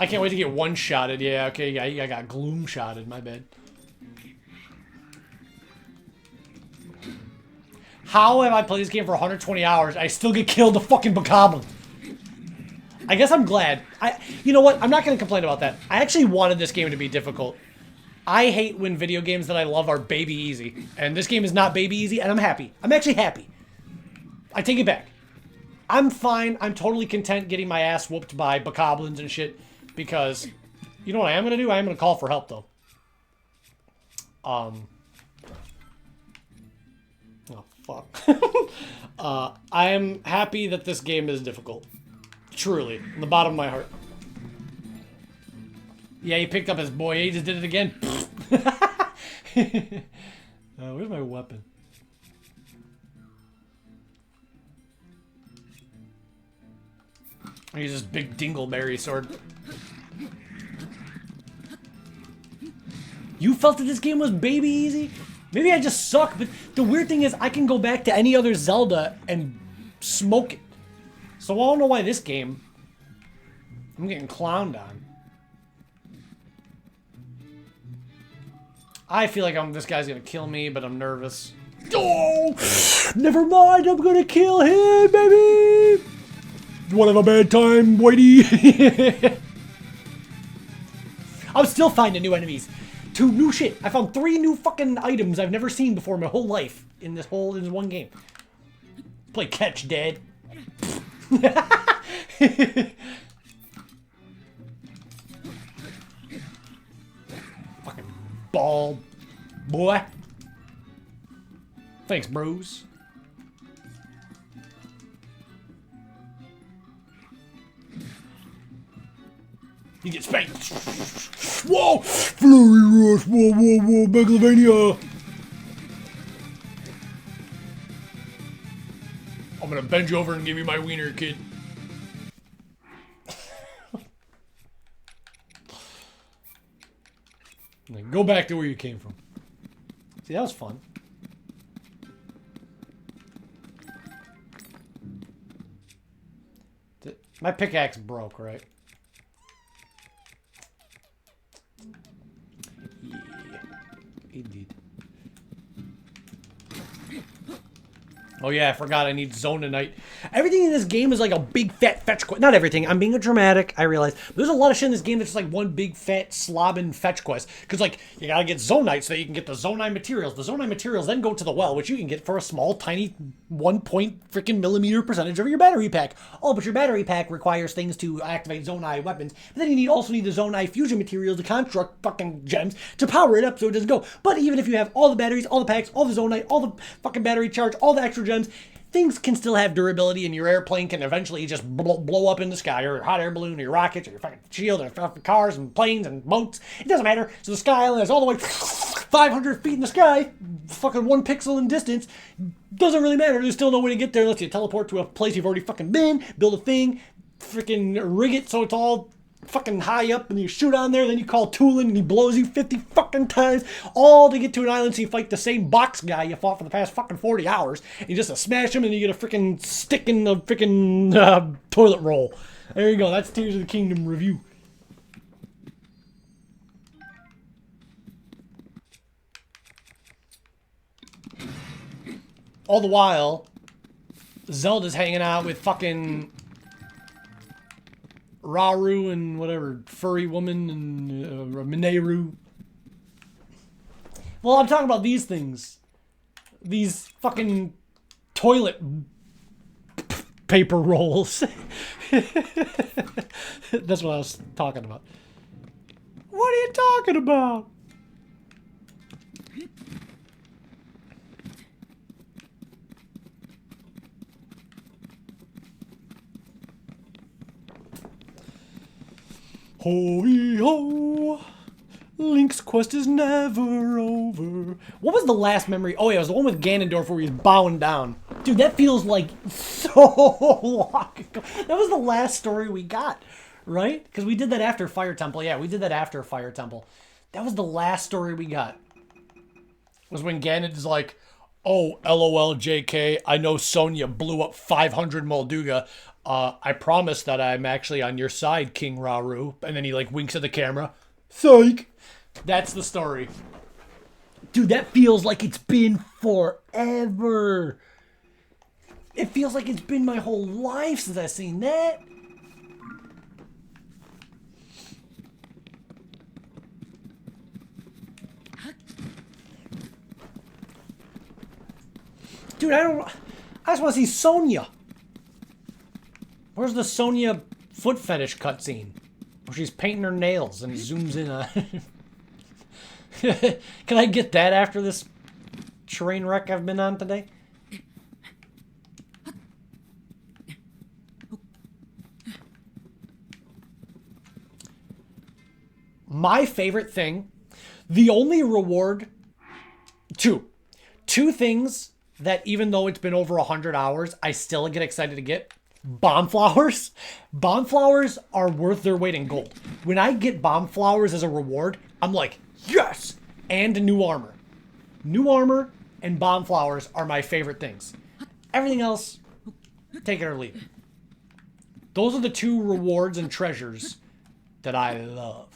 A: I can't wait to get one-shotted. Yeah, okay, I got gloom-shotted, my bad. How have I played this game for 120 hours? I still get killed the fucking bokoblin. I guess I'm glad. You know what? I'm not going to complain about that. I actually wanted this game to be difficult. I hate when video games that I love are baby easy. And this game is not baby easy, and I'm happy. I'm actually happy. I take it back. I'm fine. I'm totally content getting my ass whooped by bokoblins and shit. Because, you know what I am going to do? I am going to call for help, though. Oh, fuck. I am happy that this game is difficult. Truly. From the bottom of my heart. Yeah, he picked up his boy. He just did it again. Where's my weapon? I use this big dingleberry sword. You felt that this game was baby easy? Maybe I just suck, but the weird thing is I can go back to any other Zelda and smoke it. So I don't know why this game I'm getting clowned on. I feel like this guy's gonna kill me, but I'm nervous. Oh! Never mind, I'm gonna kill him, baby! You wanna have a bad time, Whitey? I'm still finding new enemies. 2 new shit. I found 3 new fucking items I've never seen before in my whole life in this one game. Play catch, Dad. Fucking ball, boy. Thanks, bros. You get spanked. Whoa! Flurry rush! Whoa, whoa, whoa! Megalovania! I'm gonna bend you over and give you my wiener, kid. Go back to where you came from. See, that was fun. My pickaxe broke, right? Yeah, indeed. Oh yeah, I forgot I need Zonanite. Everything in this game is like a big fat fetch quest. Not everything. I'm being a dramatic. I realize. But there's a lot of shit in this game that's just like one big fat slobbing fetch quest. Because like you gotta get Zonite so that you can get the Zonite materials. The Zonite materials then go to the well, which you can get for a small, tiny 1 millimeter percentage of your battery pack. Oh, but your battery pack requires things to activate Zonite weapons. But then you also need the Zonite fusion materials to construct fucking gems to power it up so it doesn't go. But even if you have all the batteries, all the packs, all the Zonite, all the fucking battery charge, all the extra gems, things can still have durability, and your airplane can eventually just blow up in the sky, or your hot air balloon, or your rockets, or your fucking shield, or fucking cars and planes and boats. It doesn't matter. So the Sky Island is all the way 500 feet in the sky, fucking 1 pixel in distance. Doesn't really matter. There's still no way to get there unless you teleport to a place you've already fucking been, build a thing, freaking rig it so it's all fucking high up, and you shoot on there, then you call Tulin and he blows you 50 fucking times, all to get to an island so you fight the same box guy you fought for the past fucking 40 hours. And you just smash him and you get a freaking stick in the freaking toilet roll. There you go. That's Tears of the Kingdom review. All the while, Zelda's hanging out with fucking Rauru and whatever, furry woman and Mineru. Well, I'm talking about these things. These fucking toilet paper rolls. That's what I was talking about. What are you talking about? Ho-ee-ho! Link's quest is never over. What was the last memory? Oh yeah, it was the one with Ganondorf where he was bowing down. Dude, that feels like so long ago. That was the last story we got, right? Because we did that after Fire Temple. Yeah, we did that after Fire Temple. That was the last story we got. Was when Ganondorf's like, oh, LOL, JK, I know Sonya blew up 500 Molduga. I promise that I'm actually on your side, King Rauru. And then he like winks at the camera. Psych! That's the story. Dude, that feels like it's been forever. It feels like it's been my whole life since I've seen that. Dude, I just want to see Sonya. Where's the Sonya foot fetish cutscene? Where she's painting her nails and zooms in on it. Can I get that after this train wreck I've been on today? My favorite thing, the only reward, two things that even though it's been over 100 hours, I still get excited to get. Bomb flowers. Bomb flowers are worth their weight in gold. When I get bomb flowers as a reward, I'm like, yes! And new armor. New armor and bomb flowers are my favorite things. Everything else, take it or leave it. Those are the two rewards and treasures that I love.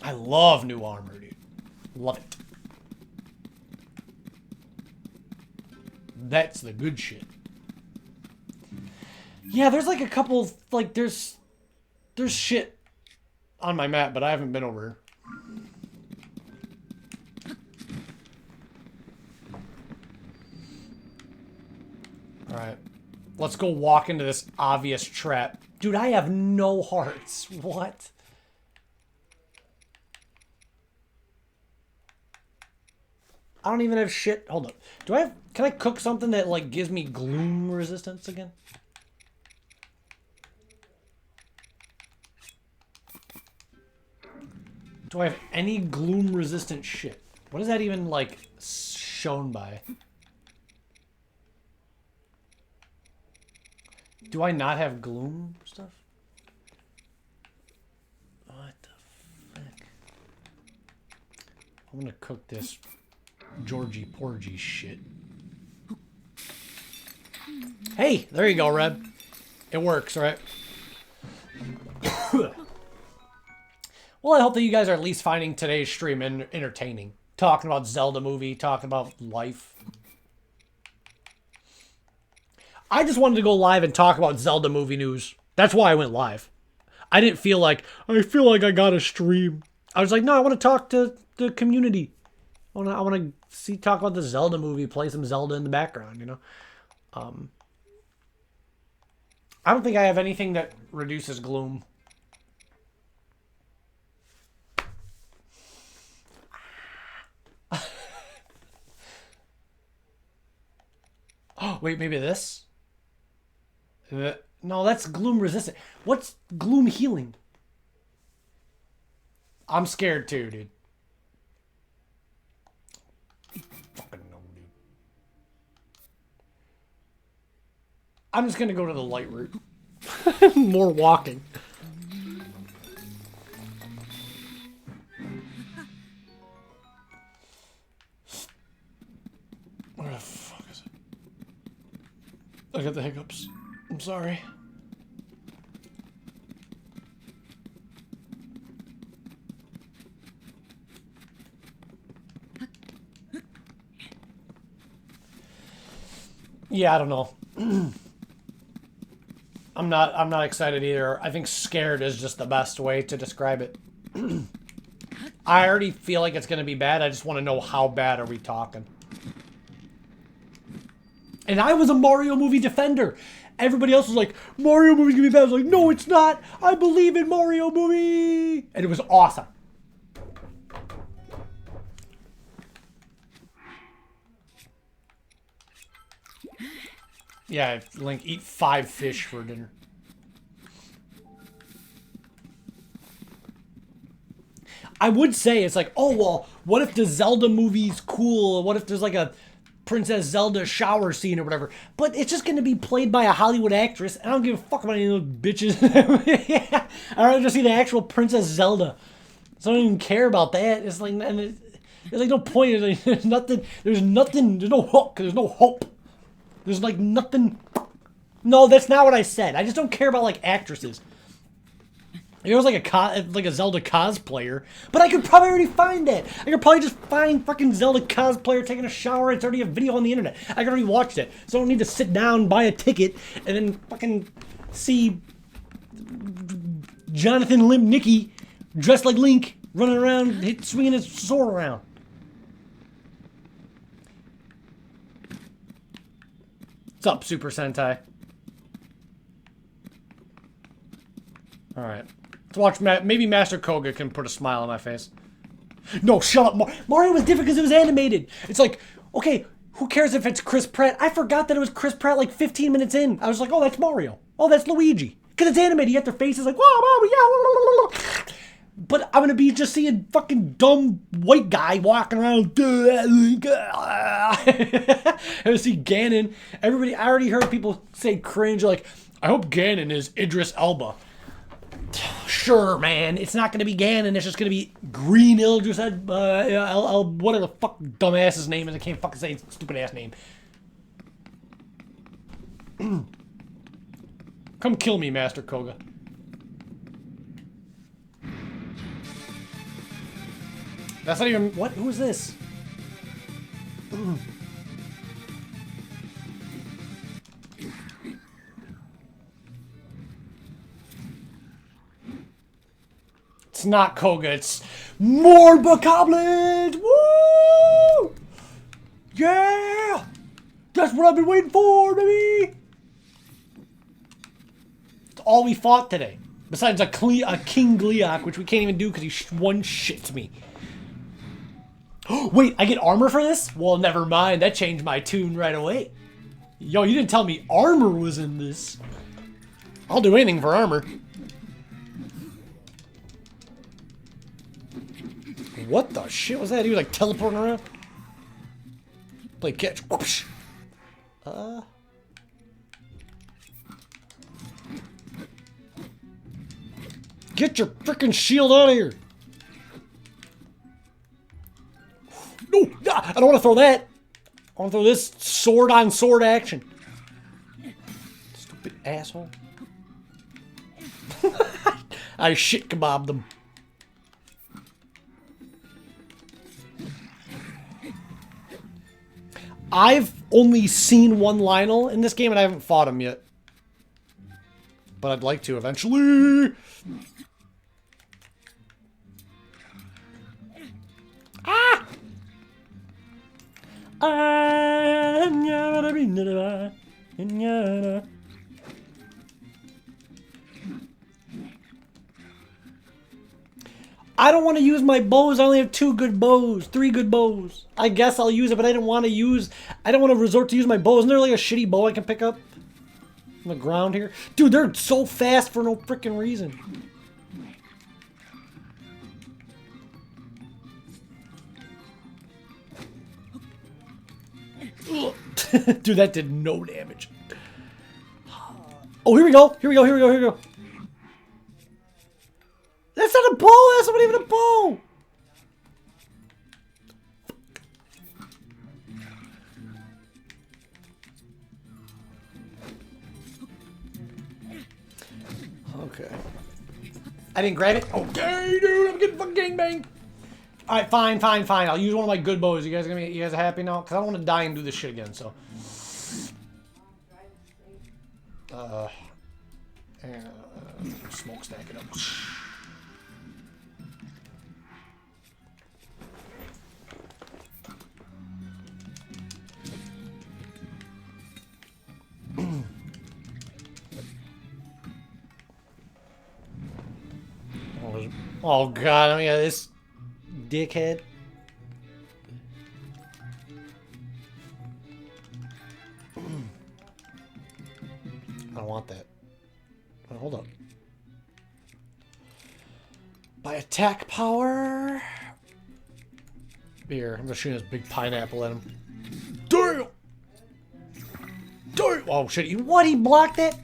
A: I love new armor, dude. Love it. That's the good shit. Yeah, there's like a couple, like there's shit on my map, but I haven't been over. Alright. Let's go walk into this obvious trap. Dude, I have no hearts. What? I don't even have shit. Hold up. Do I have... Can I cook something that, like, gives me gloom resistance again? Do I have any gloom resistant shit? What is that even, like, shown by? Do I not have gloom stuff? What the fuck? I'm gonna cook this Georgie Porgy shit. Hey, there you go, Red. It works, right? Well, I hope that you guys are at least finding today's stream entertaining. Talking about Zelda movie, talking about life. I just wanted to go live and talk about Zelda movie news. That's why I went live. I didn't feel like, I got to stream. I was like, no, I want to talk to the community. I want to talk about the Zelda movie, play some Zelda in the background, you know? I don't think I have anything that reduces gloom. Oh, wait, maybe this? No, that's gloom resistant. What's gloom healing? I'm scared too, dude. Fucking no, dude. I'm just gonna go to the light route. More walking. Where the fuck is it? I got the hiccups. I'm sorry. Yeah, I don't know. I'm not excited either. I think scared is just the best way to describe it. I already feel like it's going to be bad. I just want to know how bad are we talking. And I was a Mario movie defender. Everybody else was like, Mario movie's going to be bad. I was like, no, it's not. I believe in Mario movie. And it was awesome. Yeah, Link, eat 5 fish for dinner. I would say it's like, oh, well, what if the Zelda movie's cool? What if there's like a Princess Zelda shower scene or whatever? But it's just going to be played by a Hollywood actress. I don't give a fuck about any of those bitches. Yeah, I'd rather just see the actual Princess Zelda. So I don't even care about that. It's like, and there's like no point. It's like, there's nothing. There's no hook. There's no hope. There's like nothing. No, that's not what I said. I just don't care about like actresses. It was like a Zelda cosplayer, but I could probably already find that. I could probably just find fucking Zelda cosplayer taking a shower. It's already a video on the internet. I could already watch it, so I don't need to sit down, buy a ticket, and then fucking see Jonathan Limb Nicky dressed like Link running around, swinging his sword around. What's up, Super Sentai? Alright. Let's watch, maybe Master Koga can put a smile on my face. No, shut up. Mario was different because it was animated. It's like, okay, who cares if it's Chris Pratt? I forgot that it was Chris Pratt like 15 minutes in. I was like, oh, that's Mario. Oh, that's Luigi. Because it's animated. You have their faces like, whoa, yeah. But I'm going to be just seeing fucking dumb white guy walking around. I see Ganon. Everybody, I already heard people say cringe. Like, I hope Ganon is Idris Elba. Sure, man. It's not going to be Ganon. It's just going to be Green Idris whatever the fuck dumbass's name is. I can't fucking say his stupid ass name. Come kill me, Master Koga. That's not even... What? Who is this? It's not Koga, it's more Bokoblins! Woo! Yeah! That's what I've been waiting for, baby! It's all we fought today. Besides a King Gleeok, which we can't even do because he one-shits me. Wait, I get armor for this? Well, never mind. That changed my tune right away. Yo, you didn't tell me armor was in this. I'll do anything for armor. What the shit was that? He was like teleporting around? Play catch. Whoosh. Get your freaking shield out of here. No, I don't want to throw that. I want to throw this sword on sword action. asshole. I shit kebabbed them. I've only seen one Lionel in this game and I haven't fought him yet. But I'd like to eventually. Ah! I don't want to use my bows. I only have 2 good bows. 3 good bows. I guess I'll use it, but I don't want to resort to use my bow. Isn't there like a shitty bow I can pick up on the ground here? Dude, they're so fast for no freaking reason. Dude, that did no damage. Oh, here we go. Here we go. Here we go. Here we go. That's not a bow. That's not even a bow. Okay. I didn't grab it. Okay, dude. I'm getting fucking gangbanged. All right, fine, fine, fine. I'll use one of my good bows. You guys are happy now? Because I don't want to die and do this shit again. So. Smokestack it up. Oh god, I mean this dickhead. I don't want that. Oh, hold up. By attack power. Here, I'm gonna shoot this big pineapple at him. Damn! Damn! Oh shit! What? He blocked it?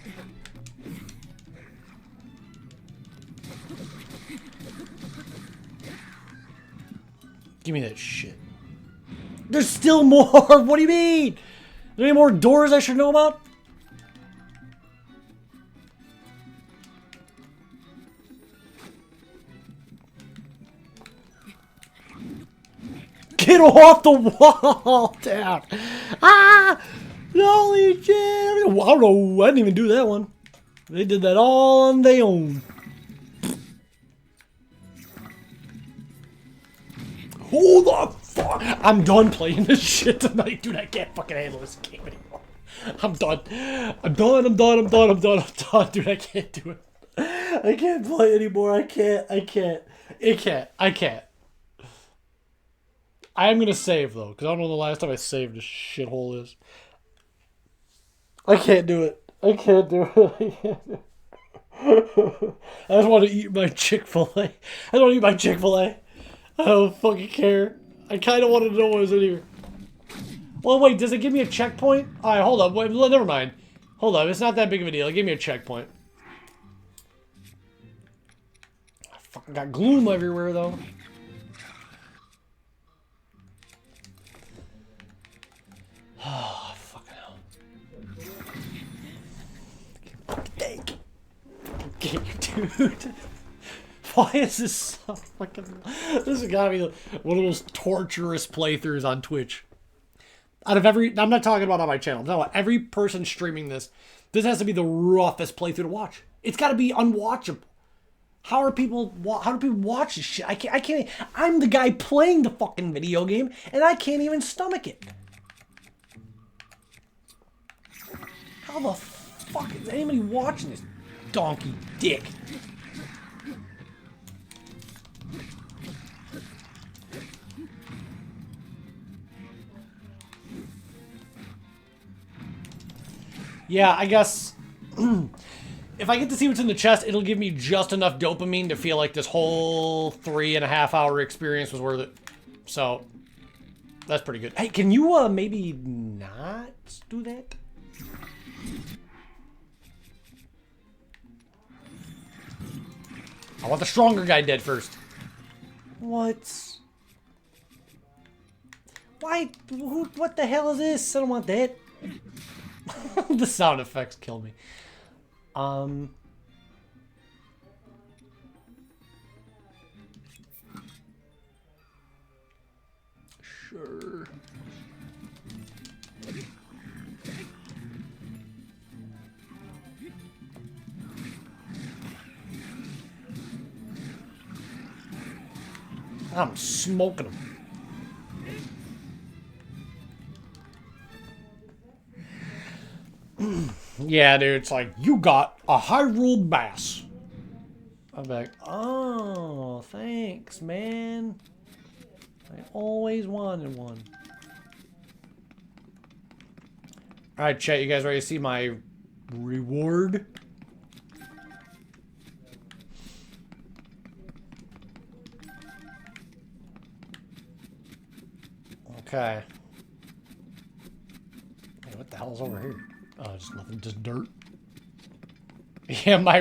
A: Give me that shit. There's still more! What do you mean? Are there any more doors I should know about? Get off the wall, down. Ah! Holy shit! I don't know. I didn't even do that one. They did that all on their own. Who the fuck? I'm done playing this shit tonight, dude. I can't fucking handle this game anymore. I'm done. I'm done. I'm done. I'm done. I'm done. I'm done, dude. I can't do it. I can't play anymore. I can't. I can't. I can't. I can't. I'm gonna save though, because I don't know the last time I saved this shithole is. I can't do it. I can't do it. I can't do it. I just want to eat my Chick-fil-A. I just want to eat my Chick-fil-A. I don't fucking care. I kind of wanted to know what was in here. Well, wait, does it give me a checkpoint? Alright, hold up. Wait, never mind. Hold up, it's not that big of a deal. It gave me a checkpoint. I fucking got gloom everywhere, though. Oh, fucking hell. Thank you. Dude. Why is this so fucking... This has got to be one of those torturous playthroughs on Twitch. Out of every... I'm not talking about on my channel. I'm talking about every person streaming this. This has to be the roughest playthrough to watch. It's got to be unwatchable. How do people watch this shit? I can't... I'm the guy playing the fucking video game, and I can't even stomach it. How the fuck is anybody watching this donkey dick? Yeah, I guess if I get to see what's in the chest, it'll give me just enough dopamine to feel like this whole 3.5 hour experience was worth it. So, that's pretty good. Hey, can you maybe not do that? I want the stronger guy dead first. What? Why? What the hell is this? I don't want that. The sound effects kill me. Um. Sure. I'm smoking them. Yeah, dude, it's like, you got a Hyrule Bass. I'm like, oh, thanks, man. I always wanted one. Alright, chat, you guys ready to see my reward? Okay. Hey, what the hell's over here? Oh, just nothing, just dirt. Yeah, my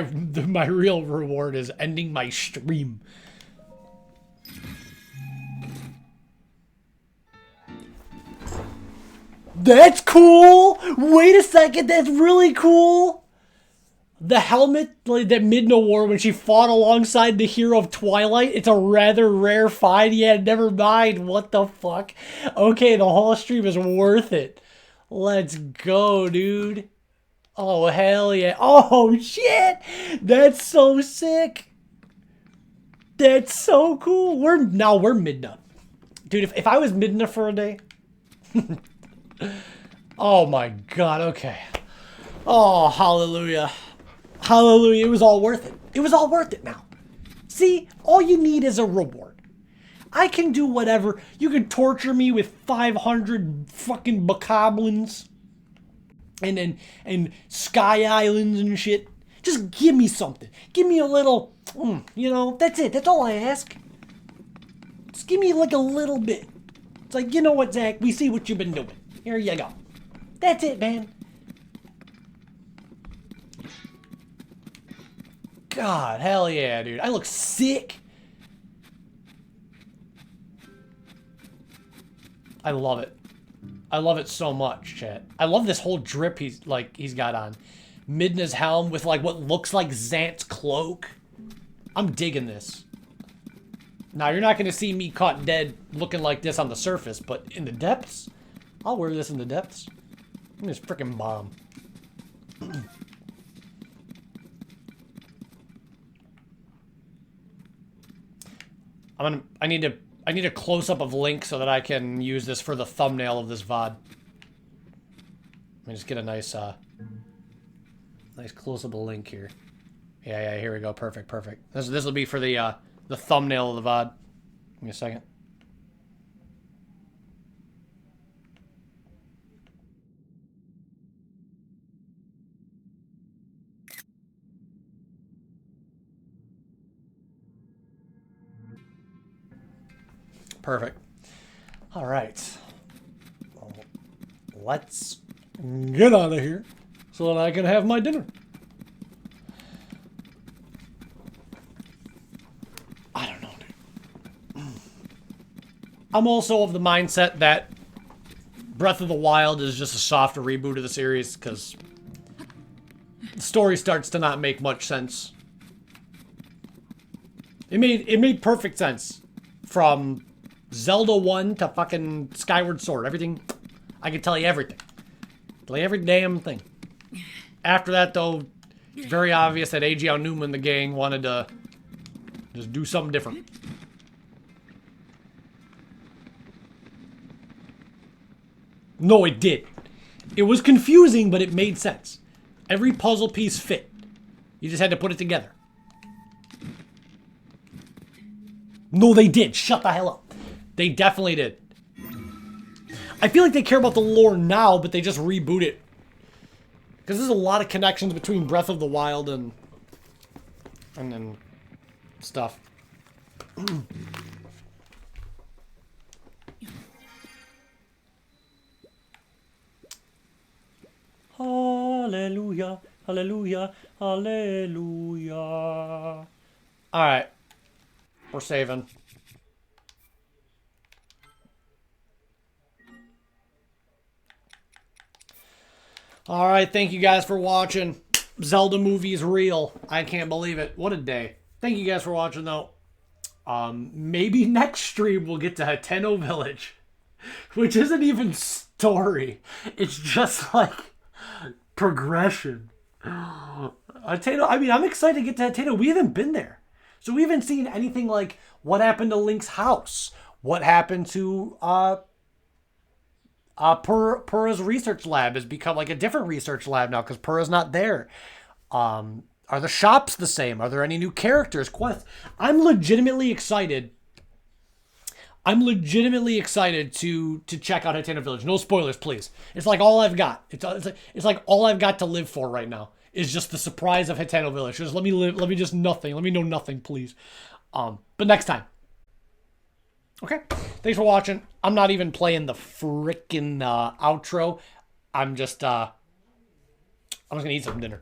A: real reward is ending my stream. That's cool! Wait a second, that's really cool! The helmet like, that Midna wore when she fought alongside the hero of Twilight, it's a rather rare find. Yeah, never mind. What the fuck? Okay, the whole stream is worth it. Let's go, dude. Oh, hell yeah. Oh, shit! That's so sick! That's so cool. We're Midna. Dude, if I was Midna for a day... Oh my god, okay. Oh, hallelujah. Hallelujah, it was all worth it. It was all worth it now. See, all you need is a reward. I can do whatever. You can torture me with 500 fucking bokoblins. And Sky Islands and shit. Just give me something. Give me a little, you know, that's it. That's all I ask. Just give me like a little bit. It's like, you know what, Zach? We see what you've been doing. Here you go. That's it, man. God, hell yeah, dude. I look sick. I love it. I love it so much, chat. I love this whole drip he's got on. Midna's helm with like what looks like Zant's cloak. I'm digging this. Now, you're not going to see me caught dead looking like this on the surface, but in the depths, I'll wear this in the depths. Give me this freaking bomb. I need a close-up of Link so that I can use this for the thumbnail of this VOD. Let me just get a nice close-up of Link here. Yeah, here we go. Perfect. This will be for the thumbnail of the VOD. Give me a second. Perfect. All right. Well, let's get out of here so that I can have my dinner. I don't know, dude. I'm also of the mindset that Breath of the Wild is just a softer reboot of the series because the story starts to not make much sense. It made perfect sense from Zelda 1 to fucking Skyward Sword. Everything. I can tell you everything. Tell you every damn thing. After that, though, it's very obvious that A.G. Newman and the gang wanted to just do something different. No, it did. It was confusing, but it made sense. Every puzzle piece fit. You just had to put it together. No, they did. Shut the hell up. They definitely did. I feel like they care about the lore now, but they just reboot it. Because there's a lot of connections between Breath of the Wild and then stuff. Hallelujah, hallelujah, hallelujah. Alright. We're saving. Alright, thank you guys for watching. Zelda movie's real. I can't believe it. What a day. Thank you guys for watching, though. Maybe next stream we'll get to Hateno Village, which isn't even story. It's just like progression. Hateno, I mean, I'm excited to get to Hateno. We haven't been there. So we haven't seen anything like what happened to Link's house, what happened to Purah's research lab has become like a different research lab now because Purah's not there. Are the shops the same? Are there any new characters, quests? I'm legitimately excited to check out Hateno Village. No spoilers, please. It's like all I've got. It's like all I've got to live for right now is just the surprise of Hateno Village. Just let me live. Let me just nothing. Let me know nothing, please. But next time. Okay. Thanks for watching. I'm not even playing the freaking outro. I'm just gonna eat some dinner.